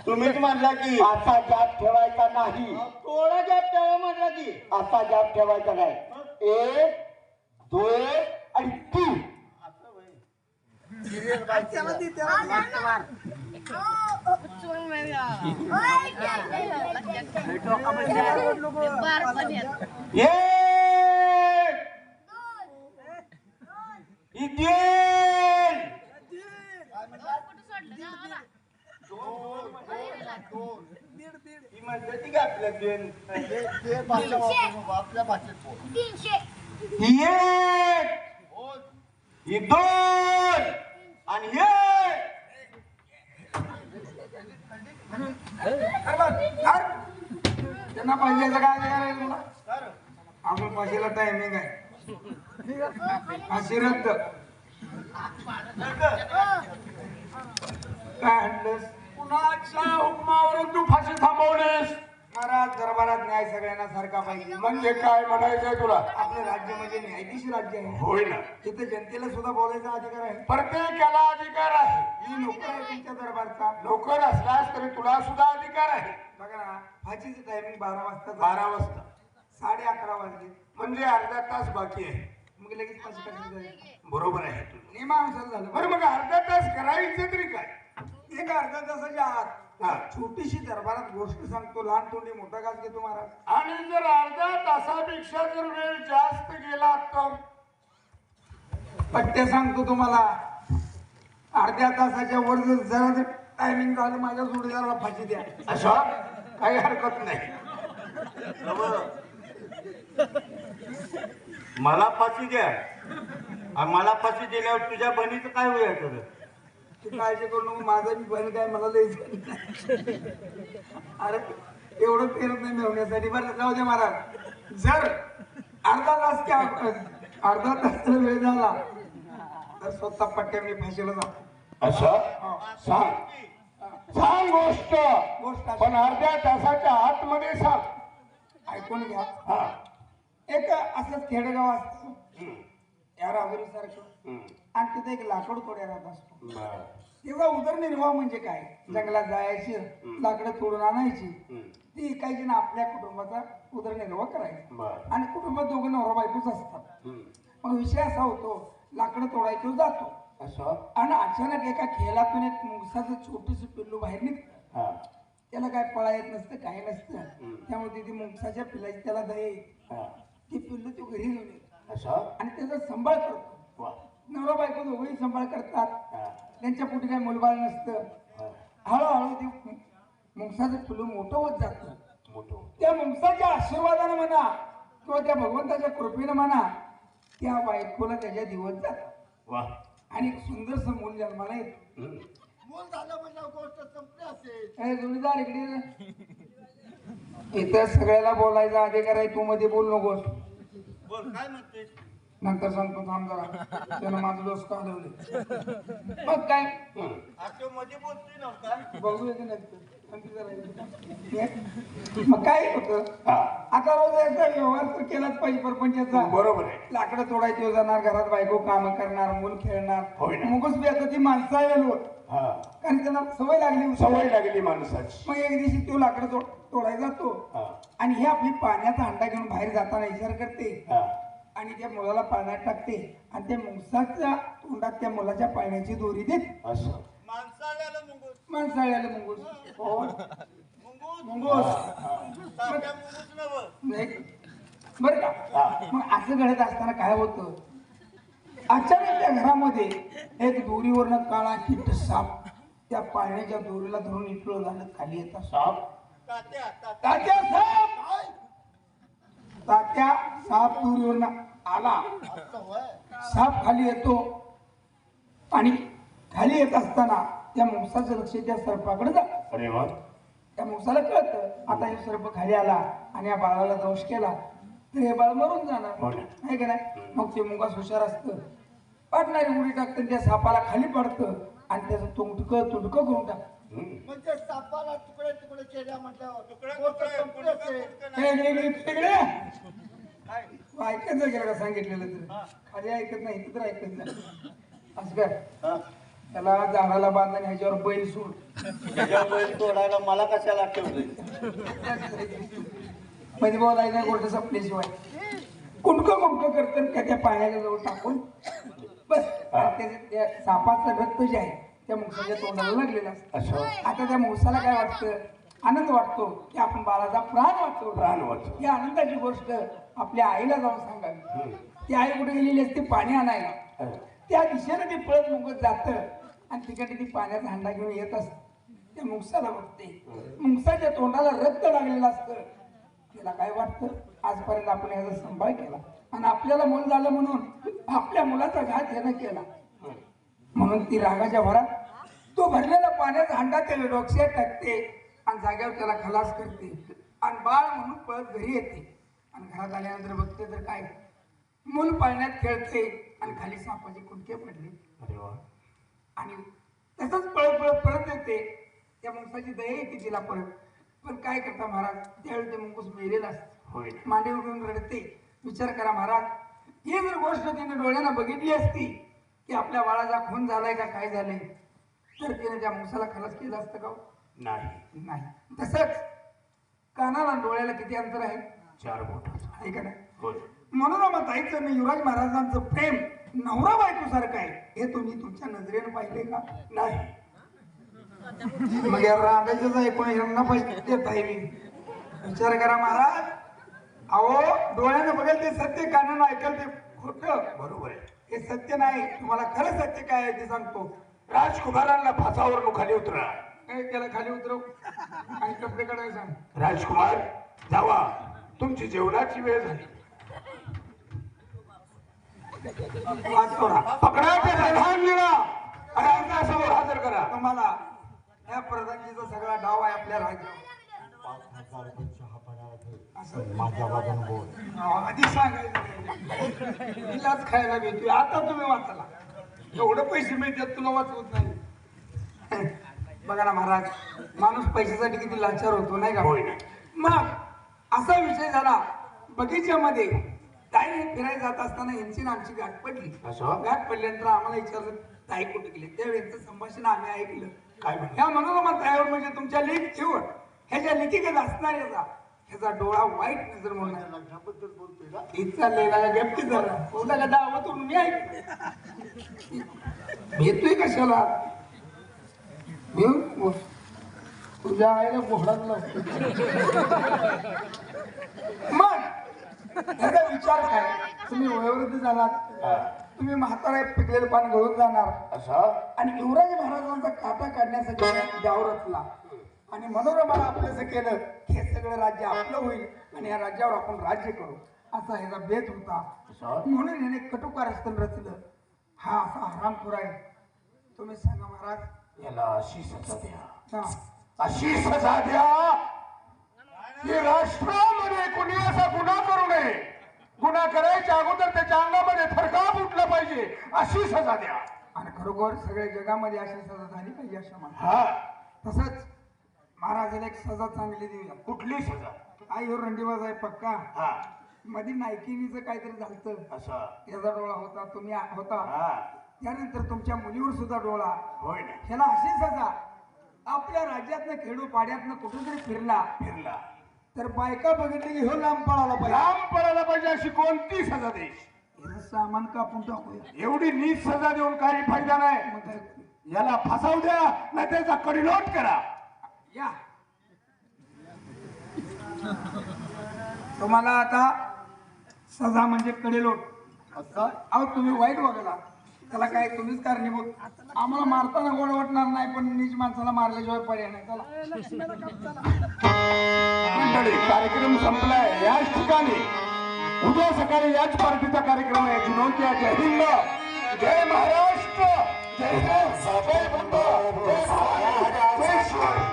तुम्हीच म्हणला की असा गॅप ठेवायचा नाही. थोडा गॅप ठेवा म्हणला की असा गॅप ठेवायचा नाही. 1 2 आणि 3. त्याला ती त्याला आपल्या भाषेत बोल. 2 आणि हे त्यांना पाहिजेचं काय करायचं तुला? आपण पाहिजेला टायमिंग आहे. अशी रद्द काय आणलंस? कुणाच्या हुकमावरून तू फाशी थांबवलेस महाराज दरबारात न्याय सगळ्यांना सारखा पाहिजे. म्हणजे काय म्हणायचंय तुला आपलं राज्य म्हणजे न्यायाधीश राज्य आहे. होय ना तिथे जनतेला सुद्धा बोलायचा अधिकार आहे. प्रत्येकाला अधिकार आहे मी नोकर आहे तुमच्या दरबारचा. लवकर असलास तरी तुला सुद्धा अधिकार आहे बघा ना फाशीचं टायमिंग 12 वाजता 12 वाजता 11:30 वाजले. म्हणजे अर्धा तास बाकी आहे मग लगेच फाशी टाकली जाईल. बरोबर आहे तुझं नियमानुसार झालं. बरं मग अर्धा तास करायचं तरी काय एक अर्धा तासाच्या आत हा. छोटीशी दरबारात गोष्ट सांगतो. लहान तोंडी मोठा घास घेतो महाराज. आणि जर अर्धा तासापेक्षा जर वेळ जास्त गेला तर पट्ट्या सांगतो तुम्हाला. अर्ध्या तासाच्या वर जर जरा जर टायमिंग झालं माझ्या जोडीदाराला फाशी द्या. असं काही हरकत नाही मला फाशी द्या आणि मला फाशी दिल्यावर तुझ्या बहिणीचं काय होईल? तू काळजी करू नको. माझा मी बहीण काय मला लई अरे एवढं फिरत नाही मिळवण्यासाठी. बरं जाऊ दे महाराज. जर अर्धा तास वेळ झाला तर स्वतः पट्ट्या मी फाशीला जातो. असं हा. सांग गोष्ट गोष्ट अशी. पण अर्ध्या तासाच्या आतमध्ये सांग. ऐकून घ्या. हा. एक असंच खेडेगाव असतं हम्म. या राहुरी सारखं, हम्म. आणि तिथे एक लाकूड तोड्या राहत असतो. बरं. तेव्हा उदरनिर्वाह म्हणजे काय, जंगलात जायची, लाकडं तोडून आणायची, हम्म. ती इकायची ना आपल्या कुटुंबाचा उदरनिर्वाह करायचा. बरं. आणि कुटुंबात दोघं नवरा बायकोच असतात. हम्म. मग विषय असा होतो, लाकडं तोडायचो जातो, असं आणि अचानक एका खेळातून एक मुंगसाचं छोटस पिल्लू बाहेर निघतं. हा. त्याला काय पळा येत नसतं, काही नसतं. हम्म. त्यामुळे तिथे मुंगसाच्या पिल्लाची त्याला दया येते. हा. ती पिल्लू तो घरी घेऊन येतो असं आणि त्याचा सांभाळ करतो. वा. नवरा बायको दोघंही सांभाळ करतात. हा. त्यांच्या पोटी काही मुलबाळ नसतं. हा. हळूहळू ते मुंगसाचं पिल्लू मोठं होत जातं. मोठं. त्या मुंगसाच्या आशीर्वादानं म्हणा किंवा त्या भगवंताच्या कृपेनं म्हणा, त्या बायकोला त्याच्या दिवस जातात वा. आणि एक सुंदरसं मूल जन्माला येतं. हम्म. मूल झालं म्हणजे गोष्ट संपली असेल. ए, जोडीदार इकडे ये. इथं सगळ्याला बोलायचा अधिकार आहे, तू मध्ये बोल नकोस. बोल काय म्हणतेस. नंतर सांगतो, थांब जरा, त्यानं माझं डोस का हलवले. मग काय हम्म. आज तो मध्ये बोलतोय नव्हता. बघूया की नंतर. थांब की जरा इथे. मग काय होतं, हा. आता रोज याचा व्यवहार तर केलाच पाहिजे परपंचाचा. बरोबर आहे. लाकडं तोडायची जाणार, घरात बायको काम करणार, मूल खेळणार. होय ना. मुगस बी आता ती माणसं आहे लोक, हा. कारण त्यांना सवय लागली. सवय लागली माणसाची. मग एक दिवशी तो लाकडं तोडायला जातो, हा. आणि हे आपली पाण्याचा हंडा घेऊन बाहेर जाताना विचार करते, हा. आणि त्या मुलाला पाण्यात टाकते, आणि त्या मुंगसाच्या तोंडात त्या मुलाच्या पाण्याची दोरी देत. असं माणसाळ्याला मुंगूस. माणसाळ्याला मुंगूस. हो, मुंगूस. मुंगूस. तात्या मुंगूस नवं. नाही. बरं का, मग असं घडत असताना काय होतं, अचानक त्या घरामध्ये एक दोरीवरनं काळा किट्ट साप त्या पाण्याच्या दोरीला धरून इटळं झालं खाली येतात. साप. तात्या तात्या साप, तात्या साप दोरीवरनं आला. असं होय. साप खाली येतो, आणि खाली येत असताना त्या मुंगसाचं लक्ष त्या सर्पाकडे जात. अरे वा. त्या मुंगसाला कळतं, आता हे सर्प खाली आला आणि या बाळाला दंश केला तर हे बाळ मरून जाणार, हो ना. नाही का नाही. मग ते मुंगास हुशार असतं, पाटणारी उडी टाकतं, त्या सापाला खाली पडतं आणि त्याचं तुंडकं करून टाकतं. हम्म. म्हणजे सापाला तुकडे तुकडे केल्या म्हटल्यावर गोष्ट संपली असेल. तिकडे ऐकत गेलं का सांगितलेलं तर खाली ऐकत नाही, इथं तर ऐकत नाही. असं काय, हा. त्याला झाडाला बांधा आणि ह्याच्यावर बैल सोड. त्याच्या बैल तोडायला मला कशाला ठेवले. म्हणजे बोलायचं नाही गोष्ट संपल्याशिवाय. कुंडकं करतात का त्या पाण्याच्या जवळ टाकून बस. त्या सापाचं रक्त जे आहे त्या मुसाच्या तोंडाला लागलेलं असतं. असं आता त्या मुसाला काय वाटतं, आनंद वाटतो की आपण बाळाचा प्राण वाचवतो. प्राण वाचवतो. ही आनंदाची गोष्ट आपल्या आईला जाऊन सांगावी. ती आई कुठे गेलेली असते पाणी आणायला, त्या दिशेने ती पळत मुंगत जातं आणि तिकडे ती पाण्याचा हंडा घेऊन येत असत. त्या मुंगसाला बघते, मुंगसाच्या तोंडाला रक्त लागलेलं असतं. तिला काय वाटतं, आजपर्यंत आपण याचा सांभाळ केला आणि आपल्याला मूल झालं म्हणून आपल्या मुलाचा घात यानं केला. म्हणून ती रागाच्या भरात तो भरलेला पाण्याचा हंडा त्याला डोक्यात टाकते आणि जाग्यावर त्याला खलास करते आणि बाळ म्हणून पळत घरी येते. आणि घरात आल्यानंतर बघते तर काय, मूल पाण्यात खेळते आणि खाली सापाचे कुंडके पडले. अरे वा. आणि तसंच पळत येते. त्या मुंगसाची दया येते तिला परत. पण काय करता महाराज, त्यावेळी ते मुंगूस मेलेला असतो. होय. मांडी उडून रडते. विचार करा महाराज, ही जर गोष्ट तिने डोळ्यानं बघितली असती की आपल्या बाळाचा खून झालाय का काय झालंय, तर तिने त्या मुंगसाला खलास केलं असतं का? नाही. नाही. तसंच कानाला डोळ्याला किती अंतर आहे? 4 बोट. आहे का नाही? होय. म्हणून मग ताईचं मी युवराज महाराजांचं प्रेम नवरा बायको सारखं आहे हे तुम्ही तुमच्या नजरेनं पाहिले का? नाही. मग या रागायचंच ऐकून यांना पैसे देत आहे मी. विचार करा महाराज, अहो डोळ्यानं बघेल ते सत्य, कानानं ऐकेल ते खोटं. बरोबर आहे. हे सत्य नाही. तुम्हाला खरं सत्य काय आहे ते सांगतो. राजकुमारांना फासावरून खाली उतरा. त्याला खाली उतरव आणि कपडे काढायला सांग. राजकुमार जावा, तुमची जेवणाची वेळ झाली. वाचतो ना. पकडा ते प्रधानजीला आणि आमच्या समोर हजर करा. तुम्हाला या प्रधानजीचा सगळा डाव आहे आपल्या राज्यावर. 5,000 रुपये चहा पडायला ठेव. असं माझ्या वाजून बोल. आधी सांगायचं. तिलाच खायला भेटू. आता तुम्ही वाचला. एवढे पैसे मिळतात तुला वाचवत नाही. बघा ना महाराज, माणूस पैशासाठी किती लाचार होतो नाही का? होय ना. मग असा विषय झाला बगीच्यामध्ये. ताई फिरायला जात असताना यांची ना आमची गाठ पडली. असं? गाठ पडल्यानंतर आम्हाला विचारलं ताई कुठे गेले. त्यावेळेचं संभाषण आम्ही ऐकलं. काय म्हणले? ह्या मनोरमा ताईवर म्हणजे तुमच्या लेख ठेवून ह्याच्या लेखीकडे असणार ह्याचा डोळा वाईट नजर म्हणून लग्नाबद्दल बोलतोय ना. इथचा लेला गप्पी जरा कोणाला दावतून मी ऐकलं. येतोय कशाला मी तुझ्या आईला घोडाच लागतो. मग त्याचा विचार काय, तुम्ही वयोवृद्ध झालात, तुम्ही म्हातारा पिकलेलं पान गळून जाणार असं? आणि युवराज महाराजांचा काटा काढण्यासाठी द्याव रचला आणि मनोरमाला आपलंसं केलं की हे सगळं राज्य आपलं होईल आणि या राज्यावर आपण राज्य करू असा ह्याचा बेत होता. म्हणून ह्याने कटुकारस्थान रचलं. हा असा हरामखोर आहे. तुम्ही सांगा महाराज, याला अशी सजा द्या, हा, अशी सजा द्या की राष्ट्रामध्ये कुणी असा गुन्हा करू नये. गुन्हा करायच्या अगोदर त्याच्या अंगामध्ये थरकाप उठला पाहिजे, अशी सजा द्या. आणि खरोखर सगळ्या जगामध्ये अशी सजा झाली पाहिजे असं म्हणा. हा, तसंच महाराजाला एक सजा चांगली देऊया. कुठली सजा? आई ह्यो रंडीबाज आहे पक्का. हा, मध्ये नायकिनीचं काहीतरी झालं, असं? याचा डोळा होता, तुम्ही होता. हा, त्यानंतर तुमच्या मुलीवर सुद्धा डोळा. होय ना. ह्याला अशी सजा, आपल्या राज्यातनं खेडू पाड्यातनं कुठून जरी फिरला फिरला तर बायका बघितली की ह्यो लांब पळाला पाहिजे. लांब पडायला पाहिजे अशी कोणती सजा दे? याचं सामान कापून टाकूया. एवढी नीच सजा देऊन काही फायदा नाही. मग काय? याला फसावू द्या, नाही त्याचा कडिलोट करा. या तुम्हाला आता सजा म्हणजे कडेलोट. अहो तुम्ही वाईट वागला, त्याला काय तुम्हीच कारणीभूत. आम्हाला मारताना गोड वाटणार नाही, पण नीच माणसाला मारल्याशिवाय पर्याय नाही. चला मंडळी, कार्यक्रम संपलाय. याच ठिकाणी उद्या सकाळी याच पार्टीचा कार्यक्रम आहे. याची नोंद घ्या. जय हिंद, जय महाराष्ट्र, जय जय जय बुद्ध, जय महाराज, जय शिवाजी.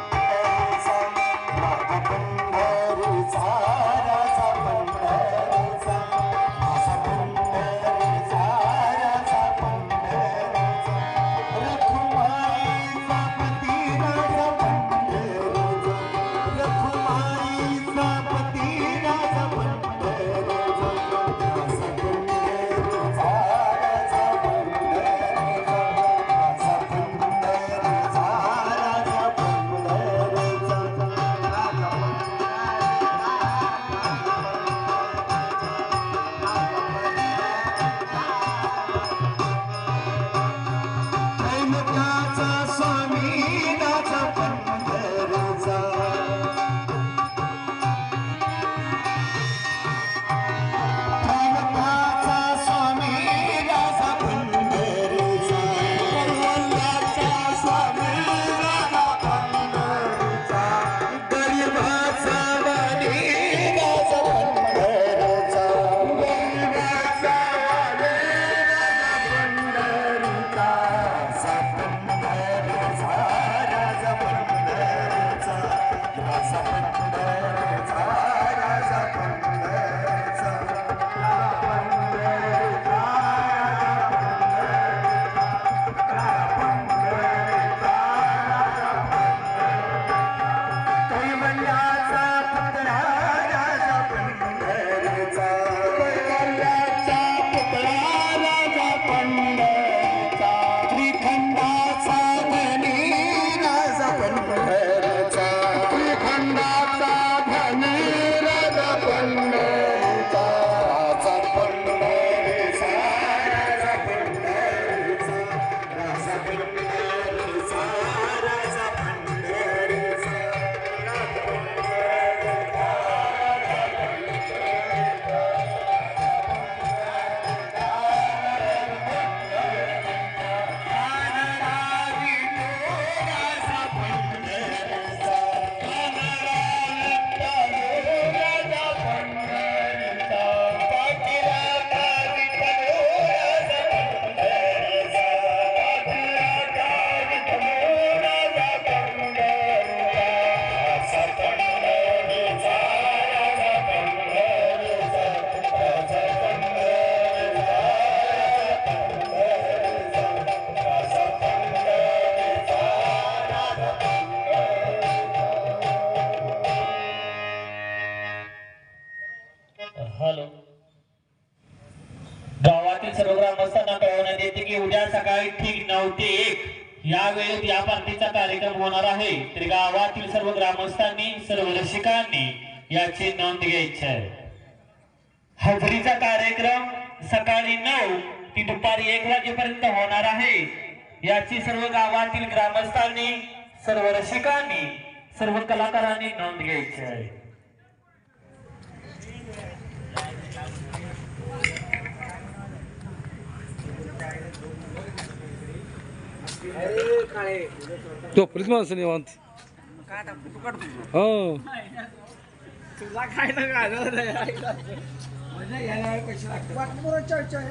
की उद्या सकाळी ठीक 9 ते 1 या वेळेत या पार्टीचा कार्यक्रम होणार आहे. तर गावातील सर्व ग्रामस्थांनी सर्व रसिकांनी याची नोंद घ्यायची आहे. हजरीचा कार्यक्रम सकाळी 9 ते दुपारी 1 वाजेपर्यंत होणार आहे. याची सर्व गावातील ग्रामस्थांनी सर्व रसिकांनी सर्व कलाकारांनी नोंद घ्यायची आहे. तो प्लीज माणसं निवांत हो तुला काय ना